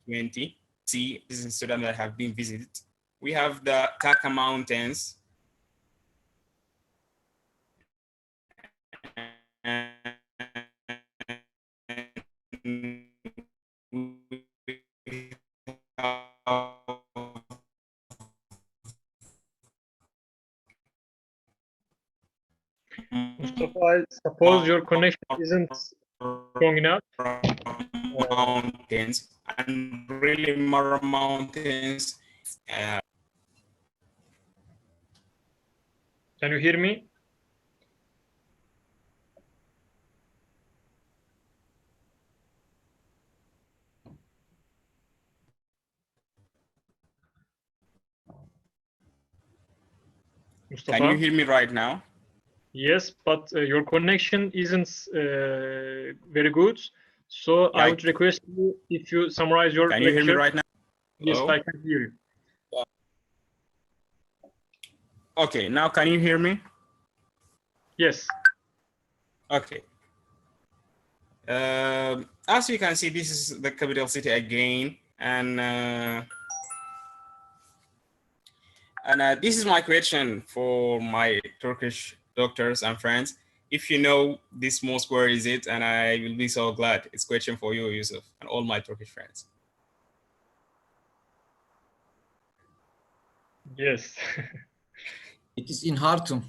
20. See, this is in Sudan that have been visited. We have the Taka Mountains. Mustafa, I suppose your connection isn't strong enough. Mountains, and really more mountains. Can you hear me? Mustafa? Can you hear me right now? Yes, but your connection isn't very good. So Yeah, I would request you if you summarize your can you hear me lecture. right now? Yes, Hello? I can hear you. Okay, now can you hear me? Yes. Okay. As you can see, this is the capital city again, and this is my question for my Turkish doctors and friends. If you know this mosque, where is it? And I will be so glad. It's a question for you, Yusuf, and all my Turkish friends. Yes. It is in Khartoum.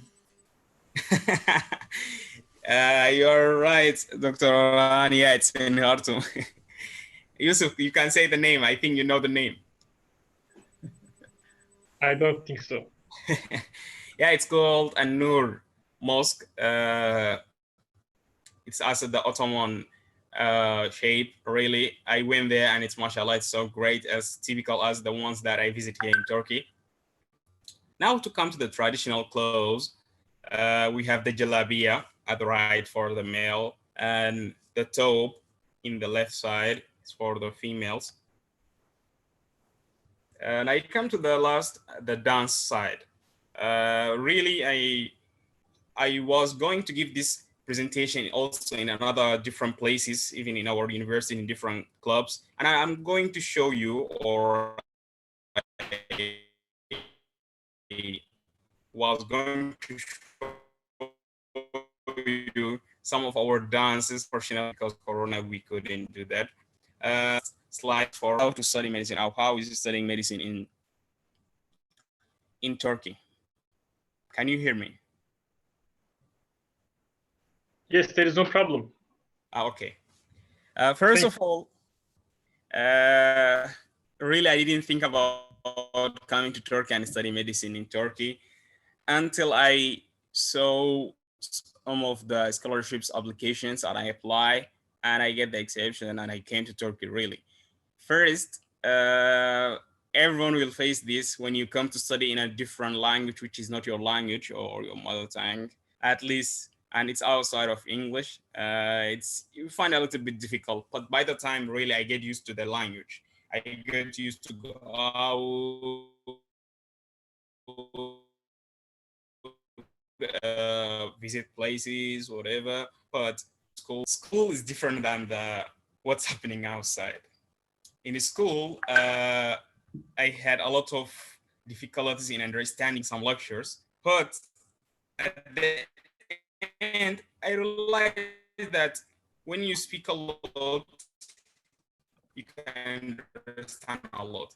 You're right, Dr. Orhan. Yeah, it's in Khartoum. Yusuf, you can say the name. I think you know the name. I don't think so. Yeah, it's called An-Nur Mosque. It's also the Ottoman shape, really. I went there and it's mashallah, it's so great, as typical as the ones that I visit here in Turkey. Now to come to the traditional clothes, we have the jalabiya at the right for the male, and the tobe in the left side is for the females. And I come to the last, the dance side. Really, I was going to give this presentation also in another different places, even in our university, in different clubs. And I'm going to show you, or I was going to show you some of our dances. Fortunately, because Corona, we couldn't do that. Slide for how to study medicine, or how is studying medicine in Turkey. Can you hear me? Yes, there is no problem. Okay. First of all, really, I didn't think about coming to Turkey and study medicine in Turkey until I saw some of the scholarships applications and I apply and I get the exception and I came to Turkey, really. First, everyone will face this when you come to study in a different language, which is not your language or your mother tongue, at least, and it's outside of English. You find it a little bit difficult, but by the time really I get used to the language, I get used to go out, visit places, whatever. But school is different than what's happening outside. In school, I had a lot of difficulties in understanding some lectures, but at the end, I realized that when you speak a lot, you can understand a lot.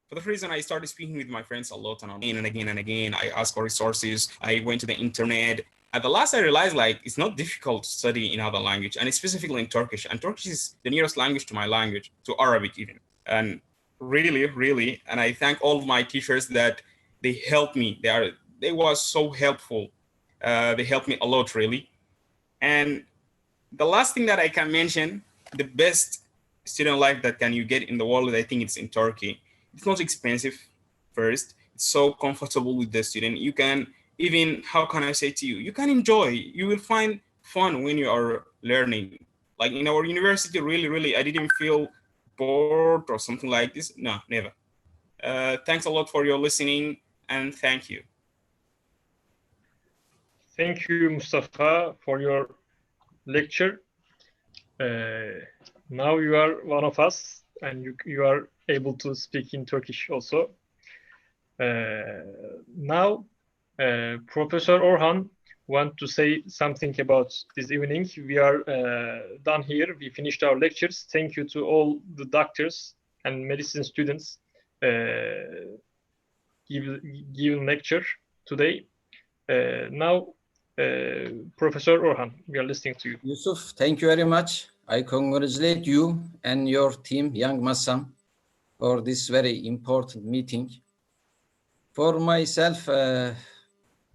For the reason, I started speaking with my friends a lot and again and again. I asked for resources. I went to the internet. At the last, I realized it's not difficult to study in other language, and specifically in Turkish. And Turkish is the nearest language to my language, to Arabic even. And really, and I thank all of my teachers that they helped me. They were so helpful. They helped me a lot, really. And the last thing that I can mention, the best student life that you get in the world, I think it's in Turkey. It's not expensive, first. It's so comfortable with the student. You can even, how can I say to you, you can enjoy. You will find fun when you are learning. Like in our university, really, I didn't feel bored or something like this. No, never. Thanks a lot for your listening, and thank you. Thank you, Mustafa, for your lecture. Now you are one of us, and you are able to speak in Turkish also. Now, Professor Orhan want to say something about this evening. We are done here. We finished our lectures. Thank you to all the doctors and medicine students given lecture today. Now, Professor Orhan, we are listening to you. Yusuf, thank you very much. I congratulate you and your team, Young MASAM, for this very important meeting. For myself,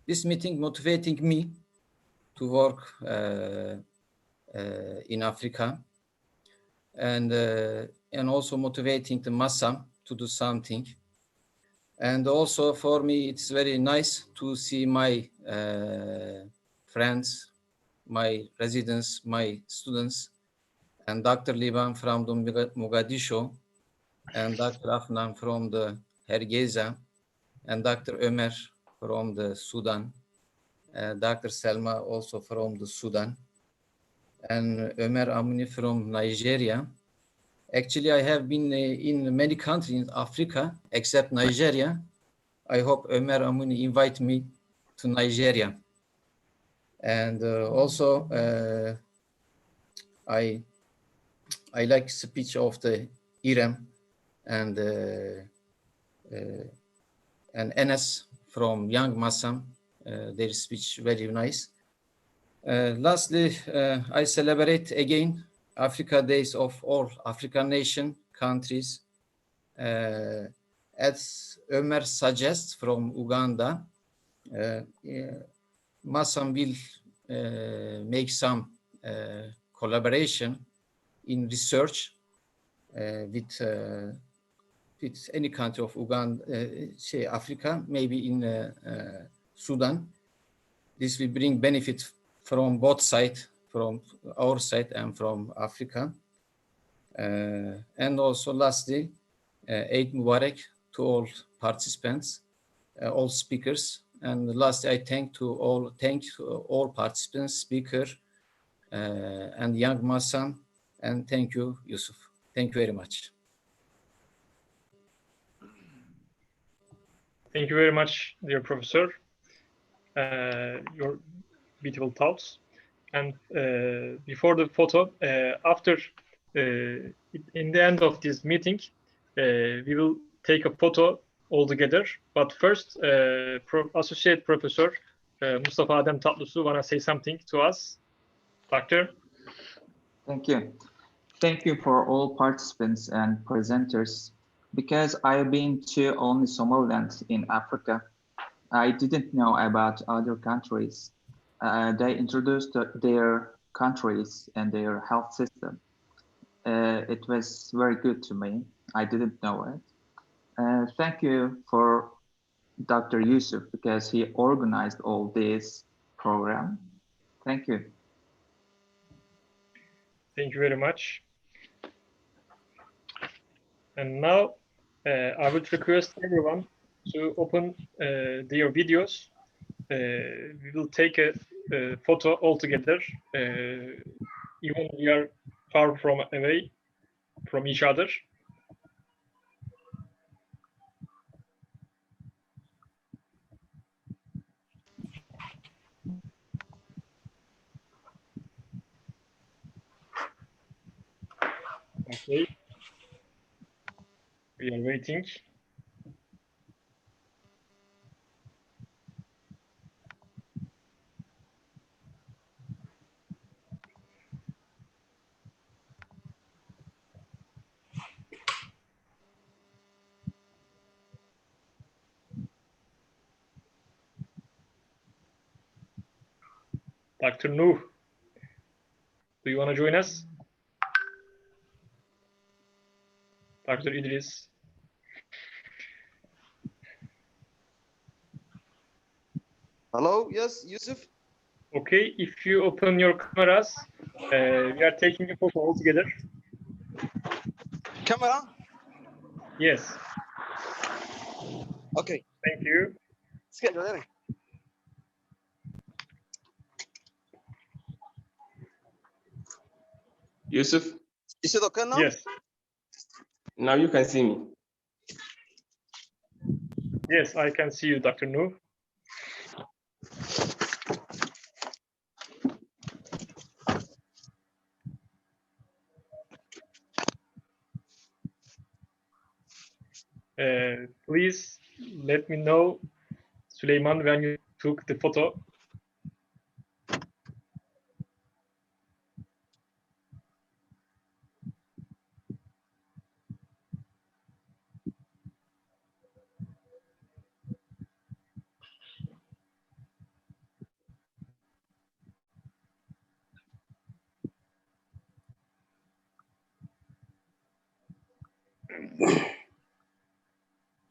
this meeting motivating me to work in Africa, and also motivating the MASAM to do something. And also for me, it's very nice to see my friends, my residents, my students, and Dr. Liban from the Mogadishu, and Dr. Afnan from the Hergeza, and Dr. Ömer from the Sudan, Dr. Selma also from the Sudan, and Ömer Amuni from Nigeria. Actually, I have been in many countries in Africa except Nigeria. I hope Ömer Amuni invite me to Nigeria. And also, I like speech of the İrem and Enes from Young MASAM. Their speech very nice. Lastly, I celebrate again Africa Days of all African nation countries. As Ömer suggests from Uganda, MASAM will make some collaboration in research with any country of Uganda, say Africa, maybe in Sudan. This will bring benefit from both sides, from our side and from Africa. And also lastly, Eid Mubarak to all participants, all speakers. And lastly, I thank all participants, speaker, and Young MASAM, and thank you, Yusuf. Thank you very much. Thank you very much, dear professor. Your beautiful thoughts. And before the photo, after in the end of this meeting, we will take a photo all together. But first, Associate Professor Mustafa Adem Tatlısu wanna say something to us, Doctor? Thank you. Thank you for all participants and presenters. Because I've been to only Somaliland in Africa, I didn't know about other countries. They introduced their countries and their health system. It was very good to me. I didn't know it. Thank you for Dr. Yusuf because he organized all this program. Thank you. Thank you very much. And now I would request everyone to open their videos. We will take a photo all together, even we are far from away from each other. Okay, we are waiting. Dr. Nuh, do you want to join us? Dr. Idris. Hello, yes, Yusuf. Okay, if you open your cameras, we are taking a photo all together. Camera? Yes. Okay. Thank you. Yusuf? Is it okay now? Yes. Now you can see me. Yes, I can see you, Dr. Nuh. Please let me know, Süleyman, when you took the photo.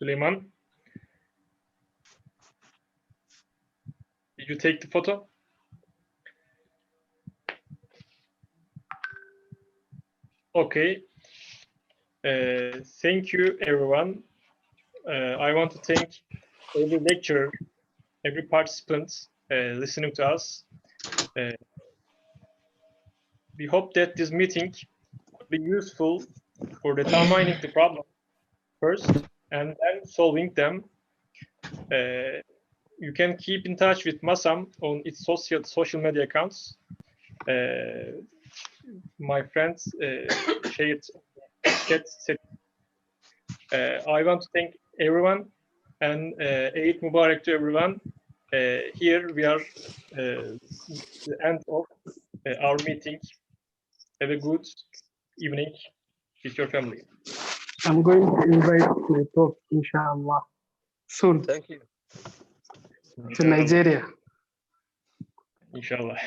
Süleyman, did you take the photo? Okay. Thank you, everyone. I want to thank every lecturer, every participant listening to us. We hope that this meeting will be useful for determining the problem first and then solving them. You can keep in touch with MASAM on its social media accounts. My friends shared chat. I want to thank everyone and Eid Mubarak to everyone. Here we are the end of our meeting. Have a good evening with your family. I'm going to invite my talk, inshallah, soon. Thank you. To Nigeria. Inshallah.